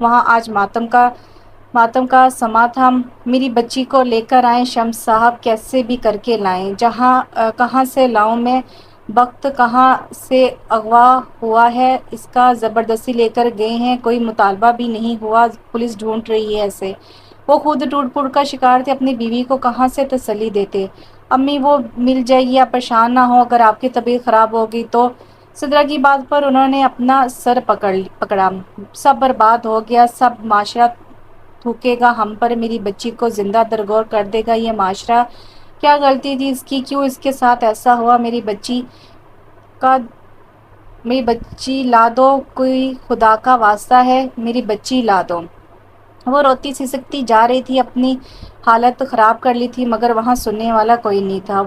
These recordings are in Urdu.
وہاں آج ماتم کا سما تھا۔ میری بچی کو لے کر آئیں شمس صاحب، کیسے بھی کر کے لائیں۔ کہاں سے لاؤں میں؟ وقت کہاں سے اغوا ہوا ہے، اس کا زبردستی لے کر گئے ہیں، کوئی مطالبہ بھی نہیں ہوا، پولیس ڈھونڈ رہی ہے ایسے۔ وہ خود ٹوٹ پھوٹ کا شکار تھے، اپنی بیوی کو کہاں سے تسلی دیتے؟ امی وہ مل جائے گی، آپ پریشان نہ ہو، اگر آپ کی طبیعت خراب ہوگی تو۔ صدرہ کی بات پر انہوں نے اپنا سر پکڑا۔ سب برباد ہو گیا، سب معاشرہ تھوکے گا ہم پر، میری بچی کو زندہ درگور کر دے گا یہ معاشرہ۔ کیا غلطی تھی اس کی، کیوں اس کے ساتھ ایسا ہوا؟ میری بچی لا دو، کوئی خدا کا واسطہ ہے، میری بچی لا دو۔ وہ روتی سسکتی جا رہی تھی، اپنی حالت خراب کر لی تھی، مگر وہاں سننے والا کوئی نہیں تھا،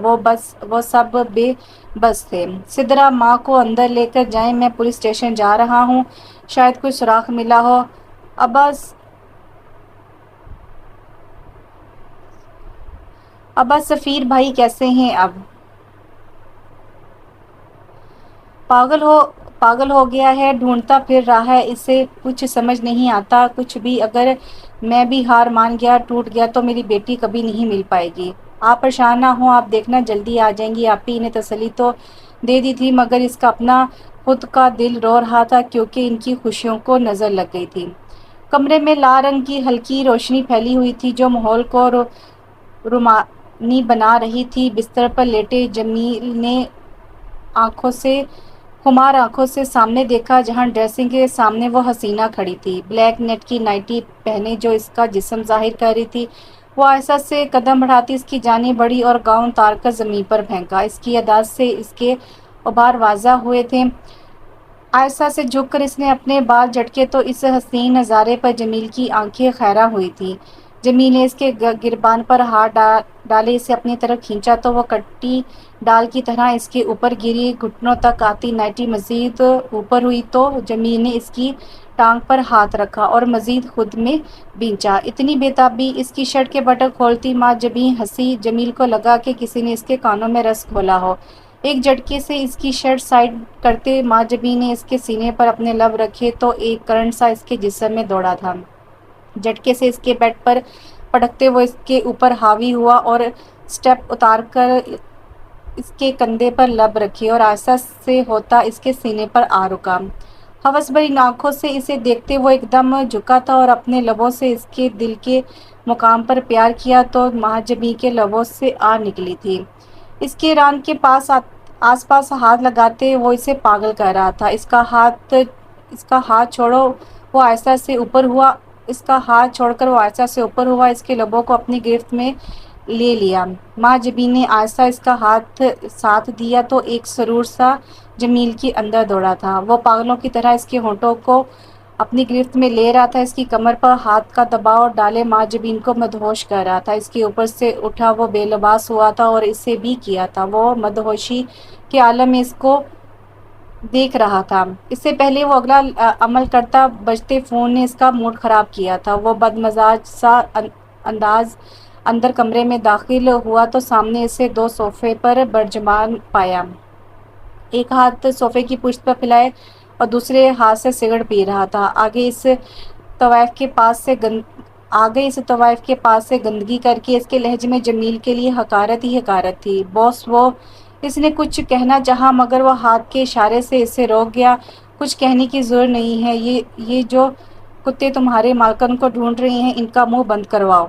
وہ سب بے بس تھے۔ صدرہ ماں کو اندر لے کر جائیں، میں پولیس اسٹیشن جا رہا ہوں، شاید کوئی سراغ ملا ہو۔ ابا سفیر بھائی کیسے ہیں اب؟ پاگل ہو گیا ہے، ڈھونڈتا پھر رہا ہے، اسے کچھ سمجھ نہیں آتا کچھ بھی۔ اگر میں بھی ہار مان گیا، ٹوٹ گیا تو میری بیٹی کبھی نہیں مل پائے گی۔ آپ پریشان نہ ہوں، آپ دیکھنا جلدی آ جائیں گی۔ آپی نے تسلی تو دے دی تھی، مگر اس کا اپنا خود کا دل رو رہا تھا، کیونکہ ان کی خوشیوں کو نظر لگ گئی تھی۔ کمرے میں لال رنگ کی ہلکی روشنی پھیلی ہوئی تھی، جو ماحول کو رومانی بنا رہی تھی۔ بستر پر لیٹے جمیل نے خمار آنکھوں سے سامنے دیکھا، جہاں ڈریسنگ کے سامنے وہ حسینہ کھڑی تھی، بلیک نیٹ کی نائٹی پہنے جو اس کا جسم ظاہر کر رہی تھی۔ وہ آہستہ سے قدم بڑھاتی اس کی جانب بڑھی اور گاؤن اتار کر زمین پر پھینکا۔ اس کی اداز سے اس کے ابھار واضح ہوئے تھے۔ آہستہ سے جھک کر اس نے اپنے بال جھٹکے تو اس حسین نظارے پر جمیل کی آنکھیں خیرہ ہوئی تھیں۔ جمیل نے اس کے گریبان پر ہاتھ ڈالے، اسے اپنی طرف کھینچا تو وہ کٹی ڈال کی طرح اس کے اوپر گری۔ گھٹنوں تک آتی نائٹی مزید اوپر ہوئی تو جمیل نے اس کی ٹانگ پر ہاتھ رکھا اور مزید خود میں بھینچا۔ اتنی بے تابی! اس کی شرٹ کے بٹن کھولتی ماں جبیں ہنسی۔ جمیل کو لگا کہ کسی نے اس کے کانوں میں رس گھولا ہو۔ ایک جھٹکے سے اس کی شرٹ سائیڈ کرتے ماں جبیں نے اس کے سینے پر اپنے لب رکھے تو ایک کرنٹ سا اس کے جسم میں دوڑا تھا۔ جھٹکے سے اس کے بیڈ پر پٹکتے وہ اس کے اوپر حاوی ہوا اور سٹیپ اتار کر اس کے کندھے پر لب رکھے اور آہستہ سے ہوتا اس کے سینے پر آ رکا۔ ہوس بھری آنکھوں سے اسے دیکھتے وہ ایک دم جھکا تھا اور اپنے لبوں سے اس کے دل کے مقام پر پیار کیا تو ماں جبیں کے لبوں سے آ نکلی تھی۔ اس کے ران کے آس پاس ہاتھ لگاتے وہ اسے پاگل کر رہا تھا۔ اس کا ہاتھ چھوڑو، وہ آہستہ سے اوپر ہوا۔ اس کا ہاتھ چھوڑ کر وہ آہستہ سے اوپر ہوا، اس کے لبوں کو اپنی گرفت میں لے لیا۔ ماں جبیں نے آہستہ اس کا ہاتھ ساتھ دیا تو ایک سرور سا جمیل کے اندر دوڑا تھا۔ وہ پاگلوں کی طرح اس کے ہونٹوں کو اپنی گرفت میں لے رہا تھا، اس کی کمر پر ہاتھ کا دباؤ ڈالے ماں جبیں کو مدہوش کر رہا تھا۔ اس کے اوپر سے اٹھا وہ بے لباس ہوا تھا اور اسے بھی کیا تھا۔ وہ مدہوشی کے عالم میں اس کو دیکھ رہا تھا۔ اس سے پہلے وہ اگلا عمل کرتا، بجتے فون نے اس کا موڈ خراب کیا تھا۔ وہ بدمزاج سا انداز اندر کمرے میں داخل ہوا تو سامنے اسے دو صوفے پر برجمان پایا۔ ایک ہاتھ صوفے کی پشت پر پھیلائے اور دوسرے ہاتھ سے سگریٹ پی رہا تھا۔ آگے اس طوائف کے پاس سے گندگی کر کے اس کے لہجے میں جمیل کے لیے حقارت ہی حقارت تھی۔ باس، اس نے کچھ کہنا چاہا مگر وہ ہاتھ کے اشارے سے اسے روک گیا۔ کچھ کہنے کی ضرورت نہیں ہے، یہ جو کتے تمہارے مالکن کو ڈھونڈ رہے ہیں ان کا منہ بند کرواؤ۔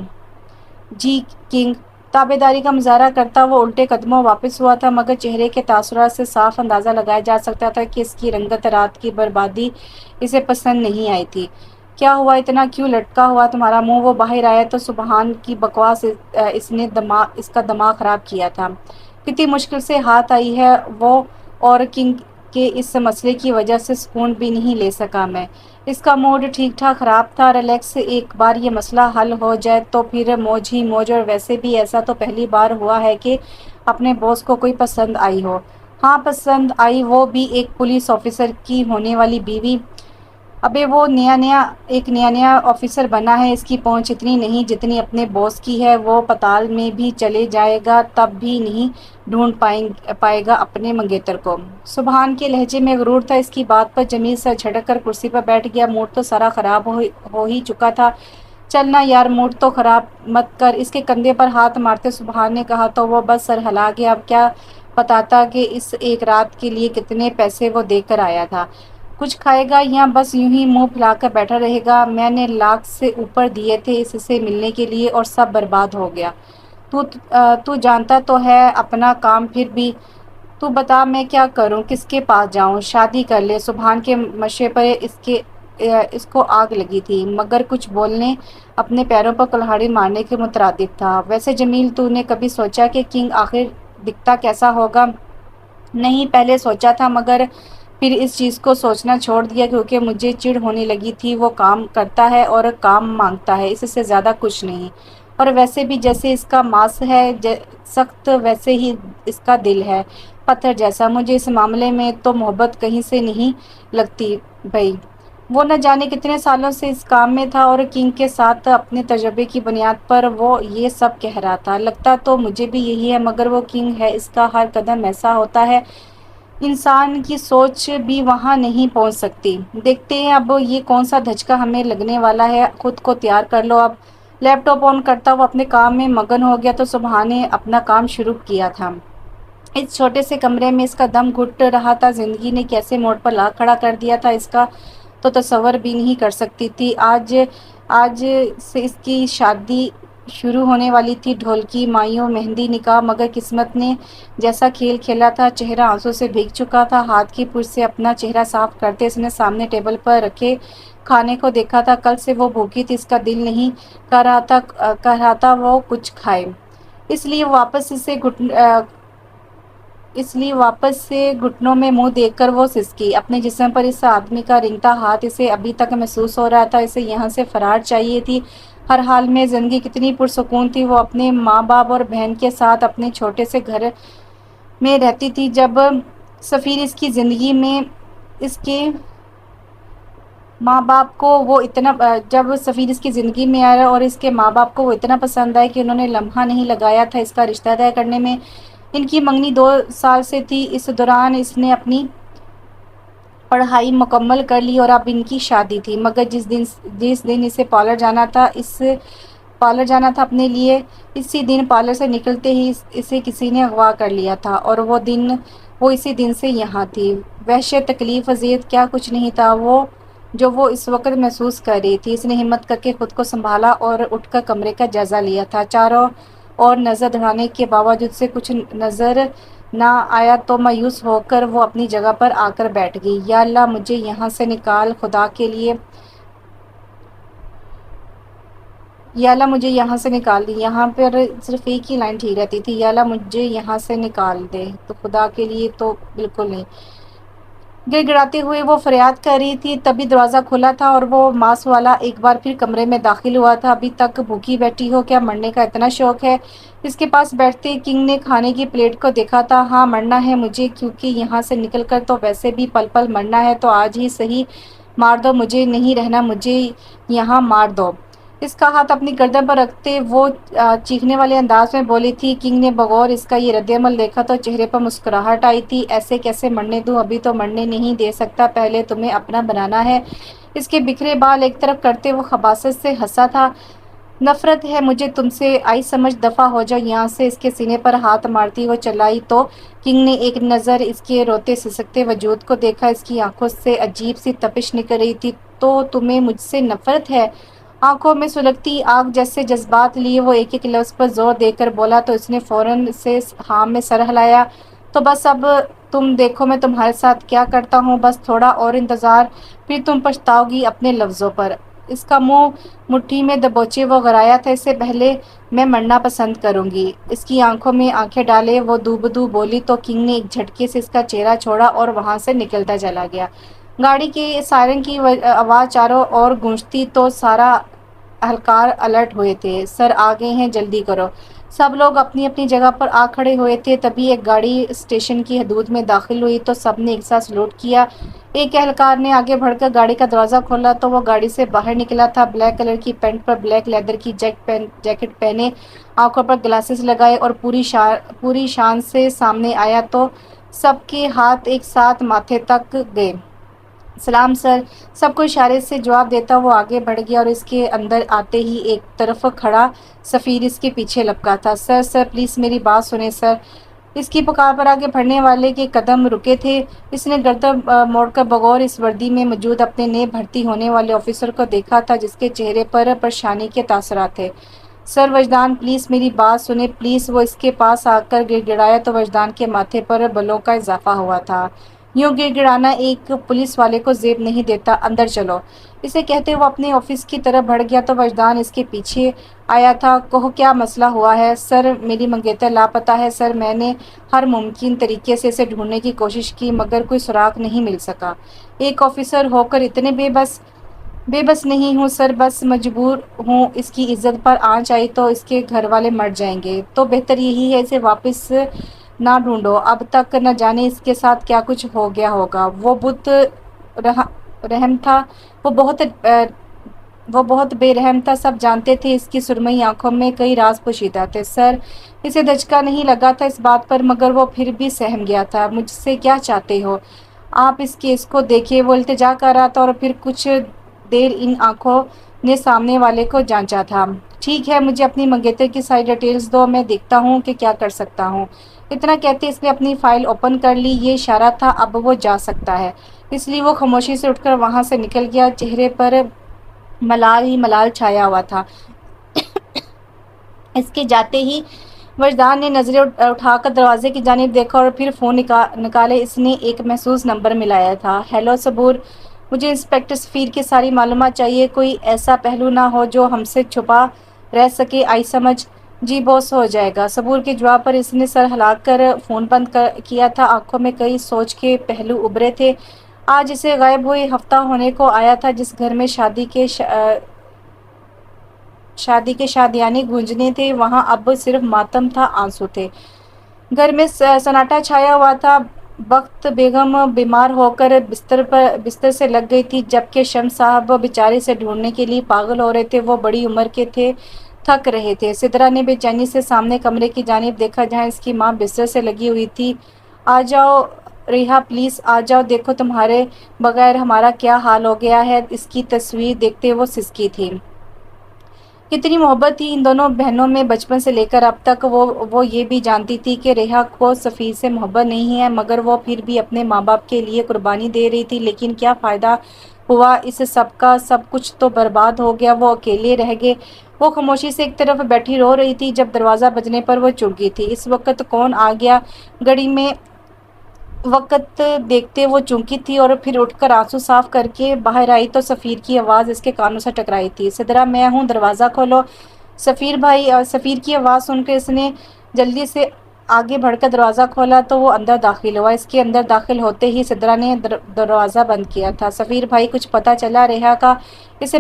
جی کنگ۔ تابعداری کا مظاہرہ کرتا وہ الٹے قدموں واپس ہوا تھا، مگر چہرے کے تاثرات سے صاف اندازہ لگایا جا سکتا تھا کہ اس کی رنگت رات کی بربادی اسے پسند نہیں آئی تھی۔ کیا ہوا؟ اتنا کیوں لٹکا ہوا تمہارا منہ؟ وہ باہر آیا تو سبحان کی بکواس اس کا دماغ خراب کیا تھا۔ کتنی مشکل سے ہاتھ آئی ہے وہ، اور کنگ کے اس مسئلے کی وجہ سے سکون بھی نہیں لے سکا میں۔ اس کا موڈ ٹھیک ٹھاک خراب تھا۔ ریلیکس، ایک بار یہ مسئلہ حل ہو جائے تو پھر موج ہی موج، اور ویسے بھی ایسا تو پہلی بار ہوا ہے کہ اپنے باس کو کوئی پسند آئی ہو۔ ہاں پسند آئی، وہ بھی ایک پولیس آفیسر کی ہونے والی بیوی۔ ابے وہ نیا نیا آفیسر بنا ہے، اس کی پہنچ اتنی نہیں جتنی اپنے باس کی ہے، وہ پتال میں بھی چلے جائے گا تب بھی نہیں ڈھونڈ پائے گا اپنے منگیتر کو۔ سبحان کے لہجے میں غرور تھا۔ اس کی بات پر جمیل سر جھٹک کر کرسی پر بیٹھ گیا۔ موڈ تو سارا خراب ہو ہی چکا تھا۔ چلنا یار، موڈ تو خراب مت کر، اس کے کندھے پر ہاتھ مارتے سبحان نے کہا تو وہ بس سر ہلا گیا۔ اب کیا بتاتا کہ اس ایک رات کے لیے کتنے پیسے وہ دے کر آیا تھا۔ کچھ کھائے گا یا بس یوں ہی منہ پھیلا کر بیٹھا رہے گا؟ میں نے لاکھ سے اوپر دیے تھے اس سے ملنے کے لیے اور سب برباد ہو گیا۔ تو جانتا تو ہے اپنا کام، پھر بھی تو بتا میں کیا کروں، کس کے پاس جاؤں؟ شادی کر لے۔ سبحان کے مشورے پر اس کو آگ لگی تھی، مگر کچھ بولنے اپنے پیروں پر کلہاڑی مارنے کے مترادف تھا۔ ویسے جمیل، تو نے کبھی سوچا کہ کنگ آخر دکھتا کیسا ہوگا؟ نہیں، پہلے سوچا تھا مگر پھر اس چیز کو سوچنا چھوڑ دیا کیونکہ مجھے چڑ ہونے لگی تھی۔ وہ کام کرتا ہے اور کام مانگتا ہے، اس سے زیادہ کچھ نہیں۔ اور ویسے بھی جیسے اس کا ماس ہے سخت، ویسے ہی اس کا دل ہے پتھر جیسا۔ مجھے اس معاملے میں تو محبت کہیں سے نہیں لگتی بھئی۔ وہ نہ جانے کتنے سالوں سے اس کام میں تھا اور کنگ کے ساتھ اپنے تجربے کی بنیاد پر وہ یہ سب کہہ رہا تھا۔ لگتا تو مجھے بھی یہی ہے، مگر وہ کنگ ہے، اس کا ہر قدم ایسا ہوتا ہے، انسان کی سوچ بھی وہاں نہیں پہنچ سکتی۔ دیکھتے ہیں اب یہ کون سا دھچکا ہمیں لگنے والا ہے، خود کو تیار کر لو اب۔ لیپ ٹاپ آن کرتا وہ اپنے کام میں مگن ہو گیا تو سبحان نے اپنا کام شروع کیا تھا۔ اس چھوٹے سے کمرے میں اس کا دم گھٹ رہا تھا۔ زندگی نے کیسے موڑ پر لا کھڑا کر دیا تھا اس کا تو تصور بھی نہیں کر سکتی تھی۔ آج سے اس کی شادی شروع ہونے والی تھی، ڈھولکی، مایوں، مہندی، نکاح، مگر قسمت نے جیسا کھیل کھیلا تھا، چہرہ آنسوں سے بھیگ چکا تھا۔ ہاتھ کی پوچھ سے اپنا چہرہ صاف کرتے اس نے سامنے ٹیبل پر رکھے کھانے کو دیکھا تھا۔ کل سے وہ بھوکی تھی، اس کا دل نہیں کر رہا تھا وہ کچھ کھائے، اس لیے واپس سے گھٹنوں میں منہ دیکھ کر وہ سسکی۔ اپنے جسم پر اس آدمی کا رینگتا ہاتھ اسے ابھی تک محسوس ہو رہا تھا، اسے یہاں سے فرار چاہیے تھی ہر حال میں۔ زندگی کتنی پرسکون تھی، وہ اپنے ماں باپ اور بہن کے ساتھ اپنے چھوٹے سے گھر میں رہتی تھی۔ جب سفیر اس کی زندگی میں اس کے ماں باپ کو وہ آیا اور اس کے ماں باپ کو وہ اتنا پسند آئے کہ انہوں نے لمحہ نہیں لگایا تھا اس کا رشتہ طے کرنے میں۔ ان کی منگنی 2 سال سے تھی، اس دوران اس نے اپنی پڑھائی مکمل کر لی اور اب ان کی شادی تھی۔ مگر جس دن اسے پارلر جانا تھا اپنے لیے، اسی دن پارلر سے نکلتے ہی اسے کسی نے اغوا کر لیا تھا اور وہ اسی دن سے یہاں تھی۔ وحشت، تکلیف، اذیت، کیا کچھ نہیں تھا جو وہ اس وقت محسوس کر رہی تھی۔ اس نے ہمت کر کے خود کو سنبھالا اور اٹھ کر کمرے کا جائزہ لیا تھا۔ چاروں اور نظر دوڑانے کے باوجود سے کچھ نظر نہ آیا تو مایوس ہو کر وہ اپنی جگہ پر آ کر بیٹھ گئی۔ یا اللہ مجھے یہاں سے نکال، خدا کے لیے یا اللہ مجھے یہاں سے نکال دے۔ یہاں پر صرف ایک ہی لائن ٹھیک رہتی تھی، یا اللہ مجھے یہاں سے نکال دے، تو خدا کے لیے تو بالکل نہیں۔ گڑ گڑاتے ہوئے وہ فریاد کر رہی تھی، تبھی دروازہ کھلا تھا اور وہ ماس والا ایک بار پھر کمرے میں داخل ہوا تھا۔ ابھی تک بھوکی بیٹھی ہو، کیا مرنے کا اتنا شوق ہے؟ اس کے پاس بیٹھتے کنگ نے کھانے کی پلیٹ کو دیکھا تھا۔ ہاں مرنا ہے مجھے، کیونکہ یہاں سے نکل کر تو ویسے بھی پل پل مرنا ہے، تو آج ہی صحیح مار دو، مجھے نہیں رہنا، مجھے یہاں مار دو۔ اس کا ہاتھ اپنی گردن پر رکھتے وہ چیخنے والے انداز میں بولی تھی۔ کنگ نے بغور اس کا یہ رد عمل دیکھا تو چہرے پر مسکراہٹ آئی تھی۔ ایسے کیسے مرنے دوں؟ ابھی تو مرنے نہیں دے سکتا، پہلے تمہیں اپنا بنانا ہے۔ اس کے بکھرے بال ایک طرف کرتے وہ خباثت سے ہنسا تھا۔ نفرت ہے مجھے تم سے، آئی سمجھ، دفعہ ہو جاؤ یہاں سے۔ اس کے سینے پر ہاتھ مارتی وہ چلائی تو کنگ نے ایک نظر اس کے روتے سسکتے وجود کو دیکھا۔ اس کی آنکھوں سے عجیب سی تپش نکل رہی تھی۔ تو تمہیں مجھ سے نفرت ہے؟ آنکھوں میں سلگتی آگ جیسے جذبات لیے وہ ایک ایک لفظ پر زور دے کر بولا تو اس نے فوراً سے ہاں میں سر ہلایا۔ تو بس اب تم دیکھو میں تمہارے ساتھ کیا کرتا ہوں، بس تھوڑا اور انتظار، پھر تم پچھتاؤ گی اپنے لفظوں پر۔ اس کا منہ مٹھی میں دبوچے وہ غرایا تھا، اس سے پہلے میں مرنا پسند کروں گی۔ اس کی آنکھوں میں آنکھیں ڈالے وہ دو بدو بولی تو کنگ نے ایک جھٹکے سے اس کا چہرہ چھوڑا اور وہاں سے نکلتا چلا گیا۔ گاڑی کے سائرن کی آواز چاروں اور گونجتی تو سارا اہلکار الرٹ ہوئے تھے۔ سر آ گئے ہیں، جلدی کرو۔ سب لوگ اپنی اپنی جگہ پر آ کھڑے ہوئے تھے۔ تبھی ایک گاڑی اسٹیشن کی حدود میں داخل ہوئی تو سب نے ایک ساتھ سلوٹ کیا۔ ایک اہلکار نے آگے بڑھ کر گاڑی کا دروازہ کھولا تو وہ گاڑی سے باہر نکلا تھا۔ بلیک کلر کی پینٹ پر بلیک لیدر کی جیکٹ پہنے، آنکھوں پر گلاسز لگائے اور پوری شان سے سامنے آیا تو سب کے ہاتھ ایک ساتھ ماتھے تک گئے۔ سلام سر، سب کو اشارے سے جواب دیتا وہ آگے بڑھ گیا اور اس کے اندر آتے ہی ایک طرف کھڑا سفیر اس کے پیچھے لپکا تھا۔ سر سر پلیز میری بات سنیں سر۔ اس کی پکار پر آگے بڑھنے والے کے قدم رکے تھے۔ اس نے گردن موڑ کر بغور اس وردی میں موجود اپنے نئے بھرتی ہونے والے آفیسر کو دیکھا تھا جس کے چہرے پر پریشانی کے تاثرات تھے۔ سر وجدان پلیز میری بات سنیں پلیز۔ وہ اس کے پاس آ کر گڑ گڑایا تو وجدان کے ماتھے پر بلوں کا اضافہ ہوا تھا۔ یوں گڑ گڑانا ایک پولیس والے کو زیب نہیں دیتا، اندر چلو۔ اسے کہتے وہ اپنے آفس کی طرف بڑھ گیا تو وجدان اس کے پیچھے آیا تھا۔ کہو کیا مسئلہ ہوا ہے؟ سر میری منگیتر لاپتہ ہے سر، میں نے ہر ممکن طریقے سے اسے ڈھونڈنے کی کوشش کی مگر کوئی سراغ نہیں مل سکا۔ ایک آفیسر ہو کر اتنے بے بس نہیں ہوں سر، بس مجبور ہوں۔ اس کی عزت پر آنچ آئی تو اس کے گھر والے مر جائیں گے، تو بہتر یہی ہے اسے واپس نہ ڈھونڈو۔ اب تک نہ جانے اس کے ساتھ کیا کچھ ہو گیا ہوگا۔ وہ بت رحم تھا، وہ بہت بے رحم تھا، سب جانتے تھے اس کی سرمئی آنکھوں میں کئی راز پوشیدہ تھے۔ سر اسے دھچکا نہیں لگا تھا اس بات پر مگر وہ پھر بھی سہم گیا تھا۔ مجھ سے کیا چاہتے ہو آپ؟ اس کیس کو دیکھیے، وہ التجا کر رہا تھا اور پھر کچھ دیر ان آنکھوں نے سامنے والے کو جانچا تھا۔ ٹھیک ہے، مجھے اپنی منگیتر کی ساری ڈیٹیلز دو، میں دیکھتا ہوں کہ کیا کر سکتا ہوں۔ اتنا کہتے اس نے اپنی فائل اوپن کر لی۔ یہ اشارہ تھا اب وہ جا سکتا ہے، اس لیے وہ خاموشی سے اٹھ کر وہاں سے نکل گیا۔ چہرے پر ملال ہی ملال چھایا ہوا تھا۔ اس کے جاتے ہی وجدان نے نظریں اٹھا کر دروازے کی جانب دیکھا اور پھر فون نکالے اس نے ایک محسوس نمبر ملایا تھا۔ ہیلو صبور، مجھے انسپکٹر سفیر کی ساری معلومات چاہیے، کوئی ایسا پہلو نہ ہو جو ہم سے چھپا رہ سکے، آئی سمجھ؟ جی باس، ہو جائے گا۔ صبور کے جواب پر اس نے سر ہلا کر فون بند کیا تھا۔ آنکھوں میں کئی سوچ کے پہلو ابھرے تھے۔ آج اسے غائب ہوئے ہفتہ ہونے کو آیا تھا، جس گھر میں شادی کے شادیانے گونجنے تھے وہاں اب صرف ماتم تھا، آنسو تھے۔ گھر میں سناٹا چھایا ہوا تھا۔ بخت بیگم بیمار ہو کر بستر سے لگ گئی تھی جبکہ شمس صاحب بیچارے اسے ڈھونڈنے کے لیے پاگل ہو رہے تھے۔ وہ بڑی عمر کے تھے، تھک رہے تھے۔ سدرا نے بے چینی سے سامنے کمرے کی جانب دیکھا جہاں اس کی ماں بستر سے لگی ہوئی تھی۔ آ جاؤ ریحا پلیز آ جاؤ، دیکھو تمہارے بغیر ہمارا کیا حال ہو گیا ہے۔ اس کی تصویر دیکھتے وہ سسکی تھی۔ کتنی محبت تھی ان دونوں بہنوں میں بچپن سے لے کر اب تک۔ وہ یہ بھی جانتی تھی کہ ریحا کو سفیر سے محبت نہیں ہے مگر وہ پھر بھی اپنے ماں باپ کے لیے قربانی دے رہی تھی۔ لیکن کیا فائدہ ہوا اس سب کا؟ سب کچھ تو برباد ہو گیا، وہ اکیلے رہ گئے۔ وہ خاموشی سے ایک طرف بیٹھی رو رہی تھی جب دروازہ بجنے پر وہ چونکی تھی۔ اس وقت کون آ گیا؟ گھڑی میں وقت دیکھتے وہ چونکی تھی اور پھر اٹھ کر آنسو صاف کر کے باہر آئی تو سفیر کی آواز اس کے کانوں سے ٹکرائی تھی۔ سدرا میں ہوں، دروازہ کھولو۔ سفیر کی آواز سن کر اس نے جلدی سے آگے بڑھ کر دروازہ کھولا تو وہ اندر داخل ہوا۔ اس کے اندر داخل ہوتے ہی سدرا نے دروازہ بند کیا تھا۔ سفیر بھائی، کچھ پتہ چلا ریحا کا؟ اسے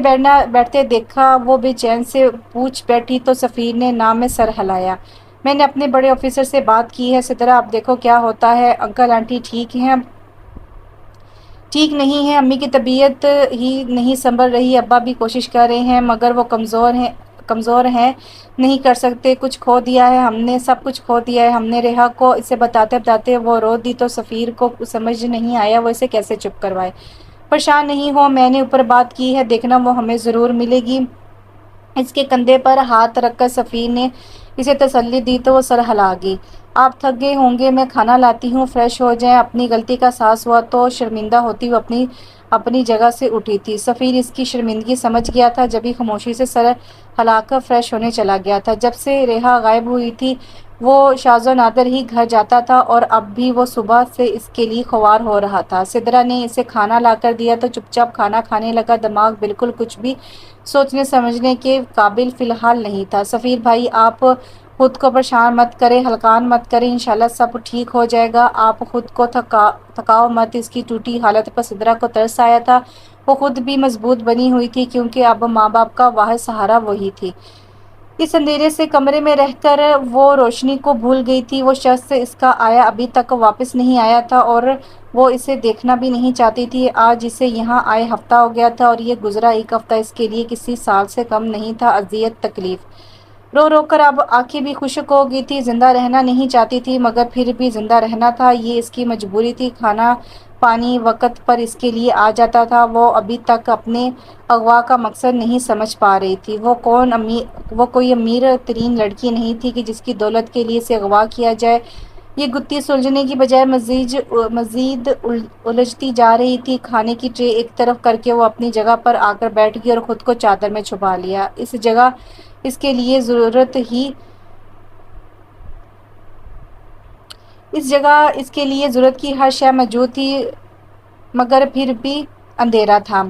بیٹھتے دیکھا وہ بے چین سے پوچھ بیٹھی تو سفیر نے نہ میں سر ہلایا۔ میں نے اپنے بڑے آفیسر سے بات کی ہے سدرا، اب دیکھو کیا ہوتا ہے۔ انکل آنٹی ٹھیک ہیں؟ ٹھیک نہیں ہیں، امی کی طبیعت ہی نہیں سنبھل رہی، ابا بھی کوشش کر رہے ہیں مگر وہ کمزور ہیں، نہیں کر سکتے۔ کچھ کھو دیا ہے ہم نے، سب کچھ کھو دیا ہے ہم نے ریحا کو۔ اسے بتاتے وہ رو دی تو سفیر کو سمجھ نہیں آیا وہ اسے کیسے چپ کروائے۔ پریشان نہیں ہو، میں نے اوپر بات کی ہے، دیکھنا وہ ہمیں ضرور ملے گی۔ اس کے کندھے پر ہاتھ رکھ کر سفیر نے اسے تسلی دی تو وہ سر ہلا گئی۔ آپ تھک گئے ہوں گے، میں کھانا لاتی ہوں، فریش ہو جائیں۔ اپنی غلطی کا احساس ہوا تو شرمندہ ہوتی وہ اپنی جگہ سے اٹھی تھی۔ سفیر اس کی شرمندگی سمجھ گیا تھا جبھی خاموشی سے سر ہلا کر فریش ہونے چلا گیا تھا۔ جب سے ریحا غائب ہوئی تھی وہ شاذ و نادر ہی گھر جاتا تھا اور اب بھی وہ صبح سے اس کے لیے خوار ہو رہا تھا۔ سدرا نے اسے کھانا لا کر دیا تو چپ چاپ کھانا کھانے لگا۔ دماغ بالکل کچھ بھی سوچنے سمجھنے کے قابل فی الحال نہیں تھا۔ سفیر بھائی، آپ خود کو پریشان مت کریں، ہلکان مت کریں، انشاءاللہ سب ٹھیک ہو جائے گا۔ آپ خود کو تھکاؤ مت۔ اس کی ٹوٹی حالت پر سدرا کو ترس آیا تھا۔ وہ خود بھی مضبوط بنی ہوئی تھی کیونکہ اب ماں باپ کا واحد سہارا وہی تھی۔ اس اندھیرے سے کمرے میں رہ کر وہ روشنی کو بھول گئی تھی۔ وہ شخص اس کا آیا ابھی تک واپس نہیں آیا تھا اور وہ اسے دیکھنا بھی نہیں چاہتی تھی۔ آج اسے یہاں آئے ہفتہ ہو گیا تھا اور یہ گزرا ایک ہفتہ اس کے لیے کسی سال سے کم نہیں تھا۔ اذیت، تکلیف، رو رو کر اب آنکھیں بھی خشک ہو گئی تھی۔ زندہ رہنا نہیں چاہتی تھی مگر پھر بھی زندہ رہنا تھا، یہ اس کی مجبوری تھی۔ کھانا پانی وقت پر اس کے لیے آ جاتا تھا۔ وہ ابھی تک اپنے اغوا کا مقصد نہیں سمجھ پا رہی تھی۔ وہ کوئی امیر ترین لڑکی نہیں تھی کہ جس کی دولت کے لیے اسے اغوا کیا جائے۔ یہ گتھی سلجھنے کی بجائے مزید الجھتی جا رہی تھی۔ کھانے کی ٹرے ایک طرف کر کے وہ اپنی جگہ پر آ کر بیٹھ گئی اور خود کو چادر میں چھپا لیا۔ اس جگہ اس کے لیے ضرورت کی ہر شے موجود تھی مگر پھر بھی اندھیرا تھا۔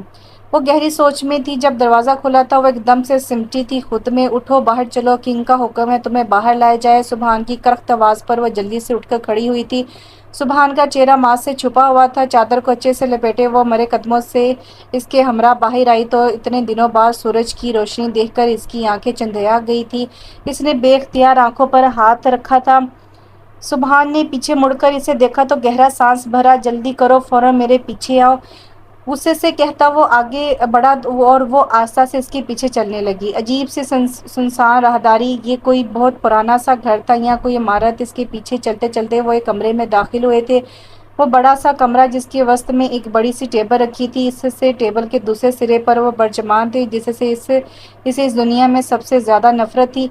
وہ گہری سوچ میں تھی۔ جب دروازہ کھلا تھا وہ ایک دم سے سمٹی تھی خود میں۔ اٹھو، باہر چلو، کنگ کا حکم ہے تمہیں باہر لایا جائے۔ سبحان کی کرخت آواز پر وہ جلدی سے اٹھ کر کھڑی ہوئی تھی۔ سبحان کا چہرہ ماسک سے چھپا ہوا تھا۔ چادر کو اچھے سے لپیٹے وہ مرے قدموں سے اس کے ہمراہ باہر آئی تو اتنے دنوں بعد سورج کی روشنی دیکھ کر اس کی آنکھیں چندھیا گئی تھی۔ اس نے بے اختیار آنکھوں پر ہاتھ رکھا تھا۔ سبحان نے پیچھے مڑ کر اسے دیکھا تو گہرا سانس بھرا۔ جلدی کرو، فوراً میرے پیچھے آؤ، غصے سے کہتا وہ آگے بڑھا اور وہ آہستہ سے اس کے پیچھے چلنے لگی۔ عجیب سی سنسان راہداری، یہ کوئی بہت پرانا سا گھر تھا یا کوئی عمارت؟ اس کے پیچھے چلتے چلتے وہ ایک کمرے میں داخل ہوئے تھے۔ وہ بڑا سا کمرہ جس کے وسط میں ایک بڑی سی ٹیبل رکھی تھی، اس سے ٹیبل کے دوسرے سرے پر وہ برجمان تھی جس سے اسے اس دنیا میں سب سے زیادہ نفرت تھی۔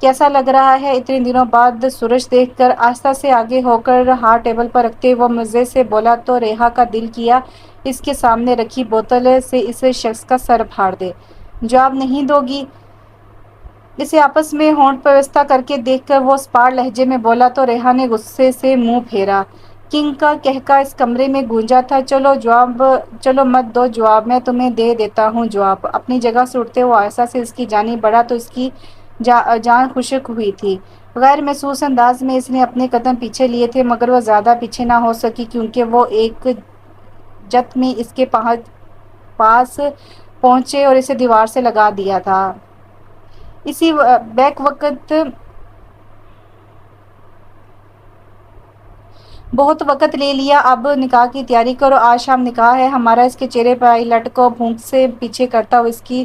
کیسا لگ رہا ہے اتنے دنوں بعد سورج دیکھ کر؟ آہستہ سے آگے ہو کر ہاتھ ٹیبل پر رکھتے وہ مزے سے بولا تو ریحا کا دل کیا اس کے سامنے رکھی بوتل سے اس شخص کا سر پھاڑ دے۔ جواب نہیں دو گی؟ اسے آپس میں ہونٹ پیوستہ کر کے دیکھ کر وہ اسپاٹ لہجے میں بولا تو ریحا نے غصے سے منہ پھیرا۔ کنگ کا کہکا اس کمرے میں گونجا تھا۔ چلو مت دو جواب، میں تمہیں دے دیتا ہوں جواب۔ اپنی جگہ سے اٹھتے وہ آہستہ سے اس کی جانب بڑھا تو اس کی جان خشک ہوئی تھی۔ غیر محسوس انداز میں اس نے اپنے قدم پیچھے لیے تھے مگر وہ زیادہ پیچھے نہ ہو سکی کیونکہ وہ ایک جت میں اس کے پاس پہنچے اور اسے دیوار سے لگا دیا تھا۔ اسی بیک وقت بہت وقت لے لیا، اب نکاح کی تیاری کرو، آج شام نکاح ہے ہمارا۔ اس کے چہرے پر آئی لٹ کو بھونک سے پیچھے کرتا ہوا اس کی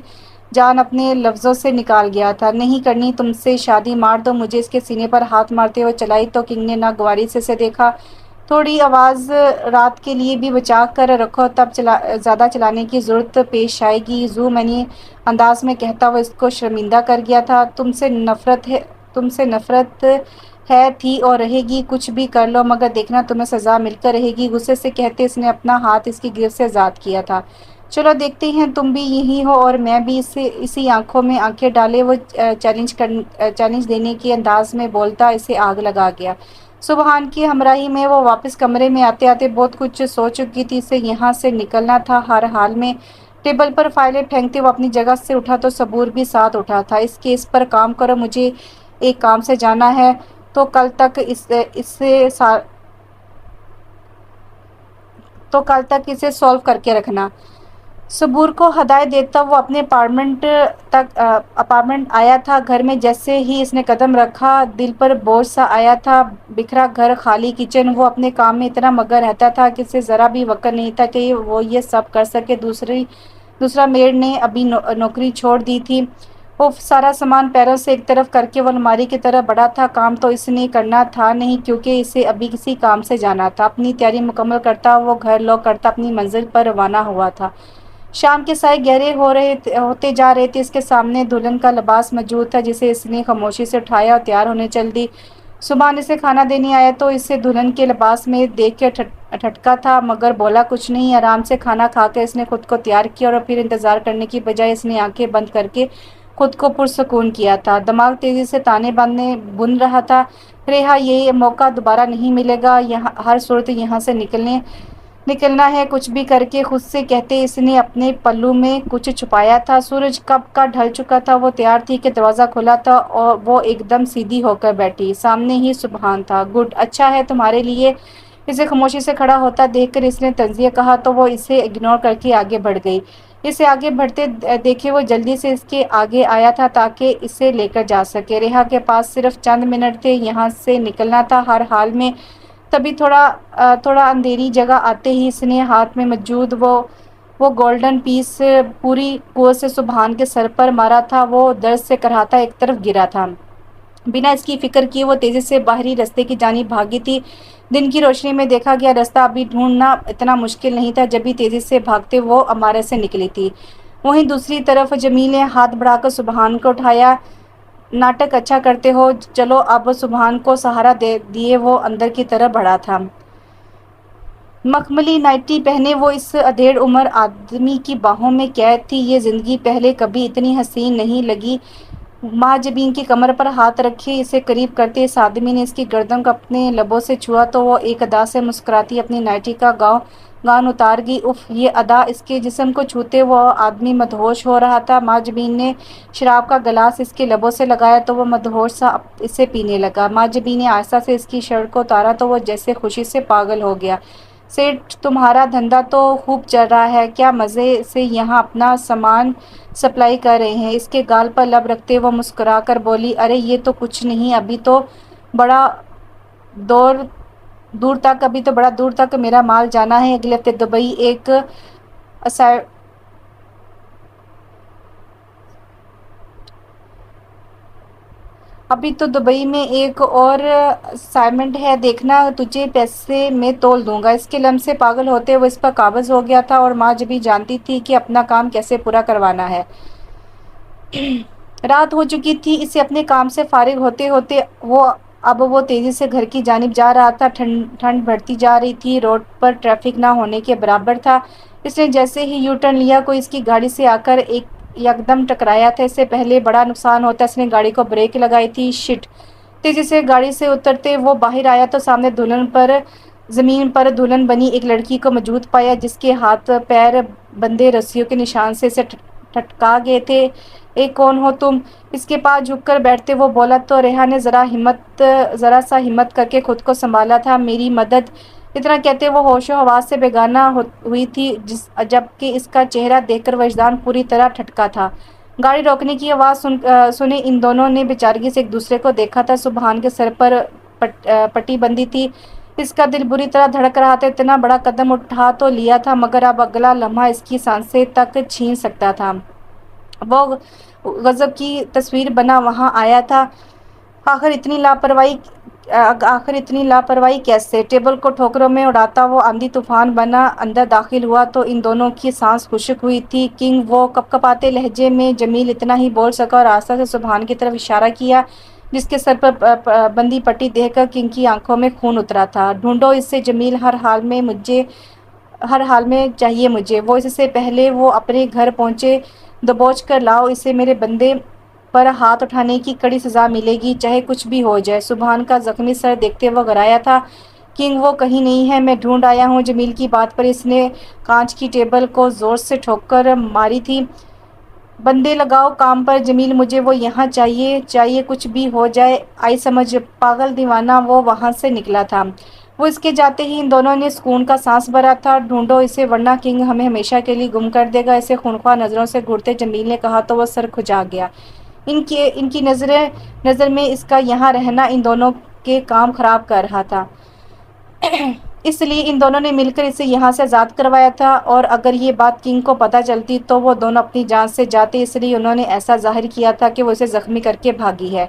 جان اپنے لفظوں سے نکال گیا تھا۔ نہیں کرنی تم سے شادی، مار دو مجھے۔ اس کے سینے پر ہاتھ مارتے ہوئے چلائی تو کنگ نے ناگواری سے اسے دیکھا۔ تھوڑی آواز رات کے لیے بھی بچا کر رکھو، تب زیادہ چلانے کی ضرورت پیش آئے گی، ذو منی انداز میں کہتا وہ اس کو شرمندہ کر گیا تھا۔ تم سے نفرت ہے، تھی اور رہے گی، کچھ بھی کر لو مگر دیکھنا تمہیں سزا مل کر رہے گی، غصے سے کہتے اس نے اپنا ہاتھ اس کی گرفت سے آزاد کیا تھا۔ چلو دیکھتے ہیں، تم بھی یہی ہو اور میں بھی۔ اسی آنکھوں میں آنکھیں ڈالے وہ چیلنج دینے کے انداز میں بولتا اسے آگ لگا گیا۔ سبحان کی ہمراہی میں وہ واپس کمرے میں آتے آتے بہت کچھ سوچ چکی تھی۔ اسے یہاں سے نکلنا تھا ہر حال میں۔ ٹیبل پر فائلیں پھینکتے وہ اپنی جگہ سے اٹھا تو صبور بھی ساتھ اٹھا تھا۔ اس کیس پر کام کرو، مجھے ایک کام سے جانا ہے تو کل تک اسے سالو کر کے رکھنا۔ صبور کو ہدایت دیتا وہ اپنے اپارٹمنٹ آیا تھا۔ گھر میں جیسے ہی اس نے قدم رکھا دل پر بوجھ سا آیا تھا۔ بکھرا گھر، خالی کچن، وہ اپنے کام میں اتنا مگن رہتا تھا کہ اسے ذرا بھی وقت نہیں تھا کہ وہ یہ سب کر سکے۔ دوسرا میڈ نے ابھی نوکری چھوڑ دی تھی۔ سارا سامان پیروں سے ایک طرف کر کے وہ الماری کی طرف بڑھا تھا۔ کام تو اس نے کرنا تھا نہیں کیونکہ اسے ابھی کسی کام سے جانا تھا۔ اپنی تیاری مکمل کرتا وہ گھر لاک کرتا اپنی منزل پر روانہ ہوا تھا۔ شام کے سائے گہرے ہوتے جا رہے تھے۔ اس کے سامنے دلہن کا لباس موجود تھا جسے اس نے خاموشی سے اٹھایا اور تیار ہونے چل دی۔ سبحان اسے کھانا دینے آیا تو اسے دلہن کے لباس میں دیکھ کے ٹھٹکا تھا مگر بولا کچھ نہیں۔ آرام سے کھانا کھا کے اس نے خود کو تیار کیا اور پھر انتظار کرنے کی بجائے اس نے آنکھیں بند کر کے خود کو پرسکون کیا تھا۔ دماغ تیزی سے تانے بن رہا تھا۔ ریحا، یہ موقع دوبارہ نہیں ملے گا، ہر صورت یہاں سے نکلنا ہے کچھ بھی کر کے، خود سے کہتے اس نے اپنے پلو میں کچھ چھپایا تھا۔ سورج کب کا ڈھل چکا تھا۔ وہ تیار تھی کہ دروازہ کھلا تھا اور وہ ایک دم سیدھی ہو کر بیٹھی۔ سامنے ہی سبحان تھا۔ گڈ، اچھا ہے تمہارے لیے۔ اسے خاموشی سے کھڑا ہوتا دیکھ کر اس نے طنزیہ کہا تو وہ اسے اگنور کر کے آگے بڑھ گئی۔ اسے آگے بڑھتے دیکھے وہ جلدی سے اس کے آگے آیا تھا تاکہ اسے لے کر جا سکے۔ ریحا کے پاس صرف چند منٹ تھے، یہاں سے نکلنا تھا ہر حال میں۔ تبھی تھوڑا اندھیری جگہ آتے ہی اس نے ہاتھ میں موجود وہ گولڈن پیس پوری قوت سے سبحان کے سر پر مارا تھا۔ وہ درد سے کراہتا ایک طرف گرا تھا۔ بنا اس کی فکر کیے وہ تیزی سے باہری رستے کی جانب بھاگی تھی۔ دن کی روشنی میں دیکھا گیا راستہ ابھی ڈھونڈنا اتنا مشکل نہیں تھا جب بھی تیزی سے بھاگتے وہ عمارت سے نکلی تھی۔ وہیں دوسری طرف جمیل نے ہاتھ بڑھا کر سبحان کو اٹھایا۔ ناٹک اچھا کرتے ہو، چلو اب۔ سبحان کو سہارا دیے وہ اندر کی طرف بڑھا تھا۔ مخملی نائٹی پہنے وہ اس ادھیڑ عمر آدمی کی باہوں میں قید تھی۔ یہ زندگی پہلے کبھی اتنی حسین نہیں لگی۔ مہاجبین کی کمر پر ہاتھ رکھے اسے قریب کرتے اس آدمی نے اس کی گردن کو اپنے لبوں سے چھوا تو وہ ایک ادا سے مسکراتی اپنی نائٹی کا گان اتار گئی۔ اف، یہ ادا! اس کے جسم کو چھوتے وہ آدمی مدہوش ہو رہا تھا۔ مہاجبین نے شراب کا گلاس اس کے لبوں سے لگایا تو وہ مدہوش سا اسے پینے لگا۔ مہاجبین نے آہستہ سے اس کی شرٹ کو اتارا تو وہ جیسے خوشی سے پاگل ہو گیا۔ سیٹھ، تمہارا دھندا تو خوب چل رہا ہے، کیا مزے سے یہاں اپنا سامان سپلائی کر رہے ہیں؟ اس کے گال پر لب رکھتے وہ مسکرا کر بولی، ارے یہ تو کچھ نہیں، ابھی تو بڑا دور تک میرا مال جانا ہے۔ اگلے ہفتے دبئی میں ایک اور اسائنمنٹ ہے، دیکھنا، تجھے پیسے میں تول دوں گا۔ اس کے لمس سے پاگل ہوتے وہ اس پر قابض ہو گیا تھا اور ماں جبھی جانتی تھی کہ اپنا کام کیسے پورا کروانا ہے۔ رات ہو چکی تھی۔ اسے اپنے کام سے فارغ ہوتے ہوتے اب وہ تیزی سے گھر کی جانب جا رہا تھا۔ ٹھنڈ بڑھتی جا رہی تھی، روڈ پر ٹریفک نہ ہونے کے برابر تھا۔ اس نے جیسے ہی یو ٹرن لیا کوئی اس کی گاڑی سے آ کر یکدم ٹکرایا تھا۔ اس سے پہلے بڑا نقصان ہوتا اس نے گاڑی کو بریک لگائی تھی۔ شٹ! تیزی سے گاڑی سے اترتے وہ باہر آیا تو سامنے زمین پر دلہن بنی ایک لڑکی کو موجود پایا جس کے ہاتھ پیر بندھے رسیوں کے نشان سے اسے ٹھٹکا گئے تھے۔ اے، کون ہو تم؟ اس کے پاس جھک کر بیٹھتے وہ بولا تو ریحا نے ذرا سا ہمت کر کے خود کو سنبھالا تھا۔ میری مدد! اتنا کہتے وہ ہوش و حواس سے بیگانہ ہوئی تھی جبکہ اس کا چہرہ دیکھ کر وجدان پوری طرح ٹھٹکا تھا۔ گاڑی روکنے کی آواز سنے ان دونوں نے بیچارگی سے ایک دوسرے کو دیکھا تھا۔ سبحان کے سر پر پٹی بندھی تھی، اس کا دل بری طرح دھڑک رہا تھا۔ اتنا بڑا قدم اٹھا تو لیا تھا مگر اب اگلا لمحہ اس کی سانسیں تک چھین سکتا تھا۔ وہ غضب کی تصویر بنا وہاں آیا تھا۔ آخر اتنی لاپرواہی کیسے؟ ٹیبل کو ٹھوکروں میں اڑاتا وہ آندھی طوفان بنا اندر داخل ہوا تو ان دونوں کی سانس خشک ہوئی تھی۔ کنگ! وہ کپکپاتے لہجے میں جمیل اتنا ہی بول سکا اور آہستہ سے سبحان کی طرف اشارہ کیا جس کے سر پر بندھی پٹی دیکھ کر کنگ کی آنکھوں میں خون اترا تھا۔ ڈھونڈو اسے جمیل، ہر حال میں چاہیے مجھے وہ۔ اس سے پہلے وہ اپنے گھر پہنچے دبوچ کر لاؤ اسے، میرے بندے پر ہاتھ اٹھانے کی کڑی سزا ملے گی چاہے کچھ بھی ہو جائے۔ سبحان کا زخمی سر دیکھتے وہ گھرایا تھا۔ کنگ! وہ کہیں نہیں ہے، میں ڈھونڈ آیا ہوں۔ جمیل کی بات پر اس نے کانچ کی ٹیبل کو زور سے ٹھوکر ماری تھی۔ بندے لگاؤ کام پر جمیل، مجھے وہ یہاں چاہیے کچھ بھی ہو جائے۔ آئی سمجھ؟ پاگل دیوانہ! وہ وہاں سے نکلا تھا۔ وہ اس کے جاتے ہی ان دونوں نے سکون کا سانس بھرا تھا۔ ڈھونڈو اسے ورنہ کنگ ہمیں ہمیشہ کے لیے گم کر دے گا، اسے خونخوار نظروں سے گھورتے جمیل نے کہا تو وہ سر کھجا گیا۔ ان کی نظر میں اس کا یہاں رہنا ان دونوں کے کام خراب کر رہا تھا۔ اس لیے ان دونوں نے مل کر اسے یہاں سے آزاد کروایا تھا اور اگر یہ بات کنگ کو پتہ چلتی تو وہ دونوں اپنی جان سے جاتے، اس لیے انہوں نے ایسا ظاہر کیا تھا کہ وہ اسے زخمی کر کے بھاگی ہے۔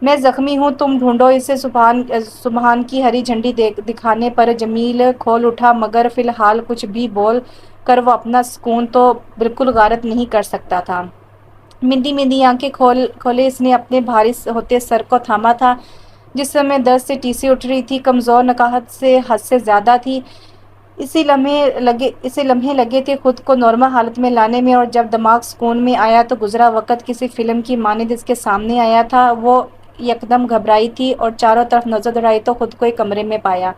میں زخمی ہوں، تم ڈھونڈو اسے۔ سبحان کی ہری جھنڈی دکھانے پر جمیل کھول اٹھا مگر فی الحال کچھ بھی بول کر وہ اپنا سکون تو بالکل غارت نہیں کر سکتا تھا۔ مندی آنکھیں کھولے اس نے اپنے بھاری ہوتے سر کو تھاما تھا۔ جسم میں درد سے ٹیسیں اٹھ رہی تھی، کمزور نکاہت سے حد سے زیادہ تھی۔ اسے لمحے لگے تھے خود کو نارمل حالت میں لانے میں اور جب دماغ سکون میں آیا تو گزرا وقت کسی فلم کی مانند اس کے سامنے آیا تھا۔ وہ یکدم گھبرائی تھی اور چاروں طرف نظر دوڑائی تو خود کو ایک کمرے میں پایا۔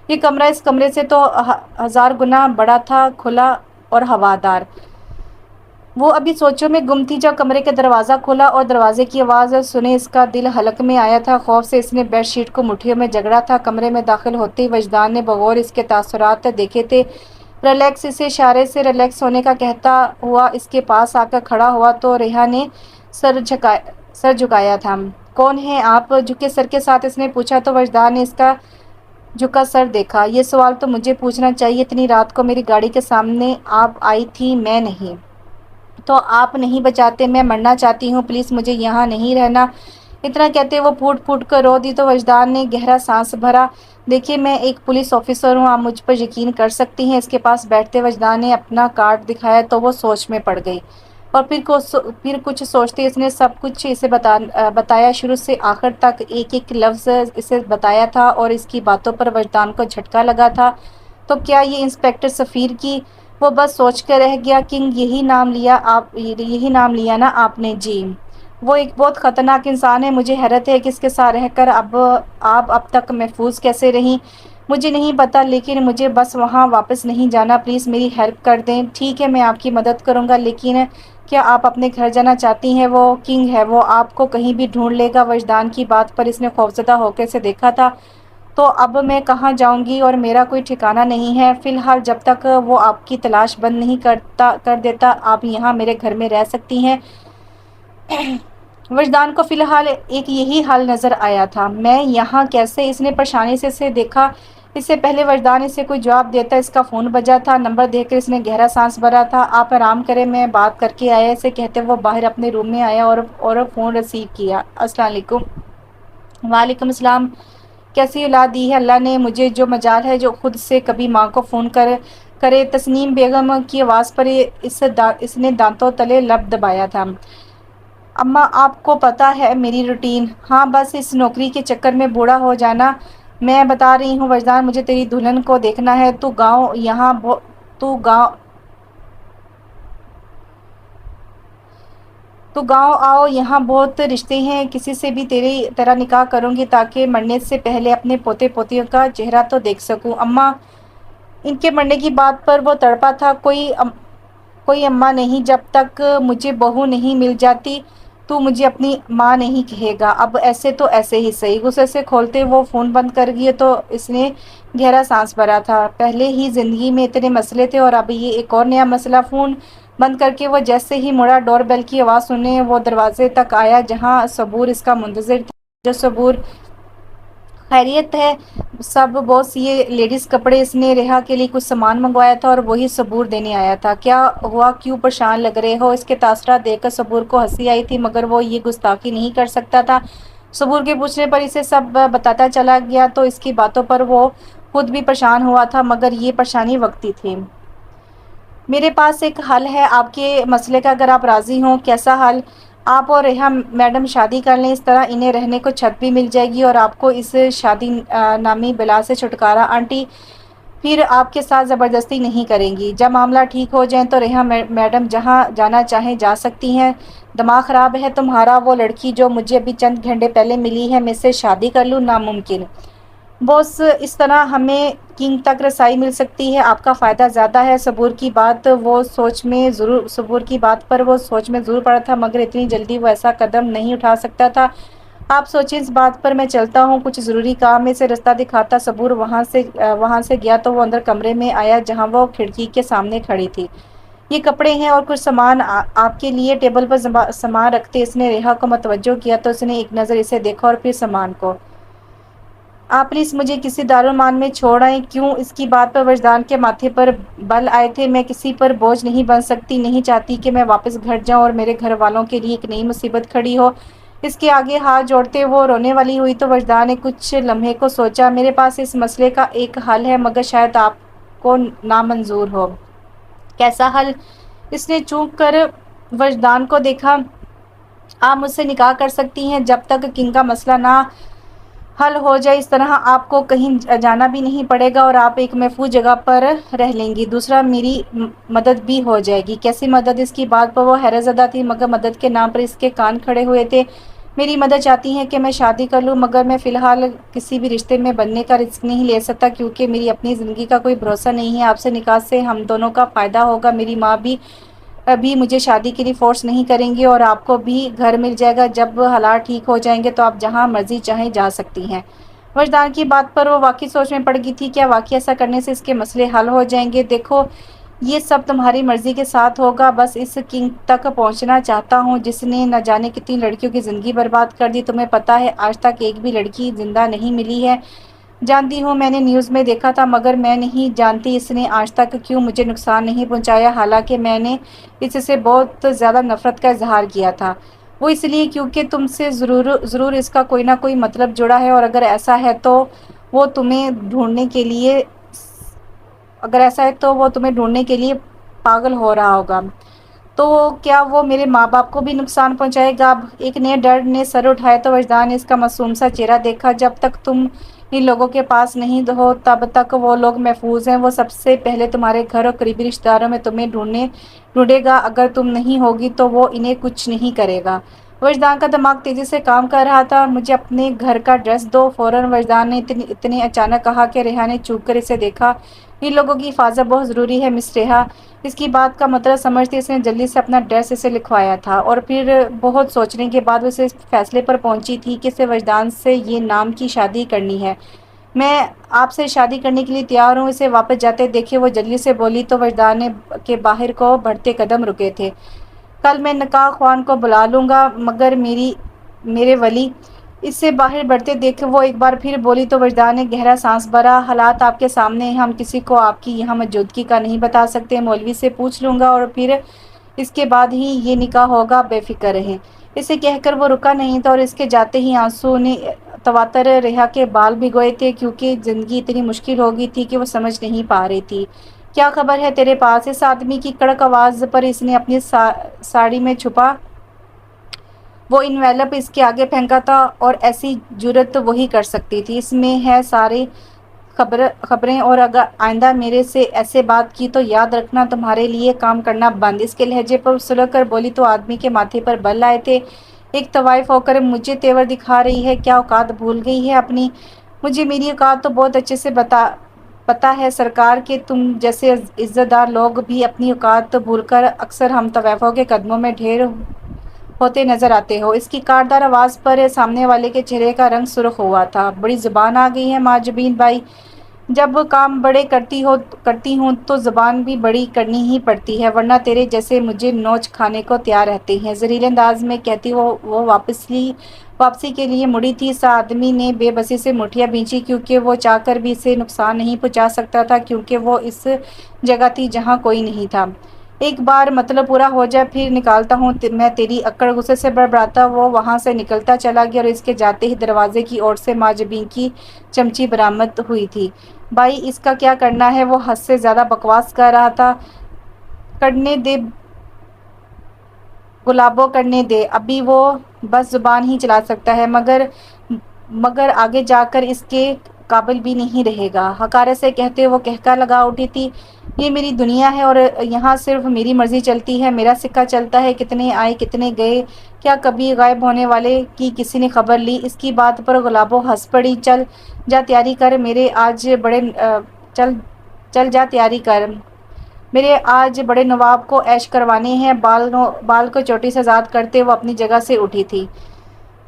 یہ کمرہ اس کمرے سے تو 1000 گنا بڑا تھا، کھلا اور ہوادار۔ وہ ابھی سوچوں میں گم تھی جب کمرے کا دروازہ کھلا اور دروازے کی آواز سنے اس کا دل حلق میں آیا تھا۔ خوف سے اس نے بیڈ شیٹ کو مٹھیوں میں جگڑا تھا۔ کمرے میں داخل ہوتے ہی وجدان نے بغور اس کے تاثرات دیکھے تھے ریلیکس اسے اشارے سے ریلیکس ہونے کا کہتا ہوا اس کے پاس آ کر کھڑا ہوا تو ریحا نے سر جھکایا تھا۔ کون ہیں آپ؟ جھکے سر کے ساتھ اس نے پوچھا تو وجدان نے اس کا جھکا سر دیکھا۔ یہ سوال تو مجھے پوچھنا چاہیے، اتنی رات کو میری گاڑی کے سامنے آپ آئی تھی، میں نہیں تو آپ نہیں بچاتے، میں مرنا چاہتی ہوں، پلیز مجھے یہاں نہیں رہنا۔ اتنا کہتے وہ پھوٹ پھوٹ کر رو دی تو وجدان نے گہرا سانس بھرا۔ دیکھیے میں ایک پولیس آفیسر ہوں، آپ مجھ پر یقین کر سکتی ہیں۔ اس کے پاس بیٹھتے وجدان نے اپنا کارڈ دکھایا تو وہ سوچ میں پڑ گئی اور پھر کچھ سوچتے اس نے سب کچھ اسے بتایا، شروع سے آخر تک ایک ایک لفظ اسے بتایا تھا اور اس کی باتوں پر وجدان کو جھٹکا لگا تھا۔ تو کیا یہ انسپکٹر سفیر کی؟ وہ بس سوچ کر رہ گیا۔ کنگ یہی نام لیا نا آپ نے؟ جی۔ وہ ایک بہت خطرناک انسان ہے، مجھے حیرت ہے کہ اس کے ساتھ رہ کر آپ اب تک محفوظ کیسے رہیں۔ مجھے نہیں پتا، لیکن مجھے بس وہاں واپس نہیں جانا، پلیز میری ہیلپ کر دیں۔ ٹھیک ہے میں آپ کی مدد کروں گا، لیکن کیا آپ اپنے گھر جانا چاہتی ہیں؟ وہ کنگ ہے، وہ آپ کو کہیں بھی ڈھونڈ لے گا۔ وجدان کی بات پر اس نے خوفزدہ ہو کے اسے دیکھا تھا۔ تو اب میں کہاں جاؤں گی؟ اور میرا کوئی ٹھکانہ نہیں ہے فی الحال، جب تک وہ آپ کی تلاش بند نہیں کر دیتا آپ یہاں میرے گھر میں رہ سکتی ہیں۔ وجدان کو فی الحال ایک یہی حل نظر آیا تھا۔ میں یہاں کیسے؟ اس نے پریشانی سے اسے دیکھا۔ اس سے پہلے وجدان اسے کوئی جواب دیتا اس کا فون بجا تھا۔ نمبر دیکھ کر اس نے گہرا سانس بھرا تھا۔ آپ آرام کریں، میں بات کر کے آیا، اسے کہتے وہ باہر اپنے روم میں آیا اور فون ریسیو کیا۔ السلام علیکم۔ وعلیکم السلام۔ کیسی اولاد دی ہے اللہ نے مجھے، جو مجال ہے جو خود سے کبھی ماں کو فون کرے۔ تسنیم بیگم کی آواز پر اس نے دانتوں تلے لب دبایا تھا۔ اماں آپ کو پتا ہے میری روٹین؟ ہاں بس اس نوکری کے چکر میں بوڑھا ہو جانا۔ میں بتا رہی ہوں وجدان، مجھے تیری دلہن کو دیکھنا ہے۔ تو گاؤں آؤ، یہاں بہت رشتے ہیں، کسی سے بھی تیری طرح نکاح کروں گی تاکہ مرنے سے پہلے اپنے پوتے پوتیوں کا چہرہ تو دیکھ سکوں۔ اماں، ان کے مرنے کی بات پر وہ تڑپا تھا۔ کوئی اماں نہیں، جب تک مجھے بہو نہیں مل جاتی تو مجھے اپنی ماں نہیں کہے گا۔ اب ایسے تو ایسے ہی صحیح۔ غصے سے کھولتے وہ فون بند کر گئے تو اس نے گہرا سانس بھرا تھا۔ پہلے ہی زندگی میں اتنے مسئلے تھے اور اب یہ ایک اور نیا مسئلہ۔ فون بند کر کے وہ جیسے ہی مڑا، ڈور بیل کی آواز سننے وہ دروازے تک آیا جہاں صبور اس کا منتظر تھا۔ جو صبور، خیریت ہے سب بوس؟ یہ لیڈیز کپڑے، اس نے ریحا کے لیے کچھ سامان منگوایا تھا اور وہی صبور دینے آیا تھا۔ کیا ہوا، کیوں پریشان لگ رہے ہو؟ اس کے تاثرات دیکھ کر صبور کو ہنسی آئی تھی مگر وہ یہ گستاخی نہیں کر سکتا تھا۔ صبور کے پوچھنے پر اسے سب بتاتا چلا گیا تو اس کی باتوں پر وہ خود بھی پریشان ہوا تھا مگر یہ پریشانی وقتی تھی۔ میرے پاس ایک حل ہے آپ کے مسئلے کا، اگر آپ راضی ہوں۔ کیسا حل؟ آپ اور ریحا میڈم شادی کر لیں، اس طرح انہیں رہنے کو چھت بھی مل جائے گی اور آپ کو اس شادی نامی بلا سے چھٹکارا۔ آنٹی پھر آپ کے ساتھ زبردستی نہیں کریں گی، جب معاملہ ٹھیک ہو جائے تو ریحا میڈم جہاں جانا چاہیں جا سکتی ہیں۔ دماغ خراب ہے تمہارا؟ وہ لڑکی جو مجھے ابھی چند گھنٹے پہلے ملی ہے، میں سے شادی کر لوں؟ ناممکن بوس، اس طرح ہمیں کنگ تک رسائی مل سکتی ہے، آپ کا فائدہ زیادہ ہے۔ صبور کی بات پر وہ سوچ میں ضرور پڑا تھا مگر اتنی جلدی وہ ایسا قدم نہیں اٹھا سکتا تھا۔ آپ سوچیں اس بات پر، میں چلتا ہوں، کچھ ضروری کام ہے، اسے رستہ دکھاتا صبور وہاں سے گیا تو وہ اندر کمرے میں آیا جہاں وہ کھڑکی کے سامنے کھڑی تھی۔ یہ کپڑے ہیں اور کچھ سامان آپ کے لیے۔ ٹیبل پر سامان رکھتے اس نے ریحا کو متوجہ کیا تو اس نے ایک نظر اسے دیکھا اور پھر سامان کو۔ آپ پلیز مجھے کسی دارالمان میں چھوڑ آئیں۔ کیوں؟ اس کی بات پر وجدان کے ماتھے پر بل آئے تھے۔ میں کسی پر بوجھ نہیں بن سکتی، نہیں چاہتی کہ میں واپس گھر جاؤں اور میرے گھر والوں کے لیے ایک نئی مصیبت کھڑی ہو۔ اس کے آگے ہاتھ جوڑتے وہ رونے والی ہوئی تو وجدان نے کچھ لمحے کو سوچا، میرے پاس اس مسئلے کا ایک حل ہے مگر شاید آپ کو نامنظور ہو۔ کیسا حل؟ اس نے چونک کر وجدان کو دیکھا۔ آپ مجھ سے نکاح کر سکتی ہیں جب تک کنگ کا مسئلہ نہ حل ہو جائے، اس طرح آپ کو کہیں جانا بھی نہیں پڑے گا اور آپ ایک محفوظ جگہ پر رہ لیں گی۔ دوسرا، میری مدد بھی ہو جائے گی۔ کیسی مدد؟ اس کی بات پر وہ حیرت زدہ تھی مگر مدد کے نام پر اس کے کان کھڑے ہوئے تھے۔ میری مدد چاہتی ہیں کہ میں شادی کر لوں مگر میں فی الحال کسی بھی رشتے میں بننے کا رسک نہیں لے سکتا کیونکہ میری اپنی زندگی کا کوئی بھروسہ نہیں ہے۔ آپ سے نکاح سے ہم دونوں کا فائدہ ہوگا، میری ماں بھی ابھی مجھے شادی کے لیے فورس نہیں کریں گی اور آپ کو بھی گھر مل جائے گا۔ جب حالات ٹھیک ہو جائیں گے تو آپ جہاں مرضی چاہیں جا سکتی ہیں۔ وجدان کی بات پر وہ واقعی سوچ میں پڑ گئی تھی، کیا واقعی ایسا کرنے سے اس کے مسئلے حل ہو جائیں گے؟ دیکھو، یہ سب تمہاری مرضی کے ساتھ ہوگا، بس اس کنگ تک پہنچنا چاہتا ہوں جس نے نہ جانے کتنی لڑکیوں کی زندگی برباد کر دی۔ تمہیں پتہ ہے آج تک ایک بھی لڑکی زندہ نہیں ملی ہے۔ جانتی ہوں، میں نے نیوز میں دیکھا تھا، مگر میں نہیں جانتی اس نے آج تک کیوں مجھے نقصان نہیں پہنچایا، حالانکہ میں نے اس سے بہت زیادہ نفرت کا اظہار کیا تھا۔ وہ اس لیے کیونکہ تم سے ضرور اس کا کوئی نہ کوئی مطلب جڑا ہے، اور اگر ایسا ہے تو وہ تمہیں ڈھونڈنے کے لیے پاگل ہو رہا ہوگا۔ تو کیا وہ میرے ماں باپ کو بھی نقصان پہنچائے گا؟ اب ایک نئے ڈر نے سر اٹھایا تو وجدان نے اس کا معصوم سا چہرہ دیکھا۔ جب تک تم ان لوگوں کے پاس نہیں ہو تب تک وہ لوگ محفوظ ہیں۔ وہ سب سے پہلے تمہارے گھر اور قریبی رشتہ داروں میں تمہیں ڈھونڈے گا، اگر تم نہیں ہوگی تو وہ انہیں کچھ نہیں کرے گا۔ وجدان کا دماغ تیزی سے کام کر رہا تھا۔ مجھے اپنے گھر کا ایڈریس دو، فوراً وجدان نے اتنے اچانک کہا کہ ریحا نے چونک کر اسے دیکھا۔ ان لوگوں کی حفاظت بہت ضروری ہے مس ریحا۔ اس کی بات کا مطلب سمجھتے اس نے جلدی سے اپنا ایڈریس اسے لکھوایا تھا، اور پھر بہت سوچنے کے بعد اسے اس فیصلے پر پہنچی تھی کہ اسے وجدان سے یہ نام کی شادی کرنی ہے۔ میں آپ سے شادی کرنے کے لیے تیار ہوں، اسے واپس جاتے دیکھے وہ جلدی سے بولی تو وجدان کے باہر کو بڑھتے قدم رکے تھے۔ کل میں نکاح خوان کو بلا لوں گا، مگر میرے ولی۔ اسے باہر بڑھتے دیکھ وہ ایک بار پھر بولی تو وجدان نے گہرا سانس بھرا۔ حالات آپ کے سامنے ہیں، ہم کسی کو آپ کی یہاں موجودگی کا نہیں بتا سکتے، مولوی سے پوچھ لوں گا اور پھر اس کے بعد ہی یہ نکاح ہوگا، بے فکر رہیں۔ اسے کہہ کر وہ رکا نہیں تھا اور اس کے جاتے ہی آنسو نے تواتر ریحا کے بال بھگوئے تھے، کیونکہ زندگی اتنی مشکل ہو گئی تھی کہ وہ سمجھ نہیں پا رہی تھی۔ کیا خبر ہے تیرے پاس؟ اس آدمی کی کڑک آواز پر اس نے اپنی ساڑی میں چھپا وہ انویلپ اس کے آگے پھینکا تھا، اور ایسی جرأت وہی کر سکتی تھی۔ اس میں ہے ساری خبریں، اور اگر آئندہ میرے سے ایسے بات کی تو یاد رکھنا تمہارے لیے کام کرنا بند۔ اس کے لہجے پر سلگ کر بولی تو آدمی کے ماتھے پر بل آئے تھے۔ ایک طوائف ہو کر مجھے تیور دکھا رہی ہے، کیا اوقات بھول گئی ہے اپنی؟ مجھے میری اوقات تو بہت اچھے سے پتا ہے سرکار، کہ تم جیسے عزت دار لوگ بھی اپنی اوقات بھول کر اکثر ہم طوائفوں کے قدموں میں ڈھیر ہوتے نظر آتے ہو۔ اس کی کاٹدار آواز پر سامنے والے کے چہرے کا رنگ سرخ ہوا تھا۔ بڑی زبان آ گئی ہے معجبین بھائی، جب کام بڑے کرتی ہوں تو زبان بھی بڑی کرنی ہی پڑتی ہے، ورنہ تیرے جیسے مجھے نوچ کھانے کو تیار رہتے ہیں۔ زہریلے انداز میں کہتی وہ واپسی کے لیے مڑی تھی۔ اس آدمی نے بے بسی سے مٹھیاں بھینچی، کیونکہ وہ چاہ کر بھی اسے نقصان نہیں پہنچا سکتا تھا، کیونکہ وہ اس جگہ تھی جہاں کوئی نہیں تھا۔ ایک بار مطلب پورا ہو جائے پھر نکالتا ہوں میں تیری اکڑ۔ غصے سے بڑبڑاتا وہ وہاں سے نکلتا چلا گیا، اور اس کے جاتے ہی دروازے کی اوٹ سے معجبین کی چمچی برآمد ہوئی تھی۔ بھائی اس کا کیا کرنا ہے؟ وہ حد سے زیادہ بکواس کر رہا تھا۔ کرنے دے گلابو، کرنے دے، ابھی وہ بس زبان ہی چلا سکتا ہے، مگر آگے جا کر اس کے قابل بھی نہیں رہے گا۔ حقارت سے کہتے وہ کہکا لگا اٹھی تھی، یہ میری دنیا ہے اور یہاں صرف میری مرضی چلتی ہے، میرا سکہ چلتا ہے، کتنے آئے کتنے گئے، کیا کبھی غائب ہونے والے کی کسی نے خبر لی؟ اس کی بات پر گلابو ہنس پڑی۔ چل جا تیاری کر، میرے آج بڑے نواب کو عیش کروانے ہیں۔ بال کو چوٹی سے آزاد کرتے وہ اپنی جگہ سے اٹھی تھی۔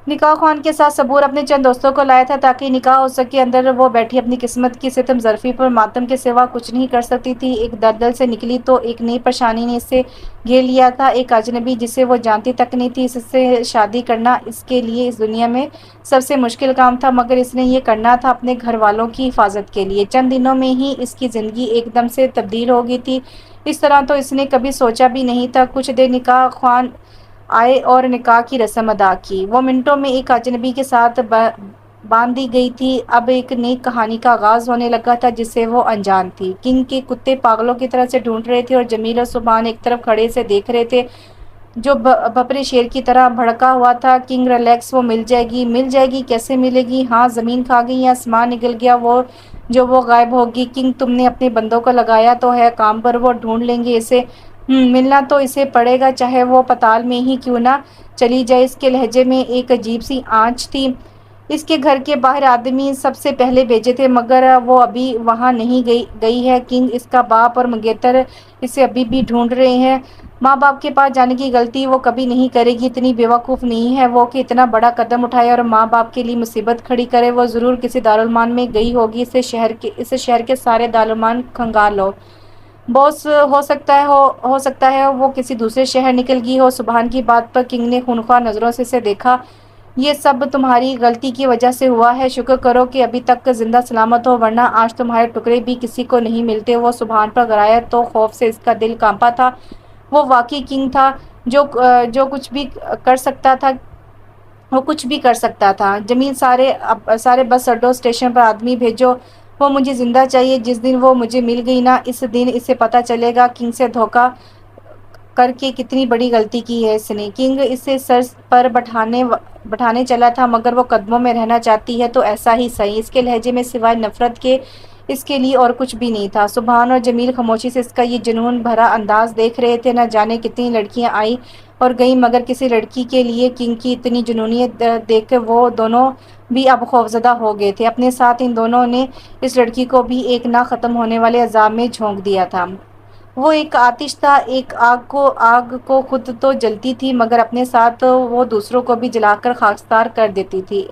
نکاح خوان کے ساتھ صبور اپنے چند دوستوں کو لایا تھا تاکہ نکاح ہو سکے۔ اندر وہ بیٹھی اپنی قسمت کی ستم ظرفی پر ماتم کے سوا کچھ نہیں کر سکتی تھی۔ ایک دلدل سے نکلی تو ایک نئی پریشانی نے اسے گھیر لیا تھا، ایک اجنبی جسے وہ جانتی تک نہیں تھی۔ اس سے شادی کرنا اس کے لیے اس دنیا میں سب سے مشکل کام تھا، مگر اس نے یہ کرنا تھا اپنے گھر والوں کی حفاظت کے لیے۔ چند دنوں میں ہی اس کی زندگی ایک دم سے تبدیل ہو گئی تھی، اس طرح تو اس نے کبھی سوچا بھی نہیں تھا۔ کچھ دیر نکاح خوان آئے اور نکاح کی رسم ادا کی۔ وہ منٹوں میں ایک اجنبی کے ساتھ باندھ دی گئی تھی۔ اب ایک نئی کہانی کا آغاز ہونے لگا تھا جسے وہ انجان تھی۔ کنگ کے کتے پاگلوں کی طرح سے ڈھونڈ رہے تھے، اور جمیل اور سبحان ایک طرف کھڑے سے دیکھ رہے تھے جو بھپرے شیر کی طرح بھڑکا ہوا تھا۔ کنگ ریلیکس، وہ مل جائے گی، کیسے ملے گی؟ ہاں زمین کھا گئی یا آسمان نگل گیا وہ غائب ہوگی؟ کنگ تم نے اپنے بندوں کو لگایا تو ہے کام پر، وہ ڈھونڈ لیں گے اسے۔ ملنا تو اسے پڑے گا، چاہے وہ پتال میں ہی کیوں نہ چلی جائے۔ اس کے لہجے میں ایک عجیب سی آنچ تھی۔ اس کے گھر کے باہر آدمی سب سے پہلے بھیجے تھے، مگر وہ ابھی وہاں نہیں گئی ہے۔ کنگ، اس کا باپ اور منگیتر اسے ابھی بھی ڈھونڈ رہے ہیں۔ ماں باپ کے پاس جانے کی غلطی وہ کبھی نہیں کرے گی، اتنی بیوقوف نہیں ہے وہ کہ اتنا بڑا قدم اٹھائے اور ماں باپ کے لیے مصیبت کھڑی کرے۔ وہ ضرور کسی دارالعلوم میں گئی ہوگی، اسے شہر کے سارے دارالعلوم کھنگال لو باس، ہو سکتا ہے وہ کسی دوسرے شہر نکل گئی ہو۔ سبحان کی بات پر کنگ نے خونخوار نظروں سے اسے دیکھا۔ یہ سب تمہاری غلطی کی وجہ سے ہوا ہے، شکر کرو کہ ابھی تک زندہ سلامت ہو، ورنہ آج تمہارے ٹکڑے بھی کسی کو نہیں ملتے۔ وہ سبحان پر گرایا تو خوف سے اس کا دل کانپا تھا۔ وہ واقعی کنگ تھا، جو کچھ بھی کر سکتا تھا، وہ کچھ بھی کر سکتا تھا۔ جمیل، سارے بس اڈوں اسٹیشن پر آدمی بھیجو، وہ مجھے زندہ چاہیے۔ جس دن وہ مجھے مل گئی نا، اس دن اسے پتہ چلے گا کنگ سے دھوکہ کر کے کتنی بڑی غلطی کی ہے اس نے۔ کنگ اسے سر پر بٹھانے چلا تھا، مگر وہ قدموں میں رہنا چاہتی ہے تو ایسا ہی صحیح۔ اس کے لہجے میں سوائے نفرت کے اس کے لیے اور کچھ بھی نہیں تھا۔ سبحان اور جمیل خاموشی سے اس کا یہ جنون بھرا انداز دیکھ رہے تھے۔ نہ جانے کتنی لڑکیاں آئیں اور گئیں، مگر کسی لڑکی کے لیے کنگ کی اتنی جنونیت دیکھ کر وہ دونوں بھی اب خوفزدہ ہو گئے تھے۔ اپنے ساتھ ان دونوں نے اس لڑکی کو بھی ایک نہ ختم ہونے والے عذاب میں جھونک دیا تھا۔ وہ ایک آتش تھا، ایک آگ کو خود تو جلتی تھی، مگر اپنے ساتھ وہ دوسروں کو بھی جلا کر خاکسار کر دیتی تھی۔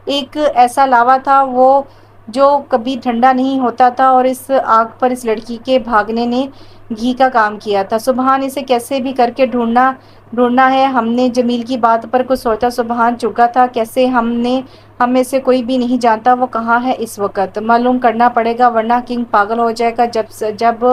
ایک ایسا لاوا تھا وہ جو کبھی ٹھنڈا نہیں ہوتا تھا، اور اس آگ پر اس لڑکی کے بھاگنے نے گھی کا کام کیا تھا۔ سبحان، اسے کیسے بھی کر کے ڈھونڈنا ہے۔ ہم نے جمیل کی بات پر کچھ سوچا۔ سبحان چونکا تھا، کیسے؟ ہم میں سے کوئی بھی نہیں جانتا وہ کہاں ہے اس وقت۔ معلوم کرنا پڑے گا، ورنہ کنگ پاگل ہو جائے گا۔ جب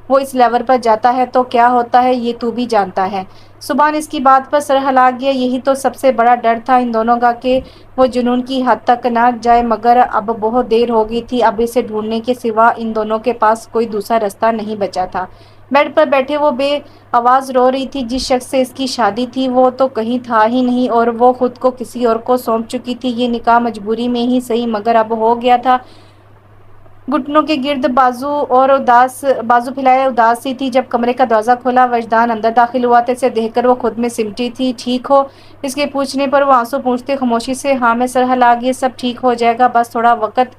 وہ اس لیول پر جاتا ہے تو کیا ہوتا ہے یہ تو بھی جانتا ہے۔ سبحان اس کی بات پر سر ہلا گیا۔ یہی تو سب سے بڑا ڈر تھا ان دونوں کا کہ وہ جنون کی حد تک نہ جائے، مگر اب بہت دیر ہو گئی تھی۔ اب اسے ڈھونڈنے کے سوا ان دونوں کے پاس کوئی دوسرا راستہ نہیں بچا تھا۔ بیڈ پر بیٹھے وہ بے آواز رو رہی تھی۔ جس شخص سے اس کی شادی تھی وہ تو کہیں تھا ہی نہیں، اور وہ خود کو کسی اور کو سونپ چکی تھی۔ یہ نکاح مجبوری میں ہی صحیح، مگر اب ہو گیا تھا۔ گھٹنوں کے گرد بازو پھیلائے اداس سی تھی۔ جب کمرے کا دروازہ کھلا، وجدان اندر داخل ہوا تو اسے دیکھ کر وہ خود میں سمٹی تھی۔ ٹھیک ہو؟ اس کے پوچھنے پر وہ آنسو پوچھتے خاموشی سے ہاں میں سر ہلا گئی۔ سب ٹھیک ہو جائے گا، بس تھوڑا وقت،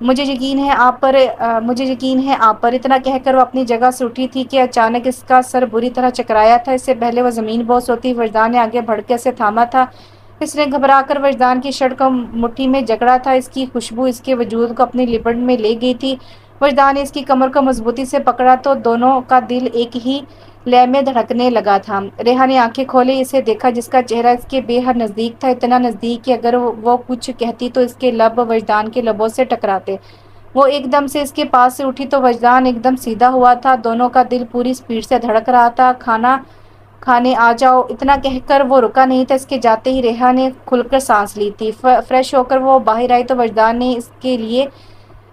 مجھے یقین ہے آپ پر۔ اتنا کہہ کر وہ اپنی جگہ سے اٹھی تھی کہ اچانک اس کا سر بری طرح چکرایا تھا۔ اس سے پہلے وہ زمین بوس ہوتی۔ وجدان نے آگے بڑھ کے اسے تھاما تھا۔ اس نے گھبرا کر وجدان کی شرٹ کو مٹھی میں جکڑا تھا۔ اس کی خوشبو اس کے وجود کو اپنی لپٹ میں لے گئی تھی۔ وجدان نے اس کی کمر کو مضبوطی سے پکڑا تو دونوں کا دل ایک ہی لے میں دھڑکنے لگا تھا۔ ریحا نے آنکھیں کھولے، اسے دیکھا جس کا چہرہ اس کے بے حد نزدیک تھا، اتنا نزدیک کہ اگر وہ کچھ کہتی تو اس کے لب وجدان کے لبوں سے ٹکراتے۔ وہ ایک دم سے اس کے پاس سے اٹھی تو وجدان ایک دم سیدھا ہوا تھا۔ دونوں کا دل پوری سپیڈ سے دھڑک رہا تھا۔ کھانا کھانے آ جاؤ، اتنا کہہ کر وہ رکا نہیں تھا۔ اس کے جاتے ہی ریحا نے کھل کر سانس لی تھی۔ فریش ہو کر وہ باہر آئی تو وجدان نے اس کے لیے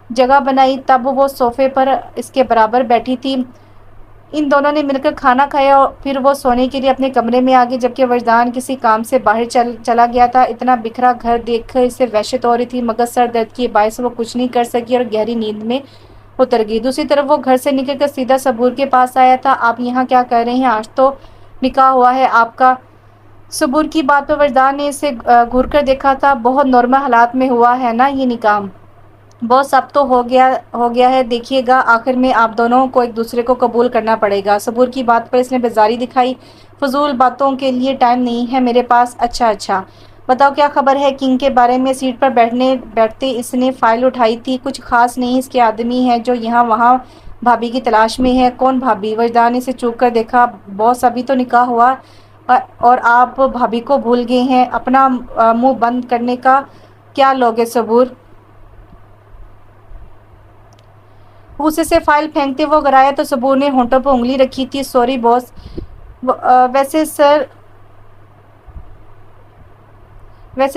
جگہ بنائی۔ تب وہ صوفے پر اس کے برابر بیٹھی تھی۔ ان دونوں نے مل کر کھانا کھایا، پھر وہ سونے کے لیے اپنے کمرے میں آ گئی، جبکہ وجدان کسی کام سے باہر چلا گیا تھا۔ اتنا بکھرا گھر دیکھ کر اسے وحشت ہو رہی تھی، مگر سر درد کے باعث وہ کچھ نہیں کر سکی اور گہری نیند میں اتر گئی۔ دوسری طرف وہ گھر سے نکل کر سیدھا صبور کے پاس آیا تھا۔ آپ یہاں کیا کر رہے ہیں؟ آج تو نکاح ہوا ہے آپ کا۔ صبور کی بات پر وجدان نے اسے گھور کر دیکھا تھا۔ بہت نارمل حالات میں ہوا ہے نا یہ نکاح؟ بس اب تو ہو گیا ہے، دیکھیے گا آخر میں آپ دونوں کو ایک دوسرے کو قبول کرنا پڑے گا۔ صبور کی بات پر اس نے بیزاری دکھائی۔ فضول باتوں کے لیے ٹائم نہیں ہے میرے پاس۔ اچھا بتاؤ کیا خبر ہے کنگ کے بارے میں؟ سیٹ پر بیٹھتے اس نے فائل اٹھائی تھی۔ کچھ خاص نہیں، اس کے آدمی ہے جو یہاں وہاں بھابھی کی تلاش میں ہے۔ کون بھابھی؟ وجدان نے اسے چوک کر دیکھا۔ باس ابھی تو نکاح ہوا اور آپ بھابھی کو بھول گئے ہیں؟ اپنا منہ بند کرنے کا کیا لوگے صبور؟ غصے سے فائل پھینکتے وہ گرایا تو صبور نے ہونٹوں پر انگلی رکھی تھی۔ سوری باس، ویسے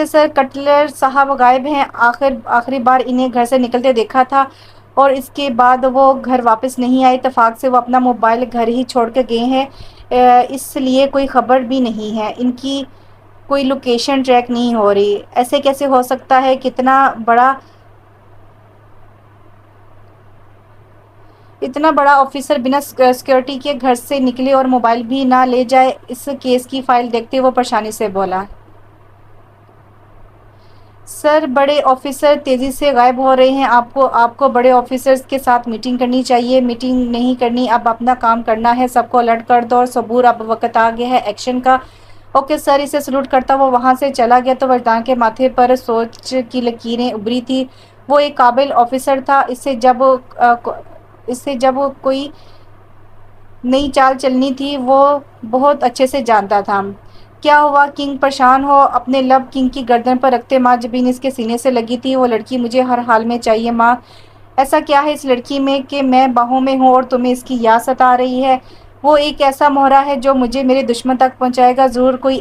سر کٹلر صاحب غائب ہیں۔ آخری بار انہیں گھر سے نکلتے دیکھا تھا اور اس کے بعد وہ گھر واپس نہیں آئے۔ اتفاق سے وہ اپنا موبائل گھر ہی چھوڑ کے گئے ہیں، اس لیے کوئی خبر بھی نہیں ہے۔ ان کی کوئی لوکیشن ٹریک نہیں ہو رہی۔ ایسے کیسے ہو سکتا ہے کہ اتنا بڑا آفیسر بنا سیکورٹی کے گھر سے نکلے اور موبائل بھی نہ لے جائے؟ اس کیس کی فائل دیکھتے وہ پریشانی سے بولا۔ سر، بڑے آفیسر تیزی سے غائب ہو رہے ہیں۔ آپ کو بڑے آفیسرز کے ساتھ میٹنگ کرنی چاہیے۔ میٹنگ نہیں کرنی، اب اپنا کام کرنا ہے۔ سب کو الرٹ کر دو اور صبور، اب وقت آ گیا ہے ایکشن کا۔ اوکے سر، اسے سلوٹ کرتا وہ وہاں سے چلا گیا تو وجدان کے ماتھے پر سوچ کی لکیریں ابھری تھی۔ وہ ایک قابل آفیسر تھا، اسے جب کوئی نئی چال چلنی تھی وہ بہت اچھے سے جانتا تھا۔ کیا ہوا کنگ؟ پریشان ہو اپنے لب کنگ کی گردن پر رکھتے ماں جبین اس کے سینے سے لگی تھی۔ وہ لڑکی مجھے ہر حال میں چاہیے ماں۔ ایسا کیا ہے اس لڑکی میں کہ میں باہوں میں ہوں اور تمہیں اس کی یاد ستا رہی ہے؟ وہ ایک ایسا مہرا ہے جو مجھے میرے دشمن تک پہنچائے گا۔ ضرور کوئی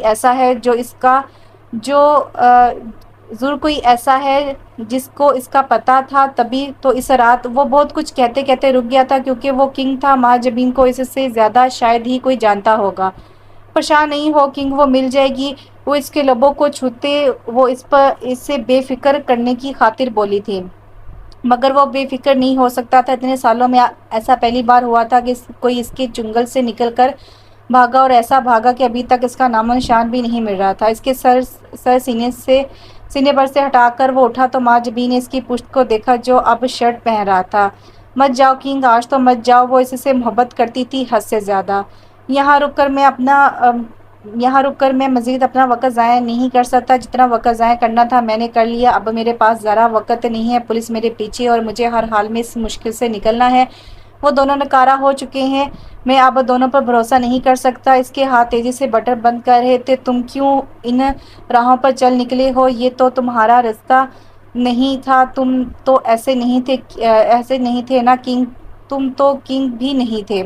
ایسا ہے جس کو اس کا پتہ تھا۔ تبھی تو اس رات وہ بہت کچھ کہتے کہتے رک گیا تھا کیونکہ وہ کنگ تھا۔ ماں جبین کو اس سے زیادہ شاید ہی کوئی جانتا ہوگا۔ پریشان نہیں ہو کنگ، وہ مل جائے گی۔ وہ اس کے لبوں کو چھوتے وہ اسے بے فکر کرنے کی خاطر بولی تھی، مگر وہ بے فکر نہیں ہو سکتا تھا۔ اتنے سالوں میں ایسا پہلی بار ہوا تھا کہ کوئی اس کے چنگل سے نکل کر بھاگا، اور ایسا بھاگا کہ ابھی تک اس کا نام و نشان بھی نہیں مل رہا تھا۔ اس کے سر سینے پر سے ہٹا کر وہ اٹھا تو ماں جبین نے اس کی پشت کو دیکھا جو اب شرٹ پہن رہا تھا۔ مت جاؤ کنگ، آج تو مت جاؤ۔ وہ اس سے محبت کرتی تھی حد سے زیادہ۔ یہاں رک کر میں مزید اپنا وقت ضائع نہیں کر سکتا۔ جتنا وقت ضائع کرنا تھا میں نے کر لیا، اب میرے پاس ذرا وقت نہیں ہے۔ پولیس میرے پیچھے اور مجھے ہر حال میں اس مشکل سے نکلنا ہے۔ وہ دونوں ناکارہ ہو چکے ہیں، میں اب دونوں پر بھروسہ نہیں کر سکتا۔ اس کے ہاتھ تیزی سے بٹن بند کر رہے تھے۔ تم کیوں ان راہوں پر چل نکلے ہو؟ یہ تو تمہارا راستہ نہیں تھا۔ تم تو ایسے نہیں تھے نا کنگ، تم تو کنگ بھی نہیں تھے۔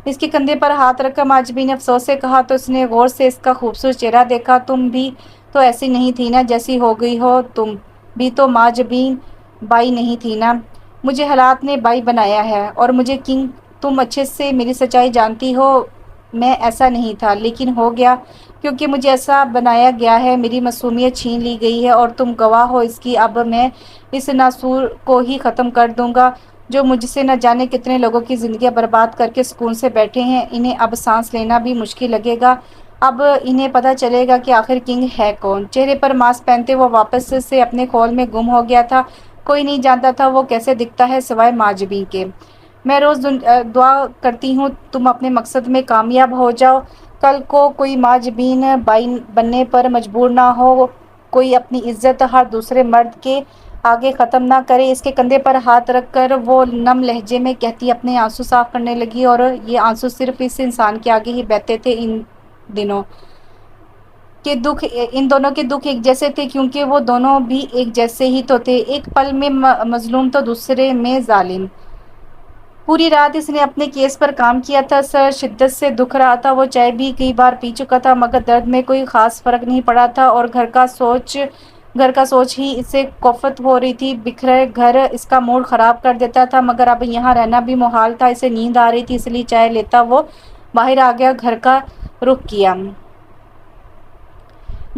اس کے کندھے پر ہاتھ رکھ کر ماں جبین نے افسوس سے کہا تو اس نے غور سے اس کا خوبصورت چہرہ دیکھا۔ تم بھی تو ایسی نہیں تھی نا جیسی ہو گئی ہو۔ تم بھی تو ماں جبین بائی نہیں تھی نا۔ مجھے حالات نے بائی بنایا ہے، اور مجھے کنگ تم اچھے سے میری سچائی جانتی ہو، میں ایسا نہیں تھا لیکن ہو گیا کیونکہ مجھے ایسا بنایا گیا ہے۔ میری معصومیت چھین لی گئی ہے اور تم گواہ ہو اس کی۔ اب میں اس ناسور کو ہی ختم کر دوں گا جو مجھ سے نہ جانے کتنے لوگوں کی زندگیاں برباد کر کے سکون سے بیٹھے ہیں۔ انہیں اب سانس لینا بھی مشکل لگے گا۔ اب انہیں پتہ چلے گا کہ آخر کنگ ہے کون۔ چہرے پر ماسک پہنتے وہ واپس سے اپنے خول میں گم ہو گیا تھا۔ کوئی نہیں جانتا تھا وہ کیسے دکھتا ہے سوائے ماں جبین کے۔ میں روز دعا کرتی ہوں تم اپنے مقصد میں کامیاب ہو جاؤ، کل کو کوئی ماں جبین بائی بننے پر مجبور نہ ہو، کوئی اپنی عزت ہر دوسرے مرد کے آگے ختم نہ کرے۔ اس کے کندھے پر ہاتھ رکھ کر وہ نم لہجے میں کہتی اپنے آنسو صاف کرنے لگی، اور یہ آنسو صرف اس انسان کے آگے ہی بہتے تھے۔ ان دونوں کے دکھ ایک جیسے تھے کیونکہ وہ دونوں بھی ایک جیسے ہی تو تھے، ایک پل میں مظلوم تو دوسرے میں ظالم۔ پوری رات اس نے اپنے کیس پر کام کیا تھا۔ سر شدت سے دکھ رہا تھا، وہ چائے بھی کئی بار پی چکا تھا مگر درد میں کوئی خاص فرق نہیں پڑا تھا، اور گھر کا سوچ ہی اسے کوفت ہو رہی تھی۔ بکھرا گھر اس کا موڈ خراب کر دیتا تھا مگر اب یہاں رہنا بھی محال تھا۔ اسے نیند آ رہی تھی اس لیے چائے لیتا وہ باہر آ گیا، گھر کا رخ کیا۔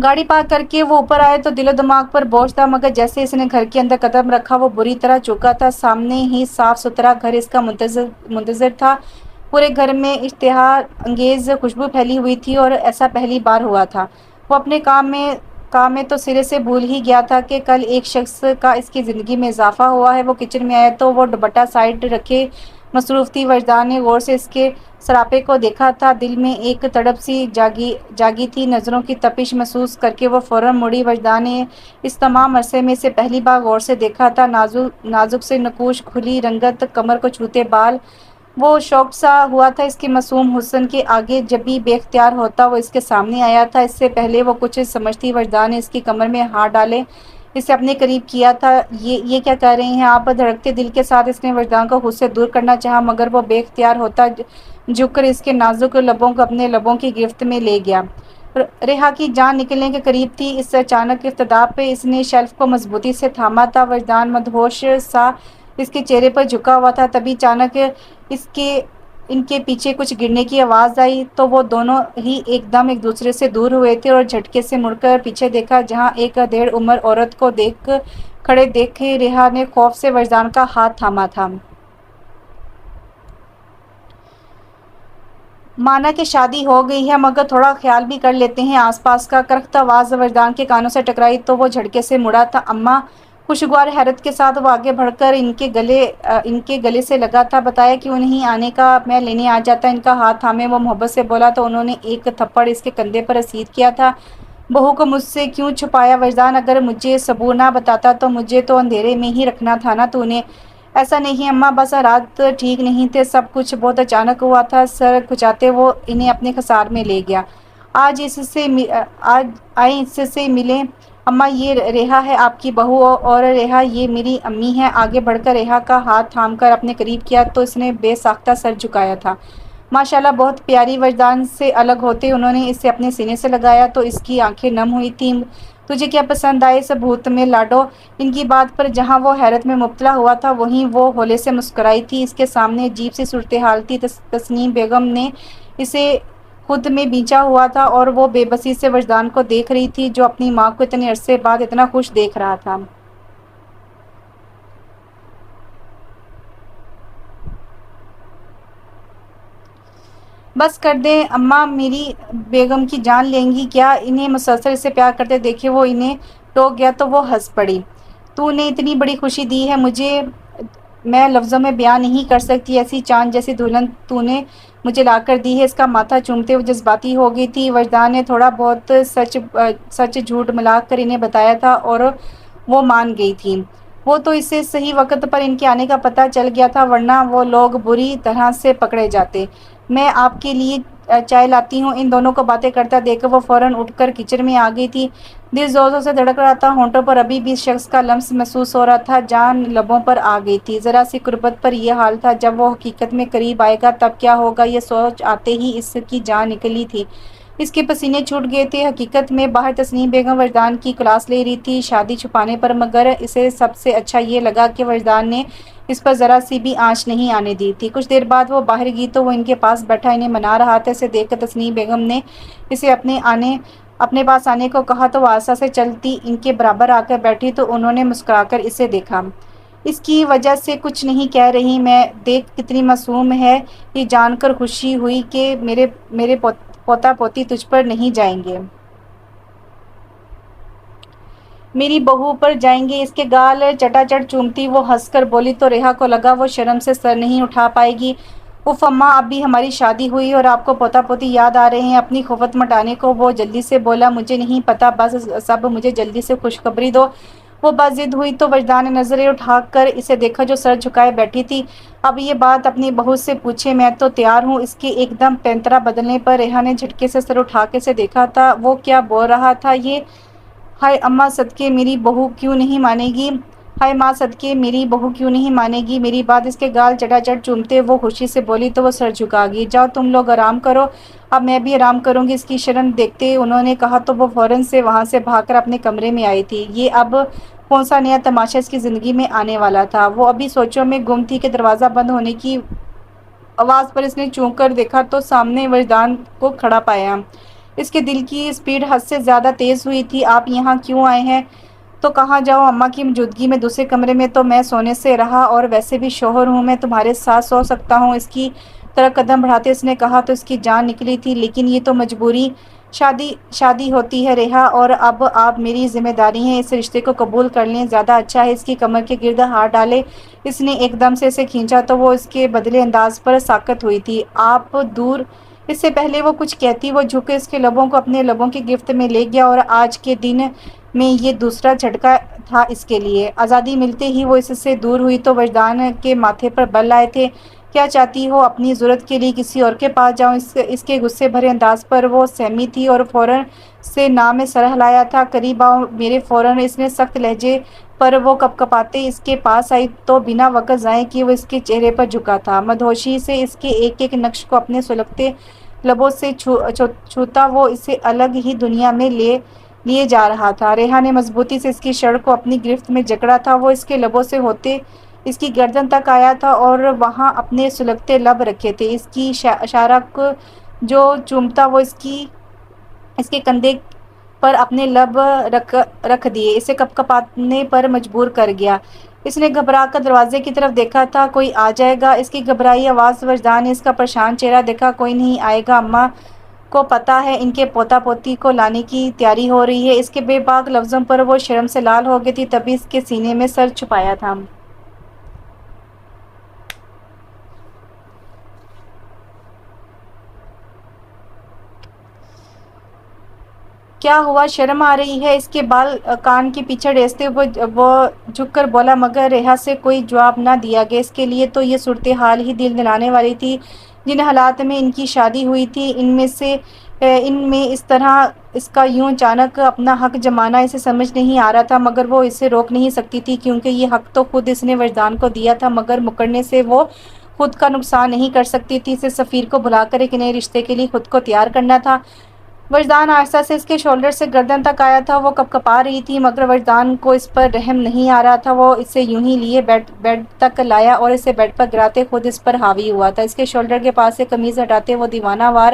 گاڑی پارک کر کے وہ اوپر آئے تو دل و دماغ پر بوجھ تھا مگر جیسے اس نے گھر کے اندر قدم رکھا وہ بری طرح چونکا تھا۔ سامنے ہی صاف ستھرا گھر اس کا منتظر تھا، پورے گھر میں اشتہا انگیز خوشبو پھیلی ہوئی تھی، اور ایسا پہلی بار ہوا تھا۔ وہ اپنے کام میں تو سرے سے بھول ہی گیا تھا کہ کل ایک شخص کا اس کی زندگی میں اضافہ ہوا ہے۔ وہ کچن میں آیا تو وہ دوپٹہ سائیڈ رکھے مصروف تھی۔ وجدان نے غور سے اس کے سراپے کو دیکھا تھا، دل میں ایک تڑپ سی جاگی تھی، نظروں کی تپش محسوس کر کے وہ فوراً مڑی۔ وجدان نے اس تمام عرصے میں اسے پہلی بار غور سے دیکھا تھا، نازک سے نقوش، کھلی رنگت، کمر کو چھوتے بال۔ وہ شوق سا ہوا تھا اس کے معصوم حسن کے آگے، جب بھی بے اختیار ہوتا وہ اس کے سامنے آیا تھا۔ اس سے پہلے وہ کچھ سمجھتی وجدان نے اس کی کمر میں ہاتھ ڈالے اسے اپنے قریب کیا تھا۔ یہ کیا کر رہے ہیں آپ؟ دھڑکتے دل کے ساتھ اس نے وجدان کو خود سے دور کرنا چاہا مگر وہ بے اختیار ہوتا جھک کر اس کے نازک لبوں کو اپنے لبوں کی گرفت میں لے گیا۔ ریحا کی جان نکلنے کے قریب تھی۔ اس اچانک ابتدا پہ اس نے شیلف کو مضبوطی سے تھاما تھا۔ وجدان مدہوش سا اس کے چہرے پر جھکا ہوا تھا، تبھی اچانک ان کے پیچھے کچھ گرنے کی آواز آئی تو وہ دونوں ہی ایک دم ایک دوسرے سے دور ہوئے تھے، اور جھٹکے سے مڑ کر پیچھے دیکھا جہاں ایک ادھیڑ عمر عورت کو کھڑے دیکھے ریحا نے خوف سے وجدان کا ہاتھ تھاما تھا۔ مانا کہ شادی ہو گئی ہے مگر تھوڑا خیال بھی کر لیتے ہیں آس پاس کا۔ کرخت آواز وجدان کے کانوں سے ٹکرائی تو وہ جھٹکے سے مڑا تھا۔ اماں! خوشگوار حیرت کے ساتھ وہ آگے بڑھ کر ان کے گلے سے لگا تھا۔ بتایا کیوں نہیں آنے کا، میں لینے آ جاتا۔ ان کا ہاتھ تھامے وہ محبت سے بولا تو انہوں نے ایک تھپڑ اس کے کندھے پر رسید کیا تھا۔ بہو کو مجھ سے کیوں چھپایا وجدان؟ اگر مجھے صبور نہ بتاتا تو مجھے تو اندھیرے میں ہی رکھنا تھا نا تو نے۔ ایسا نہیں اماں، بس رات ٹھیک نہیں تھے، سب کچھ بہت اچانک ہوا تھا۔ سر کھچاتے وہ انہیں اپنے خسار میں لے گیا۔ آج آئیں اس سے ملیں اماں، یہ ریحا ہے آپ کی بہو اور ریحا یہ میری امی ہے۔ آگے بڑھ کر ریحا کا ہاتھ تھام کر اپنے قریب کیا تو اس نے بے ساختہ سر جھکایا تھا۔ ماشاءاللہ بہت پیاری۔ وجدان سے الگ ہوتے انہوں نے اسے اپنے سینے سے لگایا تو اس کی آنکھیں نم ہوئی تھیں۔ تجھے کیا پسند آئے اس بھوت میں لاڈو؟ ان کی بات پر جہاں وہ حیرت میں مبتلا ہوا تھا وہیں وہ ہولے سے مسکرائی تھی۔ اس کے سامنے عجیب سی صورتحال تھی۔ تسنیم بیگم نے اسے خود میں بینچا ہوا تھا اور وہ بے بسی سے وجدان کو دیکھ رہی تھی جو اپنی ماں کو اتنے عرصے بعد اتنا خوش دیکھ رہا تھا۔ بس کر دیں اماں، میری بیگم کی جان لیں گی کیا؟ انہیں مسلسل اس سے پیار کرتے دیکھے وہ انہیں ٹوک گیا تو وہ ہنس پڑی۔ تو نے اتنی بڑی خوشی دی ہے مجھے، میں لفظوں میں بیان نہیں کر سکتی۔ ایسی چاند جیسی دلہن تو نے مجھے لا کر دی ہے۔ اس کا ماتھا چومتے وہ جذباتی ہو گئی تھی۔ وجدان نے تھوڑا بہت سچ جھوٹ ملا کر انہیں بتایا تھا اور وہ مان گئی تھی۔ وہ تو اسے صحیح وقت پر ان کے آنے کا پتہ چل گیا تھا ورنہ وہ لوگ بری طرح سے پکڑے جاتے۔ میں آپ کے لیے چائے لاتی ہوں۔ ان دونوں کو باتیں کرتا دیکھ کر وہ فوراً اٹھ کر کچن میں آ گئی تھی۔ دل زور زور سے دھڑک رہا تھا، ہونٹوں پر ابھی بھی اس شخص کا لمس محسوس ہو رہا تھا، جان لبوں پر آ گئی تھی۔ ذرا سی قربت پر یہ حال تھا، جب وہ حقیقت میں قریب آئے گا تب کیا ہوگا؟ یہ سوچ آتے ہی اس کی جان نکلی تھی، اس کے پسینے چھوٹ گئے تھے۔ حقیقت میں باہر تسنیم بیگم وجدان کی کلاس لے رہی تھی شادی چھپانے پر، مگر اسے سب سے اچھا یہ لگا کہ وجدان نے اس پر ذرا سی بھی آنچ نہیں آنے دی تھی۔ کچھ دیر بعد وہ باہر گئی تو وہ ان کے پاس بیٹھا انہیں منا رہا تھا۔ اسے دیکھ کر تسنیم بیگم نے اسے اپنے پاس آنے کو کہا تو وہ آہستہ سے چلتی ان کے برابر آ کر بیٹھی تو انہوں نے مسکرا کر اسے دیکھا۔ اس کی وجہ سے کچھ نہیں کہہ رہی میں، دیکھ کتنی معصوم ہے۔ یہ جان کر خوشی ہوئی کہ میرے پوتا پوتی تجھ پر نہیں جائیں گے، میری بہو پر جائیں گے۔ اس کے گال چٹا چٹ چومتی وہ ہنس کر بولی تو ریحا کو لگا وہ شرم سے سر نہیں اٹھا پائے گی۔ اف اماں، اب بھی ہماری شادی ہوئی اور آپ کو پوتا پوتی یاد آ رہے ہیں؟ اپنی خفت مٹانے کو وہ جلدی سے بولا۔ مجھے نہیں پتا، بس سب مجھے جلدی سے خوشخبری دو۔ وہ بات ضد ہوئی تو وجدان نے نظریں اٹھا کر اسے دیکھا جو سر جھکائے بیٹھی تھی۔ اب یہ بات اپنی بہو سے پوچھے، میں تو تیار ہوں۔ اس کے ایک دم پینترا بدلنے پر ریحا نے جھٹکے سے سر اٹھا کے اسے دیکھا تھا۔ وہ کیا بول رہا تھا یہ؟ ہائے اماں صدقے میری بہو کیوں نہیں مانے گی؟ ہائے ماں صدقے میری بہو کیوں نہیں مانے گی میری بات؟ اس کے گال چٹا چٹ چومتے وہ خوشی سے بولی تو وہ سر جھکا گئی۔ جاؤ تم لوگ آرام کرو، اب میں بھی آرام کروں گی۔ اس کی شرم دیکھتے انہوں نے کہا تو وہ فوراً سے وہاں سے بھاگ کر اپنے کمرے میں آئی تھی۔ یہ اب کون سا نیا تماشا اس کی زندگی میں آنے والا تھا؟ وہ ابھی سوچوں میں گم تھی کہ دروازہ بند ہونے کی آواز پر اس نے چونک کر دیکھا تو سامنے وجدان کو کھڑا پایا۔ اس کے دل کی سپیڈ حد سے زیادہ تیز ہوئی تھی۔ آپ یہاں کیوں آئے ہیں؟ تو کہاں جاؤں اماں کی موجودگی میں؟ دوسرے کمرے میں تو میں سونے سے رہا، اور ویسے بھی شوہر ہوں، میں تمہارے ساتھ سو سکتا ہوں۔ اس کی طرف قدم بڑھاتے اس نے کہا تو اس کی جان نکلی تھی، لیکن یہ تو مجبوری شادی ہوتی ہے ریحا، اور اب آپ میری ذمہ داری ہیں، اس رشتے کو قبول کر لیں، زیادہ اچھا ہے۔ اس کی کمر کے گرد ہاتھ ڈالے اس نے ایک دم سے اسے کھینچا تو وہ اس کے بدلے انداز پر ساکت ہوئی تھی۔ آپ دور۔ اس سے پہلے وہ کچھ کہتی وہ جھک کر اس کے لبوں کو اپنے لبوں کی گرفت میں لے گیا، اور آج کے دن میں یہ دوسرا جھٹکا تھا اس کے لیے۔ آزادی ملتے ہی وہ اس سے دور ہوئی تو وجدان کے ماتھے پر بل آئے تھے۔ کیا چاہتی ہو؟ اپنی ضرورت کے لیے کسی اور کے پاس جاؤں؟ اس کے غصے بھرے انداز پر وہ سہمی تھی اور فوراً سے نہ میں سر ہلایا تھا۔ قریب آؤ میرے فوراً اس نے سخت لہجے پر وہ کپ کپاتے اس کے پاس آئی تو بنا وقت ضائع کیے وہ اس کے چہرے پر جھکا تھا۔ مدہوشی سے اس کے ایک ایک نقش کو اپنے سلگتے لبوں سے چھوتا وہ اسے الگ ہی دنیا میں لیے جا رہا تھا۔ ریحا نے مضبوطی سے اس کی شرٹ کو اپنی گرفت میں جکڑا تھا۔ وہ اس کے لبوں سے ہوتے اس کی گردن تک آیا تھا اور وہاں اپنے سلگتے لب رکھے تھے۔ اس کی اشارہ جو چومتا وہ اس کے کندھے پر اپنے لب رکھ دیے، اسے کپکپانے پر مجبور کر گیا۔ اس نے گھبرا کر دروازے کی طرف دیکھا تھا، کوئی آ جائے گا؟ اس کی گھبرائی آواز وجدان نے اس کا پریشان چہرہ دیکھا۔ کوئی نہیں آئے گا، اماں کو پتا ہے ان کے پوتا پوتی کو لانے کی تیاری ہو رہی ہے۔ اس کے بے باک لفظوں پر وہ شرم سے لال ہو گئی تھی، تبھی اس کے سینے میں سر چھپایا تھا۔ کیا ہوا؟ شرم آ رہی ہے؟ اس کے بال کان کے پیچھے ڈھیستے وہ جھک کر بولا، مگر ریحا سے کوئی جواب نہ دیا گیا۔ اس کے لیے تو یہ صورتحال ہی دل دلانے والی تھی۔ جن حالات میں ان کی شادی ہوئی تھی، ان میں اس طرح اس کا یوں اچانک اپنا حق جمانا اسے سمجھ نہیں آ رہا تھا، مگر وہ اسے روک نہیں سکتی تھی، کیونکہ یہ حق تو خود اس نے وجدان کو دیا تھا، مگر مکرنے سے وہ خود کا نقصان نہیں کر سکتی تھی۔ اسے سفیر کو بلا کر ایک نئے رشتے کے لیے خود کو تیار کرنا تھا۔ وجدان آہستہ سے اس کے شولڈر سے گردن تک آیا تھا۔ وہ کپکپا رہی تھی، مگر وجدان کو اس پر رحم نہیں آ رہا تھا۔ وہ اسے یوں ہی لیے بیڈ تک لایا اور اسے بیڈ پر گراتے خود اس پر حاوی ہوا تھا۔ اس کے شولڈر کے پاس سے قمیض ہٹاتے وہ دیوانہ وار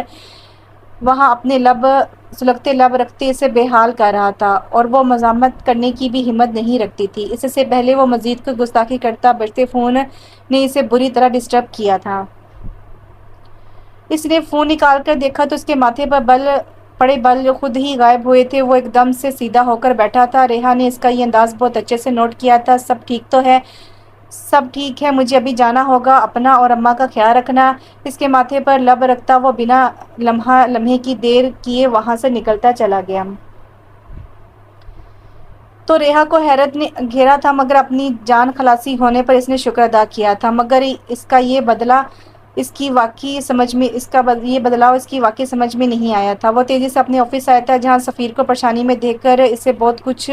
وہاں اپنے سلگتے لب رکھتے اسے بے حال کر رہا تھا، اور وہ مزاحمت کرنے کی بھی ہمت نہیں رکھتی تھی۔ اس سے پہلے وہ مزید کوئی گستاخی کرتا، بجتے فون نے اسے بری طرح ڈسٹرب کیا تھا۔ اس نے فون نکال کر دیکھا تو اس کے ماتھے پر پڑے بال جو خود ہی غائب ہوئے تھے۔ وہ ایک دم سے سیدھا ہو کر بیٹھا تھا۔ ریحا نے اس کا یہ انداز بہت اچھے سے نوٹ کیا تھا۔ سب ٹھیک تو ہے؟ سب ٹھیک ہے، مجھے ابھی جانا ہوگا، اپنا اور اماں کا خیال رکھنا۔ اس کے ماتھے پر لب رکھتا وہ بنا لمحے کی دیر کیے وہاں سے نکلتا چلا گیا۔ تو ریحا کو حیرت نے گھیرا تھا، مگر اپنی جان خلاصی ہونے پر اس نے شکر ادا کیا تھا، مگر اس کا یہ بدلاؤ اس کی واقعی سمجھ میں نہیں آیا تھا۔ وہ تیزی سے اپنے آفس آیا تھا، جہاں سفیر کو پریشانی میں دیکھ کر اسے بہت کچھ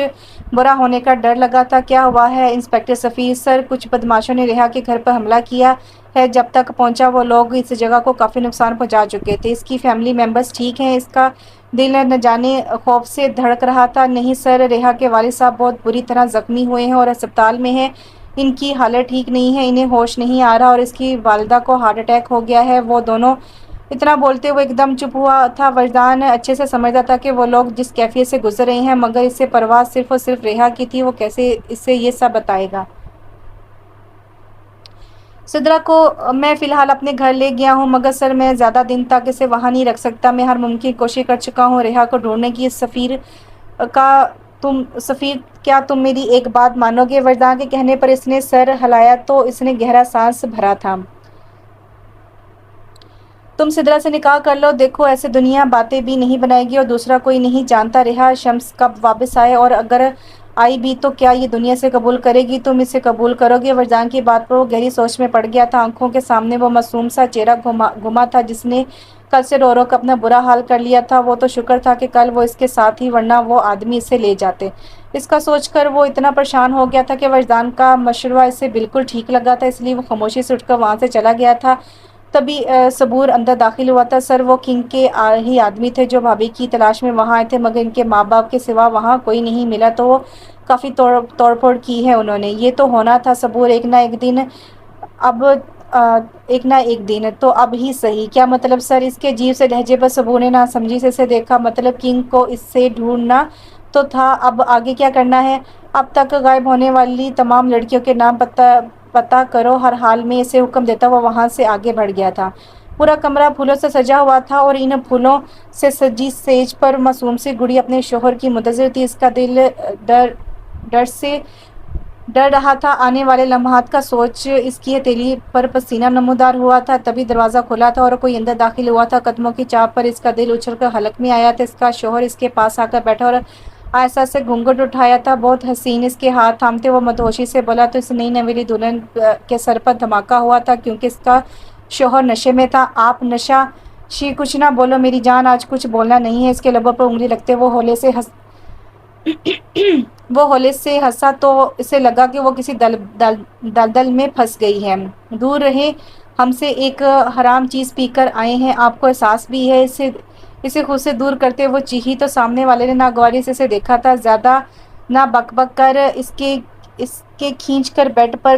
برا ہونے کا ڈر لگا تھا۔ کیا ہوا ہے انسپکٹر سفیر؟ سر، کچھ بدماشوں نے ریحا کے گھر پر حملہ کیا ہے۔ جب تک پہنچا وہ لوگ اس جگہ کو کافی نقصان پہنچا چکے تھے۔ اس کی فیملی ممبرز ٹھیک ہیں؟ اس کا دل نہ جانے خوف سے دھڑک رہا تھا۔ نہیں سر، ریحا کے والد صاحب بہت بری طرح زخمی ہوئے ہیں اور ہسپتال میں ہیں، ان کی حالت ٹھیک نہیں ہے، انہیں ہوش نہیں آ رہا، اور اس کی والدہ کو ہارٹ اٹیک ہو گیا ہے۔ وہ دونوں اتنا بولتے ہوئے ایک دم چپ ہوا تھا۔ وجدان اچھے سے سمجھتا تھا کہ وہ لوگ جس کیفیت سے گزر رہے ہیں، مگر اس سے پرواہ صرف اور صرف ریحا کی تھی۔ وہ کیسے اسے یہ سب بتائے گا؟ سدرا کو میں فی الحال اپنے گھر لے گیا ہوں، مگر سر میں زیادہ دن تک اسے وہاں نہیں رکھ سکتا۔ میں ہر ممکن کوشش کر چکا ہوں ریحا کو ڈھونڈنے کی۔ سفیر، کیا تم میری ایک بات مانو گے؟ وجدان کے کہنے پر اس نے سر ہلایا تو اس نے گہرا سانس بھرا تھا۔ تم سدرا سے نکاح کر لو، دیکھو ایسے دنیا باتیں بھی نہیں بنائے گی، اور دوسرا کوئی نہیں جانتا ریحا شمس کب واپس آئے، اور اگر آئی بھی تو کیا یہ دنیا سے قبول کرے گی؟ تم اسے قبول کرو گے؟ وجدان کی بات پر وہ گہری سوچ میں پڑ گیا تھا۔ آنکھوں کے سامنے وہ معصوم سا چہرہ گھما تھا جس نے کل سے رو رو کر اپنا برا حال کر لیا تھا۔ وہ تو شکر تھا کہ کل وہ اس کے ساتھ ہی، ورنہ وہ آدمی اسے لے جاتے۔ اس کا سوچ کر وہ اتنا پریشان ہو گیا تھا کہ وجدان کا مشورہ اسے بالکل ٹھیک لگا تھا، اس لیے وہ خاموشی سے اٹھ کر وہاں سے چلا گیا تھا۔ تبھی صبور اندر داخل ہوا تھا۔ سر، وہ کنگ کے ہی آدمی تھے جو بھابھی کی تلاش میں وہاں آئے تھے، مگر ان کے ماں باپ کے سوا وہاں کوئی نہیں ملا، تو وہ کافی توڑ پھوڑ کی ہے انہوں نے۔ یہ تو ہونا تھا صبور، ایک نہ ایک دن تو اب ہی صحیح۔ کیا مطلب سر؟ اس کے عجیب سے لہجے پر صبور نے ناسمجھی سے اسے دیکھا۔ مطلب کنگ کو اس سے ڈھونڈنا تو تھا، اب آگے کیا کرنا ہے؟ اب تک غائب ہونے والی تمام لڑکیوں کے نام پتہ کرو، ہر حال میں اسے حکم دیتا وہ وہاں سے آگے بڑھ گیا تھا۔ پورا کمرہ پھولوں سے سجا ہوا تھا، اور ان پھولوں سے سجی سیج پر معصوم سی گڑی اپنے شوہر کی منتظر تھی۔ اس کا دل ڈر رہا تھا، آنے والے لمحات کا سوچ اس کی ہتھیلی پر پسینہ نمودار ہوا تھا۔ تبھی دروازہ کھلا تھا اور کوئی اندر داخل ہوا تھا۔ قدموں کی چاپ پر اس کا دل اچھل کر حلق میں آیا تھا۔ اس کا شوہر اس کے پاس آ کر بیٹھا اور آہستہ سے گھونگھٹ اٹھایا تھا، بہت حسین۔ اس کے ہاتھ تھامتے وہ مدہوشی سے بولا تو اس نئی نویلی دلہن کے سر پر دھماکہ ہوا تھا، کیونکہ اس کا شوہر نشے میں تھا۔ آپ نشہ شی کچھ نہ بولو میری جان، آج کچھ بولنا نہیں ہے۔ اس کے لبوں پر انگلی رکھتے وہ ہولے سے ہنسا تو اسے لگا کہ وہ کسی دلدل میں پھنس گئی ہے۔ دور رہے، ہم سے ایک حرام چیز پی کر آئے ہیں، آپ کو احساس بھی ہے؟ اسے خود سے دور کرتے وہ چیخی تو سامنے والے نے ناگواری سے اسے دیکھا تھا۔ زیادہ نہ بک بک کر، اس کے کھینچ کر بیڈ پر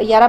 11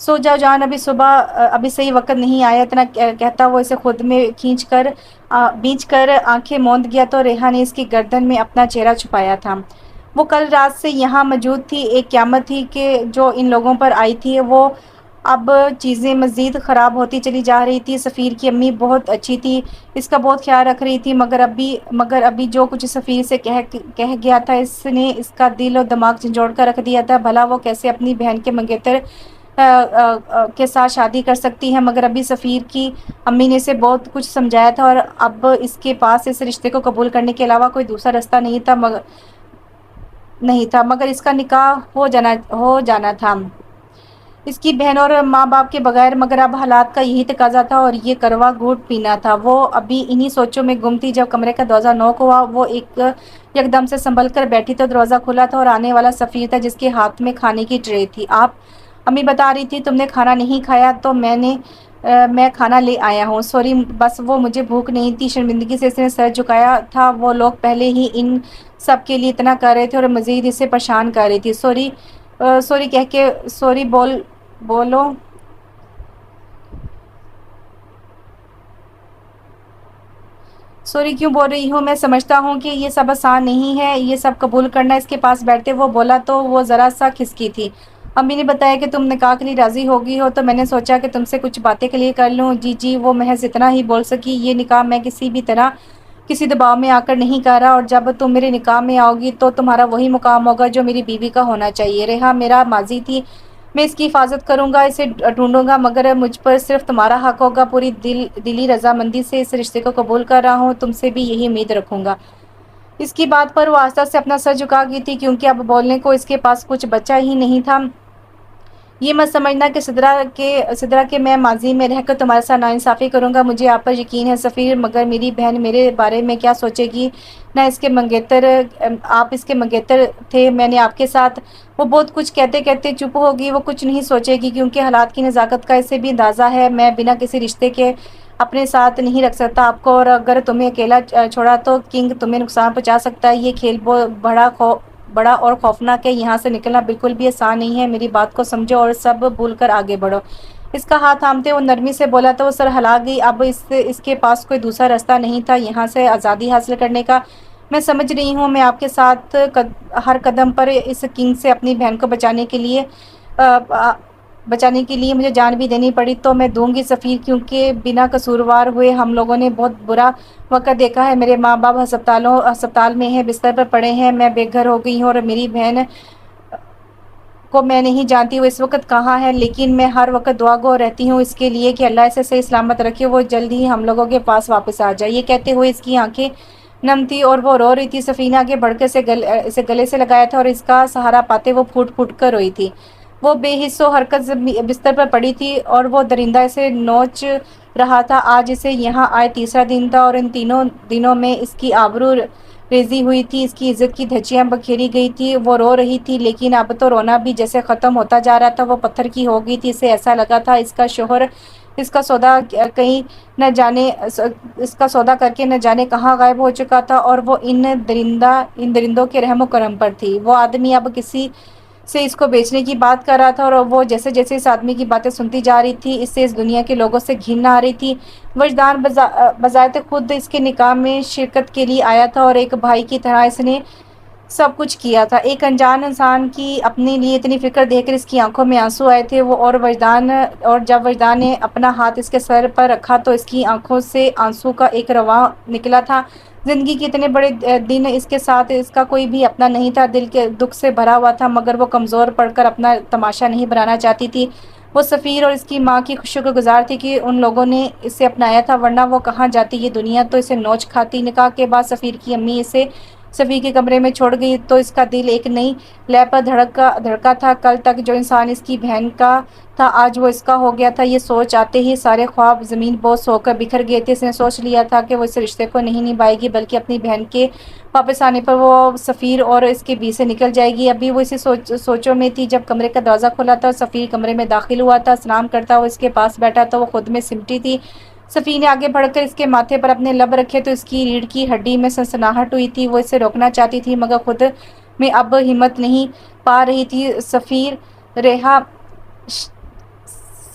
سو جاؤ جان، ابھی صبح ابھی صحیح وقت نہیں آیا، اتنا کہتا وہ اسے خود میں بیچ کر آنکھیں موند گیا تو ریحا نے اس کی گردن میں اپنا چہرہ چھپایا تھا۔ وہ کل رات سے یہاں موجود تھی، ایک قیامت تھی کہ جو ان لوگوں پر آئی تھی۔ وہ اب چیزیں مزید خراب ہوتی چلی جا رہی تھی۔ سفیر کی امی بہت اچھی تھی، اس کا بہت خیال رکھ رہی تھی، مگر ابھی جو کچھ سفیر سے کہہ گیا تھا اس نے اس کا دل اور دماغ جھنجھوڑ کر رکھ دیا تھا۔ بھلا وہ کیسے اپنی بہن کے منگیتر کے ساتھ شادی کر سکتی ہے؟ مگر ابھی سفیر کی امی نے اسے بہت کچھ سمجھایا تھا اور اب اس کے پاس اس رشتے کو قبول کرنے کے علاوہ کوئی دوسرا راستہ نہیں تھا مگر اس کا نکاح ہو جانا تھا اس کی بہن اور ماں باپ کے بغیر۔ مگر اب حالات کا یہی تقاضا تھا اور یہ کروا گھونٹ پینا تھا۔ وہ ابھی انہی سوچوں میں گم تھی جب کمرے کا دروازہ نوک ہوا۔ وہ یکدم سے سنبھل کر بیٹھی تو دروازہ کھلا تھا اور آنے والا سفیر تھا جس کے ہاتھ میں کھانے کی ٹرے تھی۔ آپ امی بتا رہی تھی تم نے کھانا نہیں کھایا تو میں کھانا لے آیا ہوں۔ سوری، بس وہ مجھے بھوک نہیں تھی۔ شرمندگی سے اس نے سر جھکایا تھا۔ وہ لوگ پہلے ہی ان سب کے لیے اتنا کر رہے تھے اور مزید اسے پریشان کر رہی تھی۔ سوری کہہ کے سوری بولو۔ سوری کیوں بول رہی ہوں؟ میں سمجھتا ہوں کہ یہ سب آسان نہیں ہے یہ سب قبول کرنا۔ اس کے پاس بیٹھتے وہ بولا تو وہ ذرا سا کھسکی تھی۔ امی نے بتایا کہ تم نکاح کے لیے راضی ہو گئی ہو تو میں نے سوچا کہ تم سے کچھ باتیں کلیئر کر لوں۔ جی وہ محض اتنا ہی بول سکی۔ یہ نکاح میں کسی بھی طرح کسی دباؤ میں آ کر نہیں کر رہا اور جب تم میرے نکاح میں آؤ گی تو تمہارا وہی مقام ہوگا جو میری بیوی کا ہونا چاہیے۔ ریحا میرا ماضی تھی، میں اس کی حفاظت کروں گا، اسے ڈھونڈوں گا، مگر مجھ پر صرف تمہارا حق ہوگا۔ پوری دلی رضامندی سے اس رشتے کو قبول کر رہا ہوں، تم سے بھی یہی امید رکھوں گا۔ اس کی بات پر وہ آہستہ سے اپنا سر جھکا گئی تھی کیونکہ اب بولنے کو اس کے پاس کچھ بچا ہی نہیں تھا۔ یہ مت سمجھنا کہ صدرا کے میں ماضی میں رہ کر تمہارے ساتھ ناانصافی کروں گا۔ مجھے آپ پر یقین ہے سفیر، مگر میری بہن میرے بارے میں کیا سوچے گی؟ نہ اس کے منگیتر، آپ اس کے منگیتر تھے، میں نے آپ کے ساتھ۔ وہ بہت کچھ کہتے کہتے چپ ہوگی۔ وہ کچھ نہیں سوچے گی کیونکہ حالات کی نزاکت کا اسے بھی اندازہ ہے۔ میں بنا کسی رشتے کے اپنے ساتھ نہیں رکھ سکتا آپ کو، اور اگر تمہیں اکیلا چھوڑا تو کنگ تمہیں نقصان پہنچا سکتا ہے۔ یہ کھیل بڑا اور خوفناک ہے، یہاں سے نکلنا بالکل بھی آسان نہیں ہے۔ میری بات کو سمجھو اور سب بھول کر آگے بڑھو۔ اس کا ہاتھ تھامتے وہ نرمی سے بولا تو وہ سر ہلا گئی۔ اب اس کے پاس کوئی دوسرا راستہ نہیں تھا یہاں سے آزادی حاصل کرنے کا۔ میں سمجھ رہی ہوں، میں آپ کے ساتھ ہر قدم پر اس کنگ سے اپنی بہن کو بچانے کے لیے مجھے جان بھی دینی پڑی تو میں دوں گی سفیر، کیونکہ بنا قصوروار ہوئے ہم لوگوں نے بہت برا وقت دیکھا ہے۔ میرے ماں باپ ہسپتال میں ہیں، بستر پر پڑے ہیں، میں بے گھر ہو گئی ہوں اور میری بہن کو میں نہیں جانتی وہ اس وقت کہاں ہے، لیکن میں ہر وقت دعا گو رہتی ہوں اس کے لیے کہ اللہ اسے صحیح سلامت رکھے، وہ جلد ہی ہم لوگوں کے پاس واپس آ جائے۔ یہ کہتے ہوئے اس کی آنکھیں نم تھی اور وہ رو رہی تھی۔ سفیر نے آگے بڑھ کر اسے گلے سے لگایا تھا اور اس کا سہارا پاتے وہ پھوٹ پھوٹ کر روئی تھی۔ وہ بے حس و حرکت بستر پر پڑی تھی اور وہ درندہ اسے نوچ رہا تھا۔ آج اسے یہاں آئے تیسرا دن تھا اور ان تینوں دنوں میں اس کی آبرو ریزی ہوئی تھی، اس کی عزت کی دھجیاں بکھیری گئی تھی۔ وہ رو رہی تھی لیکن اب تو رونا بھی جیسے ختم ہوتا جا رہا تھا۔ وہ پتھر کی ہو گئی تھی، اسے ایسا لگا تھا اس کا شوہر اس کا سودا کر کے نہ جانے کہاں غائب ہو چکا تھا اور وہ ان درندوں کے رحم و کرم پر تھی۔ وہ آدمی اب کسی سے اس کو بیچنے کی بات کر رہا تھا اور وہ جیسے جیسے اس آدمی کی باتیں سنتی جا رہی تھی اس سے اس دنیا کے لوگوں سے گھن آ رہی تھی۔ وجدان بذات خود اس کے نکاح میں شرکت کے لیے آیا تھا اور ایک بھائی کی طرح اس نے سب کچھ کیا تھا۔ ایک انجان انسان کی اپنے لیے اتنی فکر دیکھ کر اس کی آنکھوں میں آنسو آئے تھے۔ اور جب وجدان نے اپنا ہاتھ اس کے سر پر رکھا تو اس کی آنکھوں سے آنسو کا ایک رواں نکلا تھا۔ زندگی کے اتنے بڑے دن اس کے ساتھ اس کا کوئی بھی اپنا نہیں تھا۔ دل کے دکھ سے بھرا ہوا تھا مگر وہ کمزور پڑ کر اپنا تماشا نہیں بنانا چاہتی تھی۔ وہ سفیر اور اس کی ماں کی شکر گزار تھی کہ ان لوگوں نے اسے اپنایا تھا، ورنہ وہ کہاں جاتی یہ دنیا تو اسے نوچ کھاتی۔ نکاح کے بعد سفیر کی امی اسے سفیر کے کمرے میں چھوڑ گئی تو اس کا دل ایک نئی لے پر دھڑکا تھا۔ کل تک جو انسان اس کی بہن کا تھا آج وہ اس کا ہو گیا تھا۔ یہ سوچ آتے ہی سارے خواب زمین بوس ہو کر بکھر گئے تھے۔ اس نے سوچ لیا تھا کہ وہ اس رشتے کو نہیں نبھائے گی بلکہ اپنی بہن کے واپس آنے پر وہ سفیر اور اس کے بیچ سے نکل جائے گی۔ ابھی وہ اسی سوچوں میں تھی جب کمرے کا دروازہ کھلا تھا اور سفیر کمرے میں داخل ہوا تھا۔ سلام کرتا ہوا اس کے پاس بیٹھا تو وہ خود میں سمٹی تھی۔ سفیر نے آگے بڑھ کر اس کے ماتھے پر اپنے لب رکھے تو اس کی ریڑھ کی ہڈی میں سنسناہٹ ہوئی تھی۔ وہ اسے روکنا چاہتی تھی مگر خود میں اب ہمت نہیں پا رہی تھی۔ سفیر، ریحا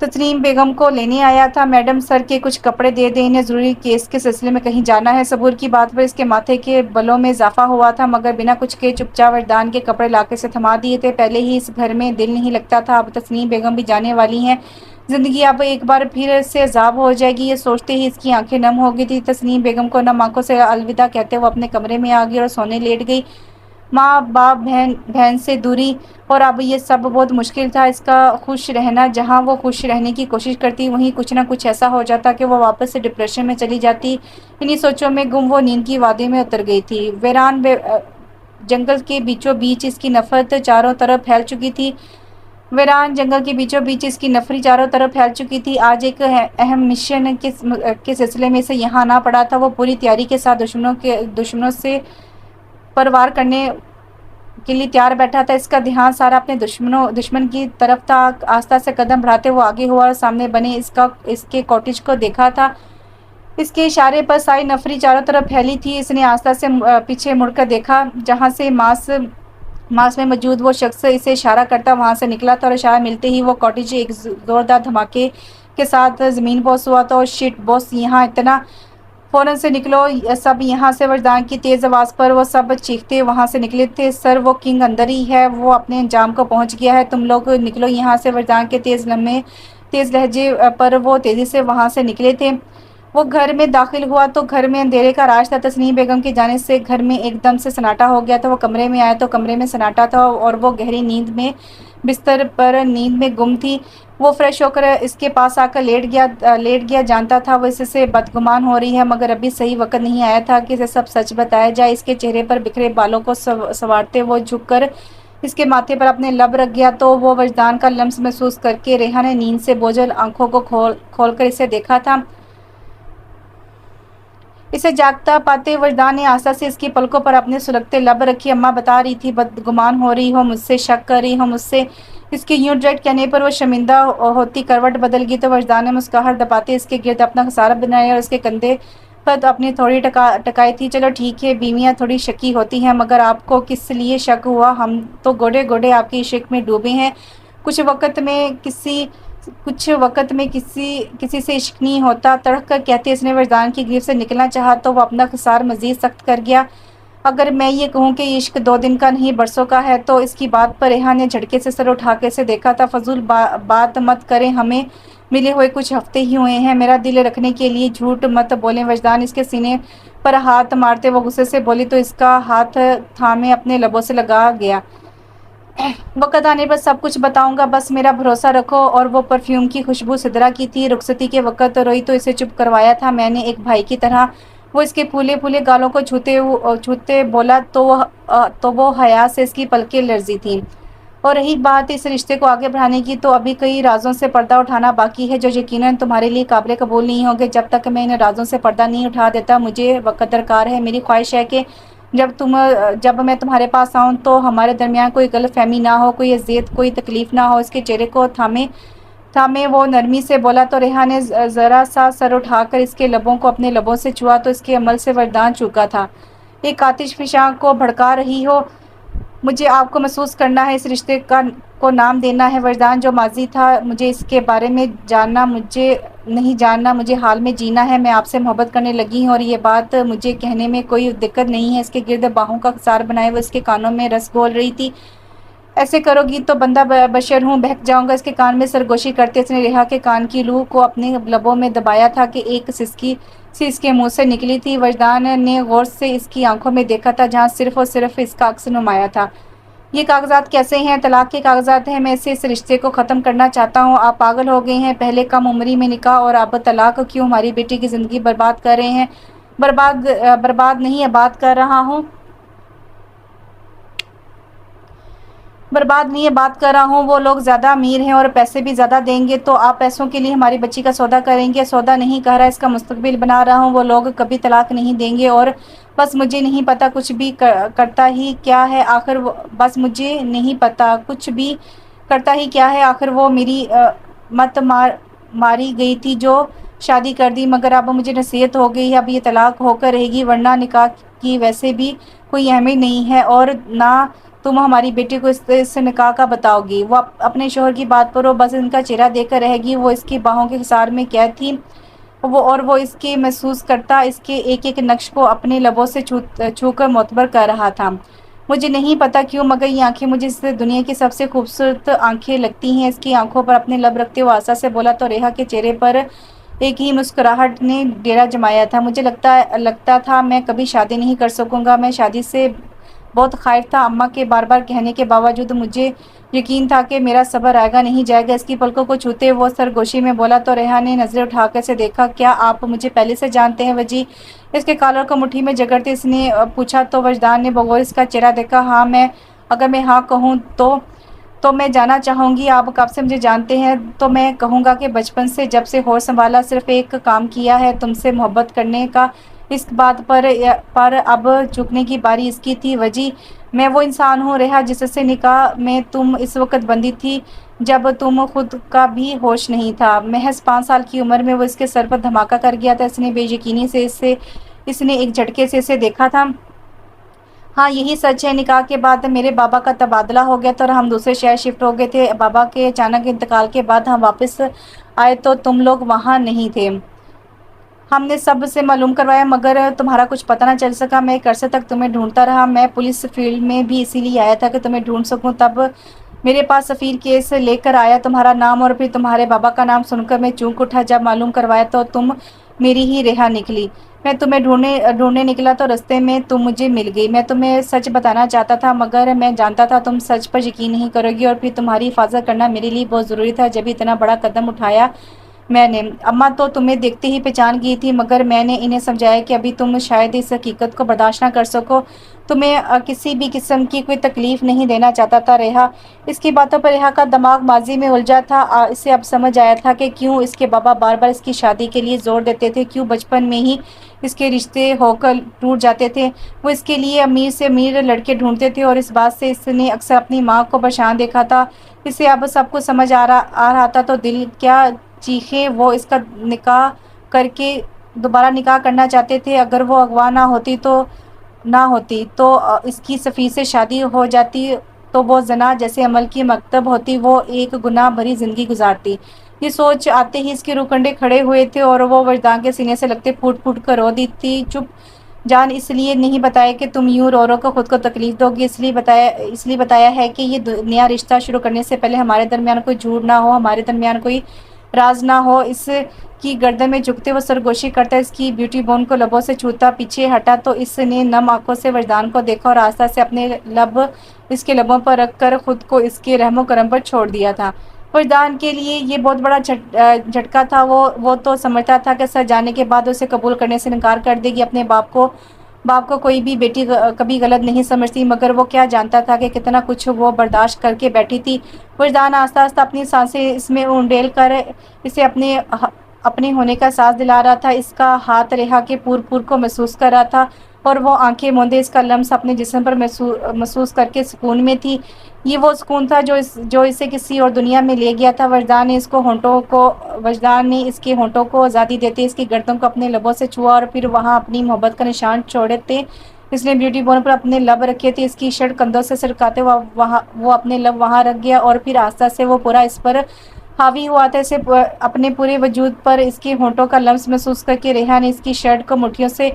تسنیم بیگم کو لینے آیا تھا۔ میڈم سر کے کچھ کپڑے دے دیں، انہیں ضروری کیس کے سلسلے میں کہیں جانا ہے۔ صبور کی بات پر اس کے ماتھے کے بلوں میں اضافہ ہوا تھا، مگر بنا کچھ کہے چپ چاپ وجدان کے کپڑے لاکر سے تھما دیے تھے۔ پہلے ہی اس گھر میں دل نہیں لگتا تھا، اب تسنیم بیگم بھی جانے والی ہیں، زندگی اب ایک بار پھر سے عذاب ہو جائے گی، یہ سوچتے ہی اس کی آنکھیں نم ہو گئی تھی۔ تسنیم بیگم کو نم آنکھوں سے الوداع کہتے وہ اپنے کمرے میں آ گئی اور سونے لیٹ گئی۔ ماں باپ بہن سے دوری، اور اب یہ سب بہت مشکل تھا، اس کا خوش رہنا۔ جہاں وہ خوش رہنے کی کوشش کرتی وہیں کچھ نہ کچھ ایسا ہو جاتا کہ وہ واپس سے ڈپریشن میں چلی جاتی۔ انہی سوچوں میں گم وہ نیند کی وادی میں اتر گئی تھی۔ ویران جنگل کے بیچوں بیچ اس کی نفرت چاروں طرف پھیل چکی تھی۔ ویران جنگل کے بیچوں بیچ اس کی نفرت چاروں طرف پھیل چکی تھی۔ آج ایک اہم مشن کے سلسلے میں اسے یہاں آنا پڑا تھا۔ وہ پوری تیاری کے ساتھ دشمنوں سے پروار کرنے کے لیے تیار بیٹھا تھا۔ اس کا دھیان سارا اپنے دشمن کی طرف تھا۔ آہستہ سے قدم بڑھاتے وہ آگے ہوا اور سامنے بنے اس کے کاٹیج کو دیکھا تھا۔ اس کے اشارے پر ساری نفرت چاروں طرف پھیلی تھی۔ اس نے آہستہ سے پیچھے مڑ کر دیکھا، جہاں سے ماس میں موجود وہ شخص اسے اشارہ کرتا وہاں سے نکلا تھا، اور اشارہ ملتے ہی وہ کاٹیج ایک زوردار دھماکے کے ساتھ زمین بوس ہوا تھا۔ اور شٹ باس، یہاں اتنا فوراً سے نکلو سب یہاں سے، وجدان کی تیز آواز پر وہ سب چیختے وہاں سے نکلے تھے۔ سر، وہ کنگ اندر ہی ہے، وہ اپنے انجام کو پہنچ گیا ہے، تم لوگ نکلو یہاں سے۔ وجدان کے تیز لہجے پر وہ تیزی سے وہاں سے نکلے تھے۔ وہ گھر میں داخل ہوا تو گھر میں اندھیرے کا راج تھا۔ تسنیم بیگم کی جانب سے گھر میں ایک دم سے سناٹا ہو گیا تھا۔ وہ کمرے میں آیا تو کمرے میں سناٹا تھا، اور وہ گہری نیند میں بستر پر نیند میں گم تھی۔ وہ فریش ہو کر اس کے پاس آ کر لیٹ گیا، جانتا تھا وہ اس سے بدگمان ہو رہی ہے، مگر ابھی صحیح وقت نہیں آیا تھا کہ اسے سب سچ بتایا جائے۔ اس کے چہرے پر بکھرے بالوں کو سنوارتے وہ جھک کر اس کے ماتھے پر اپنے لب رکھ گیا تو وہ وجدان کا لمس محسوس کر کے ریحا نے نیند سے بوجھل آنکھوں کو کھول کر اسے دیکھا تھا۔ اسے جاگتا پاتے وجدان نے آہستہ سے اس کی پلکوں پر اپنے سلگتے لب رکھی۔ اماں بتا رہی تھی بدگمان ہو رہی ہو، مجھ سے شک کر رہی ہو، مجھ سے۔ اس کے یوں ڈائریکٹ کہنے پر وہ شرمندہ ہوتی کروٹ بدل گئی تو وجدان نے مسکراہٹ دباتے اس کے گرد اپنا خسارہ بنایا اور اس کے کندھے پر اپنی تھوڑی ٹکائی تھی۔ چلو ٹھیک ہے، بیویاں تھوڑی شکی ہوتی ہیں، مگر آپ کو کس لیے شک ہوا؟ ہم تو گوڑے گوڑے آپ کی عشق میں ڈوبے ہیں۔ کچھ وقت میں کسی سے عشق نہیں ہوتا، تڑک کر کہتے اس نے وجدان کی گرفت سے نکلنا چاہا تو وہ اپنا خسار مزید سخت کر گیا۔ اگر میں یہ کہوں کہ یہ عشق 2 دن کا نہیں برسوں کا ہے تو اس کی بات پر ریحا نے جھٹکے سے سر اٹھا کے اسے دیکھا تھا۔ فضول بات مت کریں، ہمیں ملے ہوئے کچھ ہفتے ہی ہوئے ہیں، میرا دل رکھنے کے لیے جھوٹ مت بولیں۔ وجدان اس کے سینے پر ہاتھ مارتے وہ غصے سے بولی تو اس کا ہاتھ تھامے اپنے لبوں سے لگا گیا۔ وقت آنے پر سب کچھ بتاؤں گا، بس میرا بھروسہ رکھو۔ اور وہ پرفیوم کی خوشبو سدرا کی تھی۔ رخصتی کے وقت روئی تو اسے چپ کروایا تھا میں نے، ایک بھائی کی طرح۔ وہ اس کے پھولے پھولے گالوں کو چھوتے بولا تو وہ حیا سے اس کی پلکیں لرزی تھیں۔ اور رہی بات اس رشتے کو آگے بڑھانے کی تو ابھی کئی رازوں سے پردہ اٹھانا باقی ہے جو یقیناً تمہارے لیے قابل قبول نہیں ہوں گے۔ جب تک میں ان رازوں سے پردہ نہیں اٹھا دیتا مجھے وقت درکار ہے۔ میری خواہش ہے کہ جب میں تمہارے پاس آؤں تو ہمارے درمیان کوئی غلط فہمی نہ ہو، کوئی اذیت، کوئی تکلیف نہ ہو۔ اس کے چہرے کو تھامے وہ نرمی سے بولا تو ریحا نے ذرا سا سر اٹھا کر اس کے لبوں کو اپنے لبوں سے چھوا تو اس کے عمل سے وجدان چوکا تھا۔ ایک آتش فشاں کو بھڑکا رہی ہو، مجھے آپ کو محسوس کرنا ہے، اس رشتے کو نام دینا ہے۔ وجدان، جو ماضی تھا مجھے اس کے بارے میں جاننا، مجھے نہیں جاننا، مجھے حال میں جینا ہے۔ میں آپ سے محبت کرنے لگی ہوں اور یہ بات مجھے کہنے میں کوئی دقت نہیں ہے۔ اس کے گرد باہوں کا خسار بنائے وہ اس کے کانوں میں رس گھول رہی تھی۔ ایسے کرو گی تو بندہ بشر ہوں، بہک جاؤں گا۔ اس کے کان میں سرگوشی کرتے اس نے ریحا کے کان کی لو کو اپنے لبوں میں دبایا تھا کہ ایک سسکی سی اس کے منہ سے نکلی تھی۔ وجدان نے غور سے اس کی آنکھوں میں دیکھا تھا جہاں صرف اور صرف اس کا عکس نمایاں تھا۔ یہ کاغذات کیسے ہیں؟ طلاق کے کاغذات ہیں، میں اس رشتے کو ختم کرنا چاہتا ہوں۔ آپ پاگل ہو گئے ہیں، پہلے کم عمری میں نکاح اور اب طلاق، کیوں ہماری بیٹی کی زندگی برباد کر رہے ہیں؟ برباد نہیں، آباد کر رہا ہوں۔ وہ لوگ زیادہ امیر ہیں اور پیسے بھی زیادہ دیں گے تو آپ پیسوں کے لیے ہماری بچی کا سودا کریں گے؟ سودا نہیں کہہ رہا، اس کا مستقبل بنا رہا ہوں۔ وہ لوگ کبھی طلاق نہیں دیں گے اور بس مجھے نہیں پتا کچھ بھی کرتا ہی کیا ہے آخر وہ میری مت ماری گئی تھی جو شادی کر دی، مگر اب مجھے نصیحت ہو گئی ہے اب یہ طلاق ہو کر رہے گی، ورنہ نکاح کی ویسے بھی کوئی اہمیت نہیں ہے اور نہ تم ہماری بیٹی کو اس نکاح کا بتاؤ گی؟ وہ اپنے شوہر کی بات پر وہ بس ان کا چہرہ دیکھ کر رہ گئی۔ وہ اس کی باہوں کے حصار میں قید تھی، وہ اس کے محسوس کرتا، اس کے ایک ایک نقش کو اپنے لبوں سے چھو کر معتبر کر رہا تھا۔ مجھے نہیں پتا کیوں، مگر یہ آنکھیں مجھے اس دنیا کی سب سے خوبصورت آنکھیں لگتی ہیں۔ اس کی آنکھوں پر اپنے لب رکھتے ہوئے آسا سے بولا تو ریحا کے چہرے پر ایک ہی مسکراہٹ نے ڈیرا جمایا تھا۔ مجھے لگتا تھا میں کبھی شادی نہیں کر سکوں گا۔ میں شادی سے بہت خائف تھا۔ اماں کے بار بار کہنے کے باوجود مجھے یقین تھا کہ میرا صبر آئے گا نہیں جائے گا۔ اس کی پلکوں کو چھوتے وہ سرگوشی میں بولا تو ریحا نے نظریں اٹھا کر اسے دیکھا۔ کیا آپ مجھے پہلے سے جانتے ہیں وجی؟ اس کے کالر کو مٹھی میں جگڑتے اس نے پوچھا تو وجدان نے بغور اس کا چہرہ دیکھا۔ ہاں، اگر میں ہاں کہوں تو میں جاننا چاہوں گی آپ کب سے مجھے جانتے ہیں؟ تو میں کہوں گا کہ بچپن سے، جب سے ہوش سنبھالا، صرف ایک کام کیا ہے، تم سے محبت کرنے کا۔ اس بات پر اب جھکنے کی باری اس کی تھی۔ وجی، میں وہ انسان ہوں ریحا جس سے نکاح میں تم اس وقت بندھی تھی جب تم خود کا بھی ہوش نہیں تھا۔ محض 5 سال کی عمر میں وہ اس کے سر پر دھماکہ کر گیا تھا۔ اس نے بے یقینی سے اس نے ایک جھٹکے سے اسے دیکھا تھا۔ ہاں، یہی سچ ہے۔ نکاح کے بعد میرے بابا کا تبادلہ ہو گیا تھا اور ہم دوسرے شہر شفٹ ہو گئے تھے۔ بابا کے اچانک انتقال کے بعد ہم واپس آئے تو تم لوگ وہاں نہیں تھے۔ ہم نے سب سے معلوم کروایا مگر تمہارا کچھ پتہ نہ چل سکا۔ میں ایک عرصے تک تمہیں ڈھونڈتا رہا۔ میں پولیس فیلڈ میں بھی اسی لیے آیا تھا کہ تمہیں ڈھونڈ سکوں۔ تب میرے پاس سفیر کیس لے کر آیا، تمہارا نام اور پھر تمہارے بابا کا نام سن کر میں چونک اٹھا۔ جب معلوم کروایا تو تم میری ہی ریحا نکلی۔ میں تمہیں ڈھونڈنے نکلا تو رستے میں تم مجھے مل گئی۔ میں تمہیں سچ بتانا چاہتا تھا مگر میں جانتا تھا تم سچ پر یقین نہیں کرو گی، اور پھر تمہاری حفاظت کرنا میرے لیے بہت ضروری تھا۔ جب اتنا بڑا قدم اٹھایا میں نے، اماں تو تمہیں دیکھتے ہی پہچان گئی تھی، مگر میں نے انہیں سمجھایا کہ ابھی تم شاید اس حقیقت کو برداشت نہ کر سکو۔ تمہیں کسی بھی قسم کی کوئی تکلیف نہیں دینا چاہتا تھا ریحا۔ اس کی باتوں پر ریحا کا دماغ ماضی میں الجھا تھا۔ اسے اب سمجھ آیا تھا کہ کیوں اس کے بابا بار بار اس کی شادی کے لیے زور دیتے تھے، کیوں بچپن میں ہی اس کے رشتے ہو کر ٹوٹ جاتے تھے۔ وہ اس کے لیے امیر سے امیر لڑکے ڈھونڈتے تھے اور اس بات سے اس نے اکثر اپنی ماں کو پریشان دیکھا تھا۔ اسے اب سب کچھ سمجھ آ رہا تھا تو دل کیا چیخے وہ اس کا نکاح کر کے دوبارہ نکاح کرنا چاہتے تھے۔ اگر وہ اغوا نہ ہوتی تو اس کی سفیر سے شادی ہو جاتی تو وہ زنا جیسے عمل کی مکتب ہوتی، وہ ایک گناہ بھری زندگی گزارتی۔ یہ سوچ آتے ہی اس کے روح کنڈے کھڑے ہوئے تھے اور وہ وجدان کے سینے سے لگتے پھوٹ پھوٹ کر رو دی تھی۔ چپ جان، اس لیے نہیں بتایا کہ تم یوں رو کر خود کو تکلیف دو گی، اس لیے بتایا ہے کہ یہ نیا رشتہ شروع کرنے سے پہلے ہمارے درمیان کوئی جھوٹ نہ ہو، ہمارے درمیان کوئی راز نہ ہو۔ اس کی گردن میں جھکتے وہ سرگوشی کرتا، اس کی بیوٹی بون کو لبوں سے چھوتا پیچھے ہٹا تو اس نے نم آنکھوں سے وجدان کو دیکھا اور آہستہ سے اپنے لب اس کے لبوں پر رکھ کر خود کو اس کے رحم و کرم پر چھوڑ دیا تھا۔ وجدان کے لیے یہ بہت بڑا جھٹکا تھا۔ وہ تو سمجھتا تھا کہ سچ جاننے کے بعد اسے قبول کرنے سے انکار کر دے گی۔ اپنے باپ کو کوئی بھی بیٹی کبھی غلط نہیں سمجھتی، مگر وہ کیا جانتا تھا کہ کتنا کچھ وہ برداشت کر کے بیٹھی تھی۔ وجدان آہستہ آہستہ اپنی سانسیں اس میں انڈیل کر اسے اپنے ہونے کا احساس دلا رہا تھا۔ اس کا ہاتھ ریحا کے پور کو محسوس کر رہا تھا اور وہ آنکھیں موندے اس کا لمس اپنے جسم پر محسوس کر کے سکون میں تھی۔ یہ وہ سکون تھا جو اسے کسی اور دنیا میں لے گیا تھا۔ وجدان نے اس کے ہونٹوں کو آزادی دیتے اس کی گردن کو اپنے لبوں سے چھوا اور پھر وہاں اپنی محبت کا نشان چھوڑتے اس نے بیوٹی بون پر اپنے لب رکھے تھے۔ اس کی شرٹ کندھوں سے سرکاتے وہ اپنے لب وہاں رکھ گیا اور پھر آہستہ سے وہ پورا اس پر حاوی ہوا تھا۔ اسے اپنے پورے وجود پر اس کے ہونٹوں کا لمس محسوس کر کے ریحا نے اس کی شرٹ کو مٹھیوں سے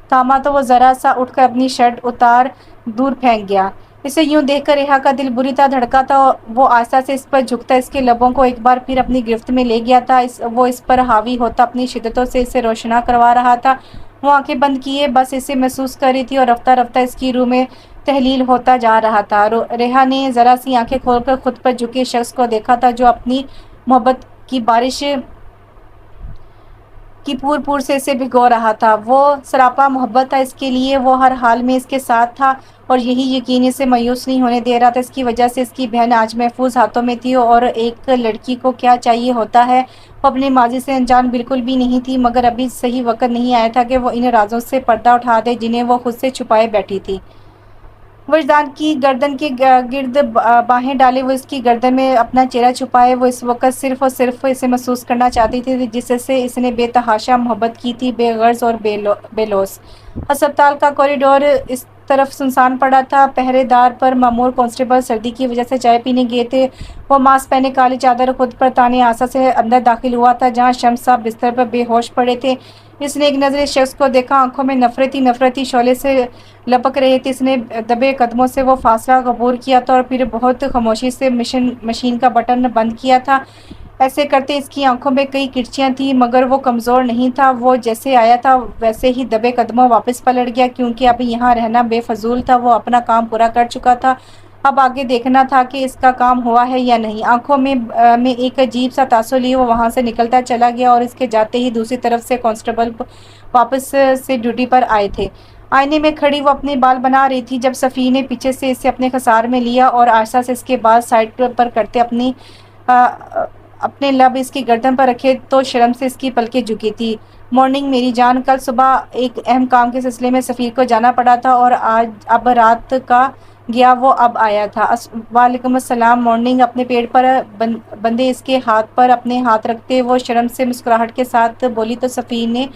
تھاما تو وہ ذرا سا اٹھ کر اپنی شرٹ اتار دور پھینک گیا۔ اسے یوں دیکھ کر ریحا کا دل بری طرح دھڑکا تھا۔ وہ آہستہ سے اس پر جھکتا اس کے لبوں کو ایک بار پھر اپنی گرفت میں لے گیا تھا۔ وہ اس پر حاوی ہوتا اپنی شدتوں سے اسے روشنا کروا رہا تھا۔ وہ آنکھیں بند کیے بس اسے محسوس کر رہی تھی اور رفتہ رفتہ اس کی روح میں تحلیل ہوتا جا رہا تھا۔ ریحا نے ذرا سی آنکھیں کھول کر خود پر جھکے شخص کو دیکھا تھا جو اپنی محبت کی بارش کی پور سے اسے بھگو رہا تھا۔ وہ سراپا محبت تھا اس کے لیے، وہ ہر حال میں اس کے ساتھ تھا اور یہی یقین اسے مایوس نہیں ہونے دے رہا تھا۔ اس کی وجہ سے اس کی بہن آج محفوظ ہاتھوں میں تھی اور ایک لڑکی کو کیا چاہیے ہوتا ہے، وہ اپنے ماضی سے انجان بالکل بھی نہیں تھی، مگر ابھی صحیح وقت نہیں آیا تھا کہ وہ ان رازوں سے پردہ اٹھا دے جنہیں وہ خود سے چھپائے بیٹھی تھی۔ وجدان کی گردن کے گرد باہیں ڈالے وہ اس کی گردن میں اپنا چہرہ چھپائے۔ وہ اس وقت صرف اور صرف اسے محسوس کرنا چاہتی تھی جس سے اس نے بے تحاشا محبت کی تھی، بے غرض اور بے لوث۔ ہسپتال کا کوریڈور طرف سنسان پڑا تھا۔ پہرے دار پر مامور کانسٹیبل سردی کی وجہ سے چائے پینے گئے تھے۔ وہ ماسک پہنے کالی چادر خود پر تانے آسا سے اندر داخل ہوا تھا جہاں شمس صاحب بستر پر بے ہوش پڑے تھے۔ اس نے ایک نظر اس شخص کو دیکھا، آنکھوں میں نفرتی شعلے سے لپک رہے تھے۔ اس نے دبے قدموں سے وہ فاصلہ عبور کیا تھا اور پھر بہت خاموشی سے مشین کا بٹن بند کیا تھا۔ ایسے کرتے اس کی آنکھوں میں کئی کرچیاں تھیں مگر وہ کمزور نہیں تھا۔ وہ جیسے آیا تھا ویسے ہی دبے قدموں واپس پلٹ گیا کیونکہ اب یہاں رہنا بے فضول تھا۔ وہ اپنا کام پورا کر چکا تھا، اب آگے دیکھنا تھا کہ اس کا کام ہوا ہے یا نہیں۔ آنکھوں میں ایک عجیب سا تاثر لیے وہ وہاں سے نکلتا چلا گیا اور اس کے جاتے ہی دوسری طرف سے کانسٹیبل واپس سے ڈیوٹی پر آئے تھے۔ آئینے میں کھڑی وہ اپنے بال بنا رہی تھی جب صفی نے پیچھے سے اسے اپنے خسار میں لیا اور آہستہ سے اس کے بال سائڈ پر کرتے اپنے لب اس کی گردن پر رکھے تو شرم سے اس کی پلکیں جھکی تھی۔ مارننگ میری جان، کل صبح ایک اہم کام کے سلسلے میں سفیر کو جانا پڑا تھا اور اب رات کا گیا وہ اب آیا تھا۔ وعلیکم السلام۔ مارننگ اپنے پیٹ پر بندے اس کے ہاتھ پر اپنے ہاتھ رکھتے وہ شرم سے مسکراہٹ کے ساتھ بولی تو سفیر نے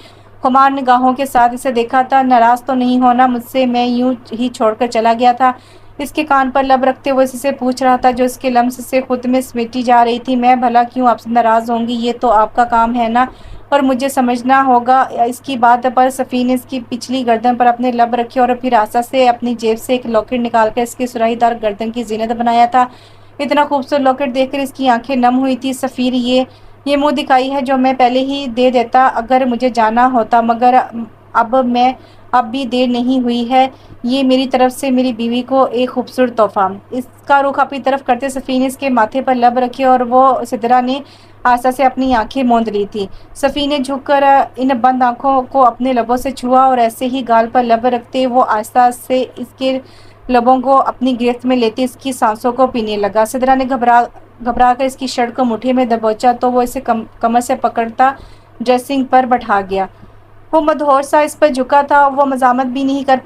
خمار نگاہوں کے ساتھ اسے دیکھا تھا۔ ناراض تو نہیں ہونا مجھ سے، میں یوں ہی چھوڑ کر چلا گیا تھا۔ اس کے کان پر لب رکھتے وہ اس سے پوچھ رہا تھا جو اس کے لمس سے خود میں سمیٹی جا رہی تھی۔ میں بھلا کیوں آپ سے ناراض ہوں گی، یہ تو آپ کا کام ہے نا، اور مجھے سمجھنا ہوگا۔ اس کی بات پر صفی نے اس کی پچھلی گردن پر اپنے لب رکھے اور پھر آہستہ سے اپنی جیب سے ایک لاکٹ نکال کر اس کی سراہی دار گردن کی زینت بنایا تھا۔ اتنا خوبصورت لاکٹ دیکھ کر اس کی آنکھیں نم ہوئی تھی۔ سفیر، یہ منہ دکھائی ہے جو میں پہلے ہی دے دیتا اگر مجھے جانا ہوتا، مگر اب بھی دیر نہیں ہوئی ہے۔ یہ میری طرف سے میری بیوی کو ایک خوبصورت تحفہ۔ اس کا رخ اپنی طرف کرتے صفی نے اس کے ماتھے پر لب رکھے اور وہ سدرا نے آہستہ سے اپنی آنکھیں موند لی تھی۔ صفی نے جھک کر ان بند آنکھوں کو اپنے لبوں سے چھوا اور ایسے ہی گال پر لب رکھتے وہ آہستہ سے اس کے لبوں کو اپنی گرفت میں لیتے اس کی سانسوں کو پینے لگا۔ سدرا نے گھبرا کر اس کی شرٹ کو مٹھی میں دبوچا تو وہ اسے کمر سے پکڑتا ڈریسنگ پر بٹھا گیا۔ وہ مدہوش سا اس پر جھکا تھا، وہ مزاحمت بھی نہیں کر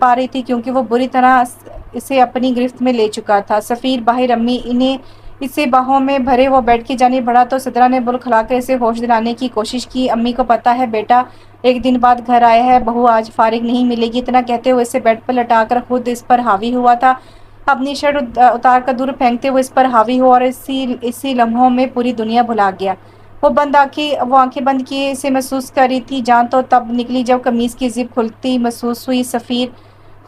پا رہی تھی کیونکہ وہ بری طرح اسے اپنی گرفت میں لے چکا تھا۔ سفیر، باہر امی، اسے باہوں میں بھرے وہ بیڈ کی جانب بڑھا تو سدرا نے بل کھلا کر اسے ہوش دلانے کی کوشش کی۔ امی کو پتہ ہے بیٹا ایک دن بعد گھر آیا ہے، بہو آج فارغ نہیں ملے گی۔ اتنا کہتے ہوئے اسے بیڈ پر لٹا کر خود اس پر حاوی ہوا تھا۔ اپنی شرٹ اتار کر دور پھینکتے ہوئے اس پر حاوی ہوا اور اسی لمحوں میں پوری دنیا بھلا گیا۔ وہ آنکھیں بند کیے اسے محسوس کر رہی تھی۔ جان تو تب نکلی جب قمیص کی زپ کھلتی محسوس ہوئی۔ سفیر،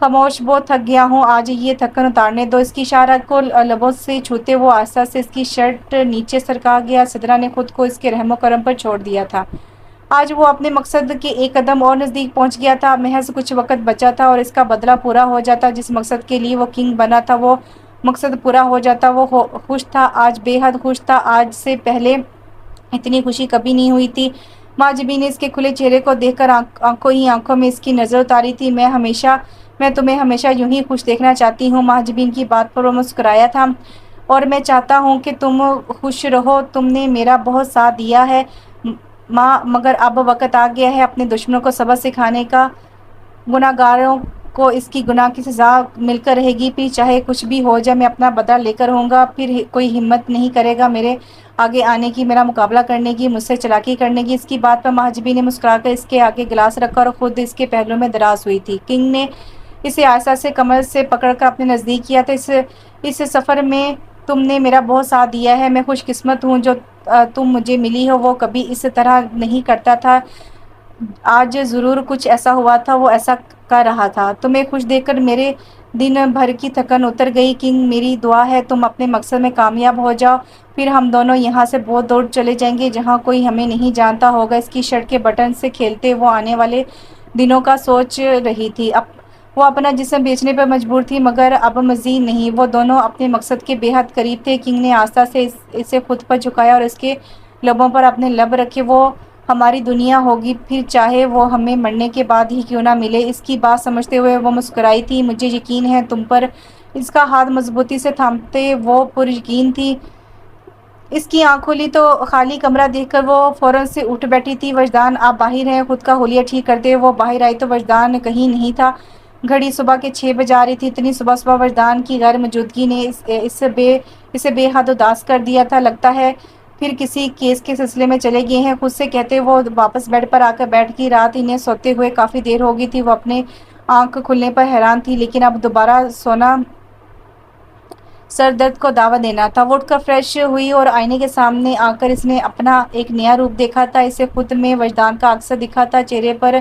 خاموش، بہت تھک گیا ہوں، آج یہ تھکن اتارنے دو۔ اس کی اشارہ کو لبوں سے چھوتے وہ آہستہ سے اس کی شرٹ نیچے سرکا گیا۔ سدرا نے خود کو اس کے رحم و کرم پر چھوڑ دیا تھا۔ آج وہ اپنے مقصد کے ایک قدم اور نزدیک پہنچ گیا تھا۔ محض کچھ وقت بچا تھا اور اس کا بدلہ پورا ہو جاتا۔ جس مقصد کے لیے وہ کنگ بنا تھا وہ مقصد پورا ہو جاتا۔ وہ خوش تھا، آج بے حد خوش تھا۔ آج سے پہلے اتنی خوشی کبھی نہیں ہوئی تھی۔ ماجبی نے اس کے کھلے چہرے کو دیکھ کر آنکھوں ہی آنکھوں میں اس کی نظر اتاری تھی۔ میں تمہیں ہمیشہ یوں ہی خوش دیکھنا چاہتی ہوں۔ ماجبین کی بات پر وہ مسکرایا تھا۔ اور میں چاہتا ہوں کہ تم خوش رہو، تم نے میرا بہت ساتھ دیا ہے ماں، مگر اب وقت آ گیا ہے اپنے دشمنوں کو سبق سکھانے کا۔ گناہگاروں کو اس کی گناہ کی سزا مل کر رہے گی، پھر چاہے کچھ بھی ہو جائے میں اپنا بدلہ لے کر رہوں گا۔ پھر کوئی ہمت نہیں کرے گا میرے آگے آنے کی، میرا مقابلہ کرنے کی، مجھ سے چالاکی کرنے کی۔ اس کی بات پر مہاجبی نے مسکرا کر اس کے آگے گلاس رکھا اور خود اس کے پہلو میں دراز ہوئی تھی۔ کنگ نے اسے آہستہ سے کمر سے پکڑ کر اپنے نزدیک کیا تھا۔ اس سفر میں تم نے میرا بہت ساتھ دیا ہے، میں خوش قسمت ہوں جو تم مجھے ملی ہو۔ وہ کبھی اس طرح نہیں کرتا تھا، آج ضرور کچھ ایسا ہوا تھا، وہ ایسا کر رہا تھا۔ تمہیں خوش دیکھ کر میرے دن بھر کی تھکن اتر گئی۔ کنگ، میری دعا ہے تم اپنے مقصد میں کامیاب ہو جاؤ، پھر ہم دونوں یہاں سے بہت دور چلے جائیں گے جہاں کوئی ہمیں نہیں جانتا ہوگا۔ اس کی شرٹ کے بٹن سے کھیلتے وہ آنے والے دنوں کا سوچ رہی تھی۔ وہ اپنا جسم بیچنے پر مجبور تھی مگر اب مزید نہیں۔ وہ دونوں اپنے مقصد کے بے حد قریب تھے۔ کنگ نے آہستہ سے اسے خود پر جھکایا اور اس کے لبوں پر اپنے لب رکھے۔ وہ ہماری دنیا ہوگی، پھر چاہے وہ ہمیں مرنے کے بعد ہی کیوں نہ ملے۔ اس کی بات سمجھتے ہوئے وہ مسکرائی تھی۔ مجھے یقین ہے تم پر۔ اس کا ہاتھ مضبوطی سے تھامتے وہ پر یقین تھی۔ اس کی آنکھ کھلی تو خالی کمرہ دیکھ کر وہ فوراً سے اٹھ بیٹھی تھی۔ وجدان آپ باہر ہیں؟ خود کا حلیہ ٹھیک کرتے ہوئے وہ باہر آئی تو وجدان کہیں نہیں تھا۔ گھڑی صبح کے 6 بجا رہی تھی۔ اتنی صبح وجدان کی غیر موجودگی نے اسے بے حد اداس کر دیا تھا۔ لگتا ہے پھر کسی کیس کے سلسلے میں چلے گئے ہیں، خود سے کہتے وہ واپس بیڈ پر آ کر بیٹھ گئی۔ رات انہیں سوتے ہوئے کافی دیر ہو گئی تھی۔ وہ اپنے آنکھ کھلنے پر حیران تھی، لیکن اب دوبارہ سونا سر درد کو دعوت دینا تھا۔ وہ اٹھ کر فریش ہوئی اور آئینے کے سامنے آ کر اس نے اپنا ایک نیا روپ دیکھا تھا۔ اسے خود میں وجدان کا عکس دکھا تھا، چہرے پر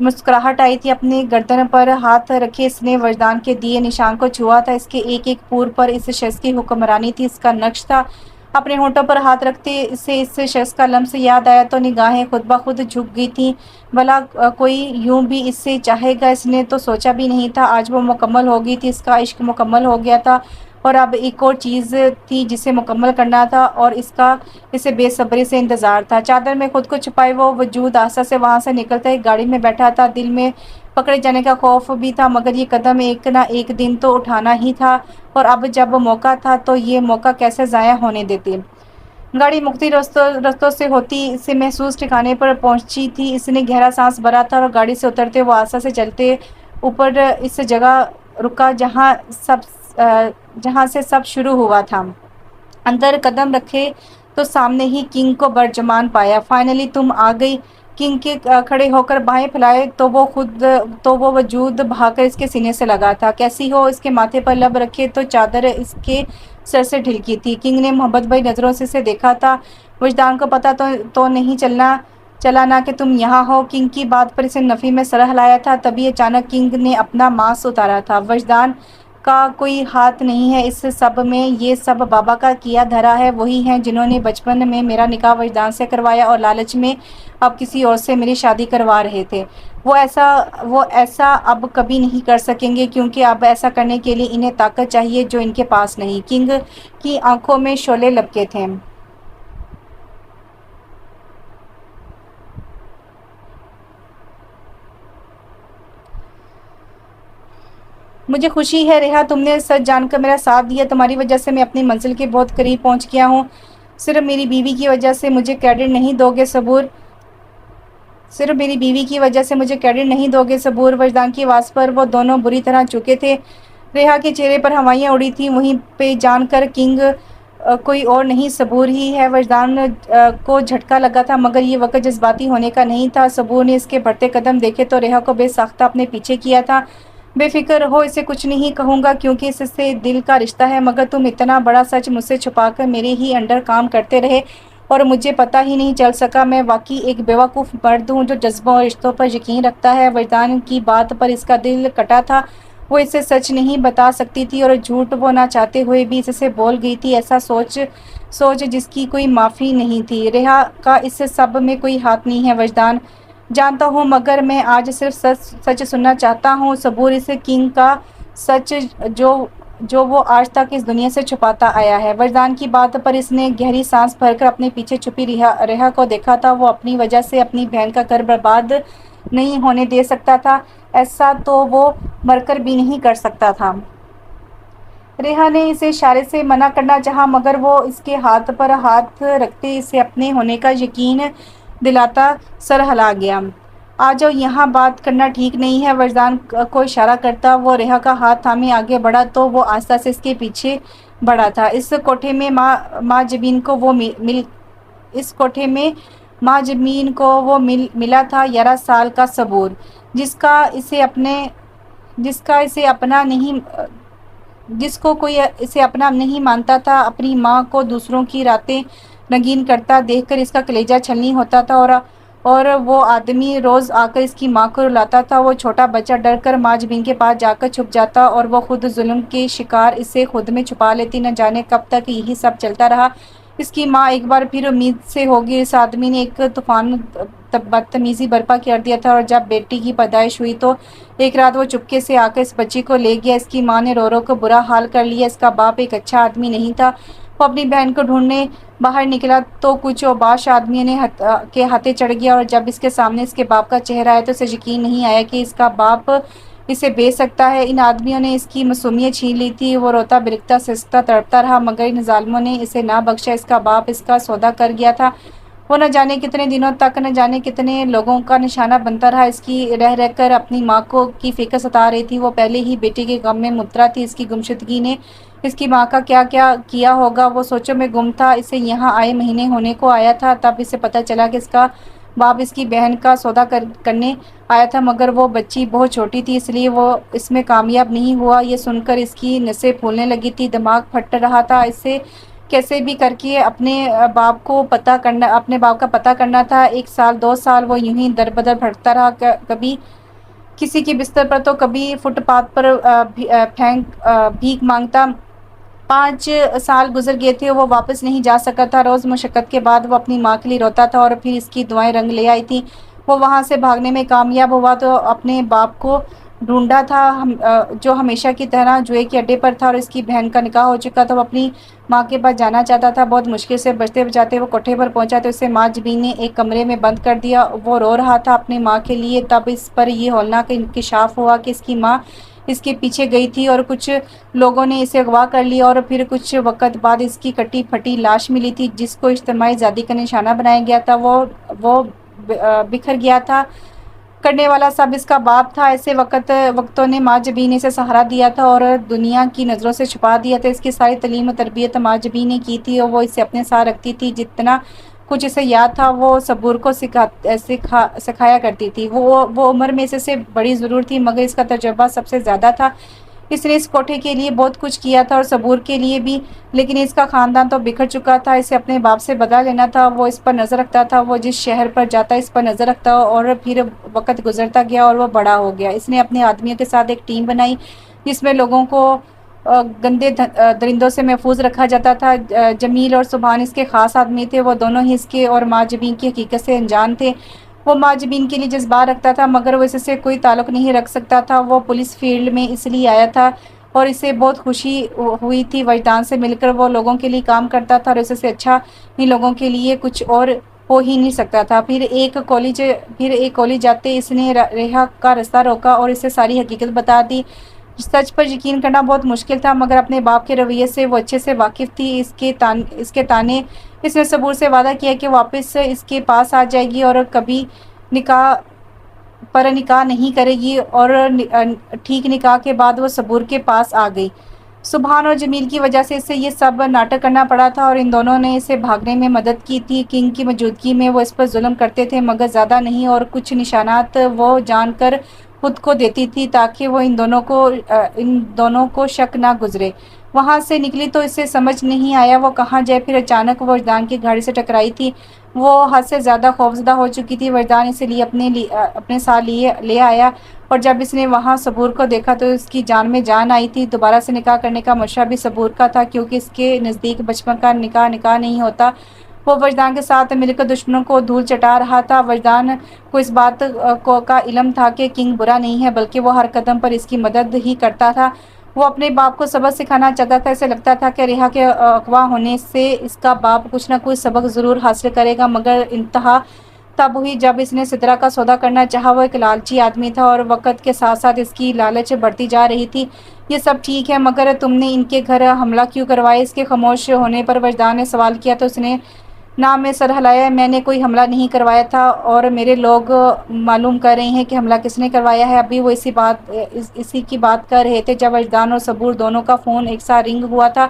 مسکراہٹ آئی تھی۔ اپنی گردن پر ہاتھ رکھے اس نے وجدان کے دیے نشان کو چھوا تھا۔ اس کے ایک ایک پور پر اس شخص کی حکمرانی تھی، اس کا نقش تھا۔ اپنے ہونٹوں پر ہاتھ رکھتے اسے اس شخص کا لمس یاد آیا تو نگاہیں خود بخود جھک گئی تھیں۔ بھلا کوئی یوں بھی اس سے چاہے گا؟ اس نے تو سوچا بھی نہیں تھا۔ آج وہ مکمل ہو گئی تھی، اس کا عشق مکمل ہو گیا تھا، اور اب ایک اور چیز تھی جسے مکمل کرنا تھا، اور اس کا اسے بے صبری سے انتظار تھا۔ چادر میں خود کو چھپائے وہ وجود آہستہ سے وہاں سے نکلتا ایک گاڑی میں بیٹھا تھا۔ دل میں پکڑے جانے کا خوف بھی تھا، مگر یہ قدم ایک نہ ایک دن تو اٹھانا ہی تھا، اور اب جب موقع تھا تو یہ موقع کیسے ضائع ہونے دیتی۔ گاڑی مختلف رستوں سے ہوتی اسے محسوس ٹھکانے پر پہنچی تھی۔ اس نے گہرا سانس بھرا تھا اور گاڑی سے اترتے وہ آہستہ سے چلتے اوپر اس جگہ رکا جہاں سے سب شروع ہوا تھا۔ اندر قدم رکھے تو سامنے ہی کنگ کو برجمان پایا۔ فائنلی تم آ گئی۔ کنگ کے کھڑے ہو کر باہیں پھیلائے تو وہ وجود بھاگ کر اس کے سینے سے لگا تھا۔ کیسی ہو؟ اس کے ماتھے پر لب رکھے تو چادر اس کے سر سے ڈھلکی تھی۔ کنگ نے محبت بھری نظروں سے اسے دیکھا تھا۔ وجدان کو پتہ تو نہیں چلا نہ کہ تم یہاں ہو؟ کنگ کی بات پر اسے نفی میں سر ہلایا تھا، تبھی اچانک کنگ نے اپنا ماسک اتارا تھا۔ وجدان کا کوئی ہاتھ نہیں ہے اس سب میں، یہ سب بابا کا کیا دھرا ہے۔ وہی ہیں جنہوں نے بچپن میں میرا نکاح وجدان سے کروایا اور لالچ میں اب کسی اور سے میری شادی کروا رہے تھے۔ وہ ایسا اب کبھی نہیں کر سکیں گے، کیونکہ اب ایسا کرنے کے لیے انہیں طاقت چاہیے جو ان کے پاس نہیں۔ کنگ کی آنکھوں میں شعلے لبکے تھے۔ مجھے خوشی ہے ریحا، تم نے سچ جان کر میرا ساتھ دیا۔ تمہاری وجہ سے میں اپنی منزل کے بہت قریب پہنچ گیا ہوں۔ صرف میری بیوی کی وجہ سے مجھے کریڈٹ نہیں دو گے صبور؟ صرف میری بیوی کی وجہ سے مجھے کریڈٹ نہیں دو گے صبور؟ وجدان کی آواز پر وہ دونوں بری طرح چکے تھے۔ ریحا کے چہرے پر ہوائیاں اڑی تھیں۔ وہیں پہ جان کر کنگ کوئی اور نہیں صبور ہی ہے۔ وجدان کو جھٹکا لگا تھا، مگر یہ وقت جذباتی ہونے کا نہیں تھا۔ صبور نے اس کے بڑھتے قدم دیکھے تو ریحا کو بے ساختہ اپنے پیچھے کیا تھا۔ بے فکر ہو، اسے کچھ نہیں کہوں گا کیونکہ اس سے دل کا رشتہ ہے، مگر تم اتنا بڑا سچ مجھ سے چھپا کر میرے ہی انڈر کام کرتے رہے اور مجھے پتہ ہی نہیں چل سکا۔ میں واقعی ایک بیوقوف مرد ہوں جو جذبوں اور رشتوں پر یقین رکھتا ہے۔ وجدان کی بات پر اس کا دل کٹا تھا۔ وہ اسے سچ نہیں بتا سکتی تھی اور جھوٹ وہ نہ چاہتے ہوئے بھی اس سے بول گئی تھی، ایسا سوچ جس کی کوئی معافی نہیں تھی۔ ریحا کا اس سب میں کوئی ہاتھ نہیں ہے وجدان، جانتا ہوں، مگر میں آج صرف سچ سننا چاہتا ہوں صبور، اس کنگ کا سچ جو وہ آج تک اس دنیا سے چھپاتا آیا ہے۔ وجدان کی بات پر اس نے گہری سانس بھر کر اپنے پیچھے چھپی ریحا کو دیکھا تھا۔ وہ اپنی وجہ سے اپنی بہن کا گھر برباد نہیں ہونے دے سکتا تھا، ایسا تو وہ مر کر بھی نہیں کر سکتا تھا۔ ریحا نے اسے اشارے سے منع کرنا چاہا، مگر وہ اس کے ہاتھ پر ہاتھ رکھتے اسے اپنے ہونے کا یقین دلاتا سر ہلا گیا۔ آ جاؤ، یہاں بات کرنا ٹھیک نہیں ہے۔ وجدان کو اشارہ کرتا وہ ریحا کا ہاتھ تھامے آگے بڑھا تو وہ آہستہ سے اس کے پیچھے بڑھا تھا۔ اس کوٹھے میں ماں جبین کو وہ ملا تھا، 11 سال کا صبور، جس کو کوئی اسے اپنا نہیں مانتا تھا۔ اپنی ماں کو دوسروں کی راتیں رنگین کرتا دیکھ کر اس کا کلیجہ چھلنی ہوتا تھا، اور وہ آدمی روز آ کر اس کی ماں کو رلاتا تھا۔ وہ چھوٹا بچہ ڈر کر ماں جبین کے پاس جا کر چھپ جاتا اور وہ خود ظلم کے شکار اسے خود میں چھپا لیتی۔ نہ جانے کب تک یہی سب چلتا رہا۔ اس کی ماں ایک بار پھر امید سے ہوگی۔ اس آدمی نے ایک طوفان بدتمیزی برپا کر دیا تھا، اور جب بیٹی کی پیدائش ہوئی تو ایک رات وہ چپکے سے آ کر اس بچی کو لے گیا۔ اس کی ماں نے رو رو کر برا حال کر لیا۔ اس کا باپ ایک اچھا آدمی نہیں تھا۔ وہ اپنی بہن کو ڈھونڈنے باہر نکلا تو کچھ اوباش آدمیوں کے ہاتھے چڑھ گیا، اور جب اس کے سامنے اس کے باپ کا چہرہ آیا تو اسے یقین نہیں آیا کہ اس کا باپ اسے بیچ سکتا ہے۔ ان آدمیوں نے اس کی معصومیت چھین لی تھی۔ وہ روتا بلکتا سسکتا تڑپتا رہا، مگر ان ظالموں نے اسے نہ بخشا۔ اس کا باپ اس کا سودا کر گیا تھا۔ وہ نہ جانے کتنے دنوں تک نہ جانے کتنے لوگوں کا نشانہ بنتا رہا۔ اس کی رہ کر اپنی ماں کی فکر ستا رہی تھی۔ وہ پہلے ہی بیٹی کے غم میں مبتلا تھی۔ اس کی گمشدگی نے اس کی ماں کا کیا کیا ہوگا۔ وہ سوچوں میں گم تھا۔ اسے یہاں آئے مہینے ہونے کو آیا تھا، تب اسے پتہ چلا کہ اس کا باپ اس کی بہن کا سودا کرنے آیا تھا، مگر وہ بچی بہت چھوٹی تھی، اس لیے وہ اس میں کامیاب نہیں ہوا۔ یہ سن کر اس کی نسیں پھولنے لگی تھی، دماغ پھٹ رہا تھا، اسے کیسے بھی کر کے اپنے باپ کا پتہ کرنا تھا۔ 1 سال 2 سال وہ یوں ہی در بدر بھٹکتا رہا، کبھی کسی کے بستر پر تو کبھی فٹ پاتھ پر بھیک مانگتا۔ 5 سال گزر گئے تھے، وہ واپس نہیں جا سکا تھا۔ روز مشقت کے بعد وہ اپنی ماں کے لیے روتا تھا، اور پھر اس کی دعائیں رنگ لے آئی تھیں۔ وہ وہاں سے بھاگنے میں کامیاب ہوا تو اپنے باپ کو ڈھونڈا تھا، جو ہمیشہ کی طرح جوئے کے اڈے پر تھا، اور اس کی بہن کا نکاح ہو چکا تھا۔ وہ اپنی ماں کے پاس جانا چاہتا تھا، بہت مشکل سے بچتے بچاتے وہ کوٹھے پر پہنچا تو اسے ماں جبین نے ایک کمرے میں بند کر دیا۔ وہ رو رہا تھا اپنی ماں کے لیے۔ تب اس پر یہ ہولناک انکشاف ہوا کہ اس کی ماں اس کے پیچھے گئی تھی، اور کچھ لوگوں نے اسے اغوا کر لیا، اور پھر کچھ وقت بعد اس کی کٹی پھٹی لاش ملی تھی، جس کو اجتماعی زیادتی کا نشانہ بنایا گیا تھا۔ وہ بکھر گیا تھا، کرنے والا سب اس کا باپ تھا۔ ایسے وقتوں نے ماں جبین نے اسے سہارا دیا تھا اور دنیا کی نظروں سے چھپا دیا تھا۔ اس کی ساری تعلیم و تربیت ماں جبین نے کی تھی، اور وہ اسے اپنے ساتھ رکھتی تھی۔ جتنا کچھ اسے یاد تھا وہ صبور کو سکھایا کرتی تھی۔ وہ عمر میں اس سے بڑی ضرور تھی، مگر اس کا تجربہ سب سے زیادہ تھا۔ اس نے اس کوٹھے کے لیے بہت کچھ کیا تھا، اور صبور کے لیے بھی، لیکن اس کا خاندان تو بکھر چکا تھا۔ اسے اپنے باپ سے بدلہ لینا تھا۔ وہ اس پر نظر رکھتا تھا، وہ جس شہر پر جاتا اس پر نظر رکھتا، اور پھر وقت گزرتا گیا اور وہ بڑا ہو گیا۔ اس نے اپنے آدمیوں کے ساتھ ایک ٹیم بنائی جس میں لوگوں کو گندے درندوں سے محفوظ رکھا جاتا تھا۔ جمیل اور سبحان اس کے خاص آدمی تھے، وہ دونوں ہی اس کے اور ماں جبین کی حقیقت سے انجان تھے۔ وہ ماں جبین کے لیے جذبات رکھتا تھا، مگر وہ اس سے کوئی تعلق نہیں رکھ سکتا تھا۔ وہ پولیس فیلڈ میں اس لیے آیا تھا، اور اسے بہت خوشی ہوئی تھی۔ وجدان سے مل کر وہ لوگوں کے لیے کام کرتا تھا، اور اس سے اچھا ان لوگوں کے لیے کچھ اور ہو ہی نہیں سکتا تھا۔ پھر ایک کالج جاتے اس نے ریحا کا راستہ روکا اور اسے ساری حقیقت بتا دی۔ سچ پر یقین کرنا بہت مشکل تھا، مگر اپنے باپ کے رویے سے وہ اچھے سے واقف تھی۔ اس کے تانے اس نے صبور سے وعدہ کیا کہ واپس اس کے پاس آ جائے گی اور کبھی نکاح نہیں کرے گی، اور ٹھیک نکاح کے بعد وہ صبور کے پاس آ گئی۔ سبحان اور جمیل کی وجہ سے اسے یہ سب ناٹک کرنا پڑا تھا، اور ان دونوں نے اسے بھاگنے میں مدد کی تھی۔ کنگ کی موجودگی میں وہ اس پر ظلم کرتے تھے، مگر زیادہ نہیں، اور کچھ نشانات وہ جان کر خود کو دیتی تھی تاکہ وہ ان دونوں کو شک نہ گزرے۔ وہاں سے نکلی تو اسے سمجھ نہیں آیا وہ کہاں جائے۔ پھر اچانک وہ وجدان کی گاڑی سے ٹکرائی تھی۔ وہ حد سے زیادہ خوفزدہ ہو چکی تھی۔ وجدان اسے اپنے ساتھ لے آیا، اور جب اس نے وہاں صبور کو دیکھا تو اس کی جان میں جان آئی تھی۔ دوبارہ سے نکاح کرنے کا مشورہ بھی صبور کا تھا، کیونکہ اس کے نزدیک بچپن کا نکاح نہیں ہوتا۔ وہ وجدان کے ساتھ مل کر دشمنوں کو دھول چٹا رہا تھا۔ وجدان کو اس بات کا علم تھا کہ کنگ برا نہیں ہے، بلکہ وہ ہر قدم پر اس کی مدد ہی کرتا تھا۔ وہ اپنے باپ کو سبق سکھانا چاہتا تھا۔ اسے لگتا تھا کہ ریحا کے اغوا ہونے سے اس کا باپ کچھ نہ کچھ سبق ضرور حاصل کرے گا، مگر انتہا تب ہوئی جب اس نے سدرا کا سودا کرنا چاہا۔ وہ ایک لالچی آدمی تھا، اور وقت کے ساتھ ساتھ اس کی لالچ بڑھتی جا رہی تھی۔ یہ سب ٹھیک ہے، مگر تم نے ان کے گھر حملہ کیوں کروایا؟ اس کے خاموش ہونے پر وجدان نے سوال کیا تو اس نے نام میں سر ہلایا۔ میں نے کوئی حملہ نہیں کروایا تھا، اور میرے لوگ معلوم کر رہے ہیں کہ حملہ کس نے کروایا ہے۔ ابھی وہ اسی کی بات کر رہے تھے جب وجدان اور صبور دونوں کا فون ایک ساتھ رنگ ہوا تھا۔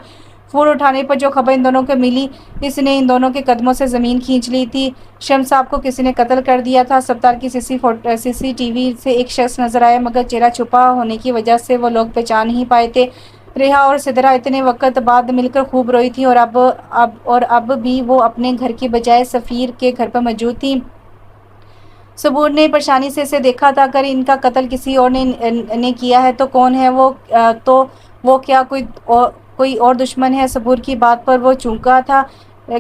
فون اٹھانے پر جو خبر ان دونوں کو ملی، اس نے ان دونوں کے قدموں سے زمین کھینچ لی تھی۔ شمس صاحب کو کسی نے قتل کر دیا تھا۔ ہسپتال کی سی ٹی وی سے ایک شخص نظر آیا، مگر چہرہ چھپا ہونے کی وجہ سے وہ لوگ پہچان نہیں پائے تھے۔ ریحا اور سدرا اتنے وقت بعد مل کر خوب روئی تھی، اور اب بھی وہ اپنے گھر کی بجائے سفیر کے گھر پر موجود تھی۔ صبور نے پریشانی سے اسے دیکھا تھا۔ اگر ان کا قتل کسی اور نے کیا ہے تو کون ہے وہ؟ تو وہ کیا کوئی اور دشمن ہے؟ صبور کی بات پر وہ چونکا تھا۔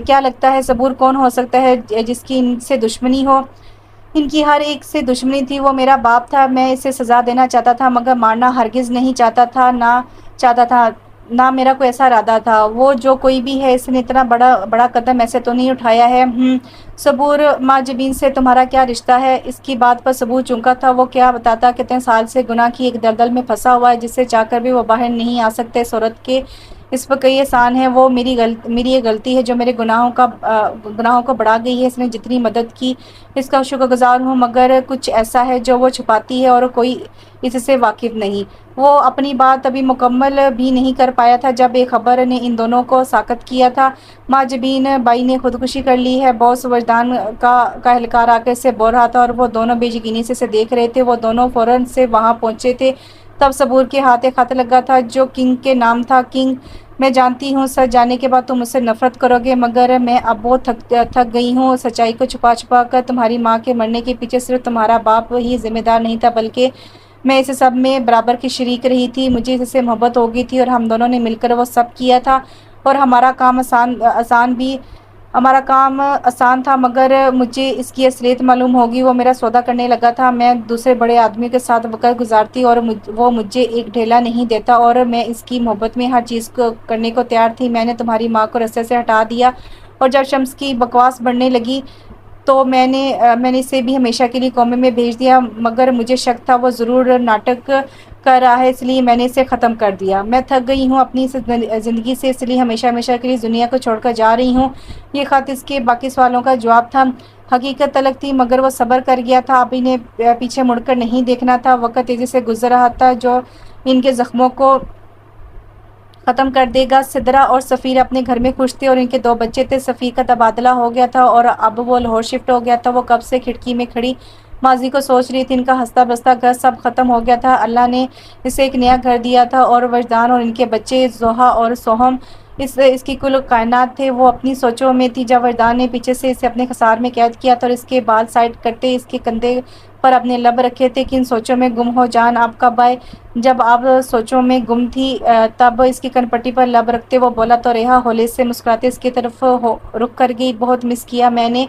کیا لگتا ہے صبور کون ہو سکتا ہے جس کی ان سے دشمنی ہو؟ ان کی ہر ایک سے دشمنی تھی۔ وہ میرا باپ تھا، میں اسے سزا دینا چاہتا تھا، مگر مارنا ہرگز نہیں چاہتا تھا، نہ میرا کوئی ایسا ارادہ تھا۔ وہ جو کوئی بھی ہے، اس نے اتنا بڑا قدم ایسے تو نہیں اٹھایا ہے۔ صبور، ماں جبین سے تمہارا کیا رشتہ ہے؟ اس کی بات پر صبور چونکا تھا۔ وہ کیا بتاتا کتنے سال سے گناہ کی ایک دلدل میں پھنسا ہوا ہے، جس سے چاہ کر بھی وہ باہر نہیں آ سکتے۔ صورت کے اس پر کئی احسان ہیں، وہ میری یہ غلطی ہے جو میرے گناہوں کو بڑھا گئی ہے۔ اس نے جتنی مدد کی اس کا شکر گزار ہوں، مگر کچھ ایسا ہے جو وہ چھپاتی ہے اور کوئی اس سے واقف نہیں۔ وہ اپنی بات ابھی مکمل بھی نہیں کر پایا تھا جب ایک خبر نے ان دونوں کو ساکت کیا تھا۔ ماں جبین بائی نے خودکشی کر لی ہے۔ باس وجدان کا اہلکار آ کر اسے بول رہا تھا اور وہ دونوں بے یقینی سے اسے دیکھ رہے تھے۔ وہ دونوں فوراً سے وہاں پہنچے تھے۔ تب صبور کے ہاتھ ایک خط لگا تھا جو کنگ کے نام تھا۔ کنگ، میں جانتی ہوں سچ جاننے کے بعد تم مجھ سے نفرت کرو گے، مگر میں اب بہت تھک گئی ہوں سچائی کو چھپا چھپا کر۔ تمہاری ماں کے مرنے کے پیچھے صرف تمہارا باپ ہی ذمہ دار نہیں تھا، بلکہ میں اس سب میں برابر کی شریک رہی تھی۔ مجھے اس سے محبت ہو گئی تھی اور ہم دونوں نے مل کر وہ سب کیا تھا، اور ہمارا کام آسان تھا، مگر مجھے اس کی اصلیت معلوم ہوگی۔ وہ میرا سودا کرنے لگا تھا، میں دوسرے بڑے آدمیوں کے ساتھ وقت گزارتی اور وہ مجھے ایک ڈھیلا نہیں دیتا، اور میں اس کی محبت میں ہر چیز کرنے کو تیار تھی۔ میں نے تمہاری ماں کو رستے سے ہٹا دیا، اور جب شمس کی بکواس بڑھنے لگی تو میں نے اسے بھی ہمیشہ کے لیے کومے میں بھیج دیا، مگر مجھے شک تھا وہ ضرور ناٹک کر رہا ہے، اس لیے میں نے اسے ختم کر دیا۔ میں تھک گئی ہوں اپنی زندگی سے، اس لیے ہمیشہ کے لیے اس دنیا کو چھوڑ کر جا رہی ہوں۔ یہ خط اس کے باقی سوالوں کا جواب تھا۔ حقیقت تلخ تھی، مگر وہ صبر کر گیا تھا۔ اب انہیں پیچھے مڑ کر نہیں دیکھنا تھا۔ وقت تیزی سے گزر رہا تھا جو ان کے زخموں کو ختم کر دے گا۔ سدرا اور سفیر اپنے گھر میں خوش تھے اور ان کے 2 بچے تھے۔ سفیر کا تبادلہ ہو گیا تھا اور اب وہ لاہور شفٹ ہو گیا تھا۔ وہ کب سے کھڑکی میں کھڑی ماضی کو سوچ رہی تھی۔ ان کا ہنستا بستا گھر سب ختم ہو گیا تھا۔ اللہ نے اسے ایک نیا گھر دیا تھا، اور وجدان اور ان کے بچے زوہا اور سوہم اس کی کل کائنات تھے۔ وہ اپنی سوچوں میں تھی جب وجدان نے پیچھے سے اسے اپنے خسار میں قید کیا تھا اور اس کے بال سائڈ کرتے اس کے کندھے پر اپنے لب رکھے تھے۔ کن سوچوں میں گم ہو جان، آپ کب آئے؟ جب آپ سوچوں میں گم تھی تب اس کی کنپٹی پر لب رکھتے وہ بولا تو ریحا ہولے سے مسکراتے اس کی طرف رخ کر گئی۔ بہت مس کیا میں نے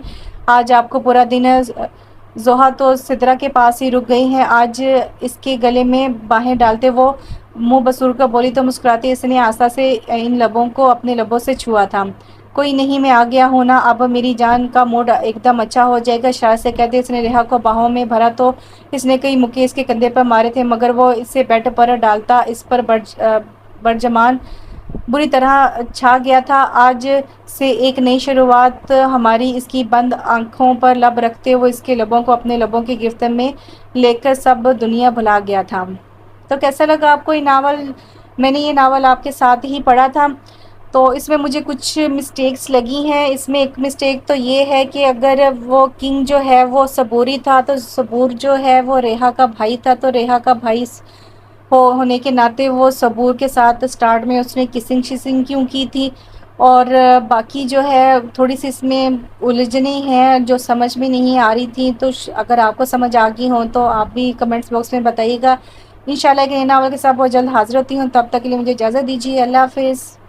آج آپ کو پورا دن۔ زوہا تو سدرا کے پاس ہی رک گئی ہیں۔ آج اس کے گلے میں باہیں ڈالتے وہ منہ بسور کر بولی تو مسکراتے اس نے آستہ سے ان لبوں کو اپنے لبوں سے چھوا تھا۔ کوئی نہیں، میں آ گیا ہوں نا، اب میری جان کا موڈ ایک دم اچھا ہو جائے گا۔ اشارے سے کہتے اس نے ریحا کو باہوں میں بھرا تو اس نے کئی مکے اس کے کندھے پر مارے تھے، مگر وہ اسے بیڈ پر ڈالتا اس پر برجمان بری طرح چھا گیا تھا۔ آج سے ایک نئی شروعات ہماری۔ اس کی بند آنکھوں پر لب رکھتے وہ اس کے لبوں کو اپنے لبوں کی گرفت میں لے کر سب دنیا بھلا گیا تھا۔ تو کیسا لگا آپ کو یہ ناول؟ میں نے یہ ناول آپ کے ساتھ ہی پڑھا تھا، تو اس میں مجھے کچھ مسٹیکس لگی ہیں۔ اس میں ایک مسٹیک تو یہ ہے کہ اگر وہ کنگ جو ہے وہ صبوری تھا تو صبور جو ہے وہ ریحا کا بھائی تھا، تو ریحا کا بھائی ہونے کے ناطے وہ صبور کے ساتھ سٹارٹ میں اس نے کسنگ کیوں کی تھی؟ اور باقی جو ہے تھوڑی سی اس میں الجھنیں ہیں جو سمجھ میں نہیں آ رہی تھی، تو اگر آپ کو سمجھ آ گئی ہوں تو آپ بھی کمنٹس باکس میں بتائیے گا۔ انشاءاللہ کہ نئی ناول کے ساتھ بہت جلد حاضر ہوتی ہوں، تب تک کے لیے مجھے اجازت دیجیے۔ اللہ حافظ۔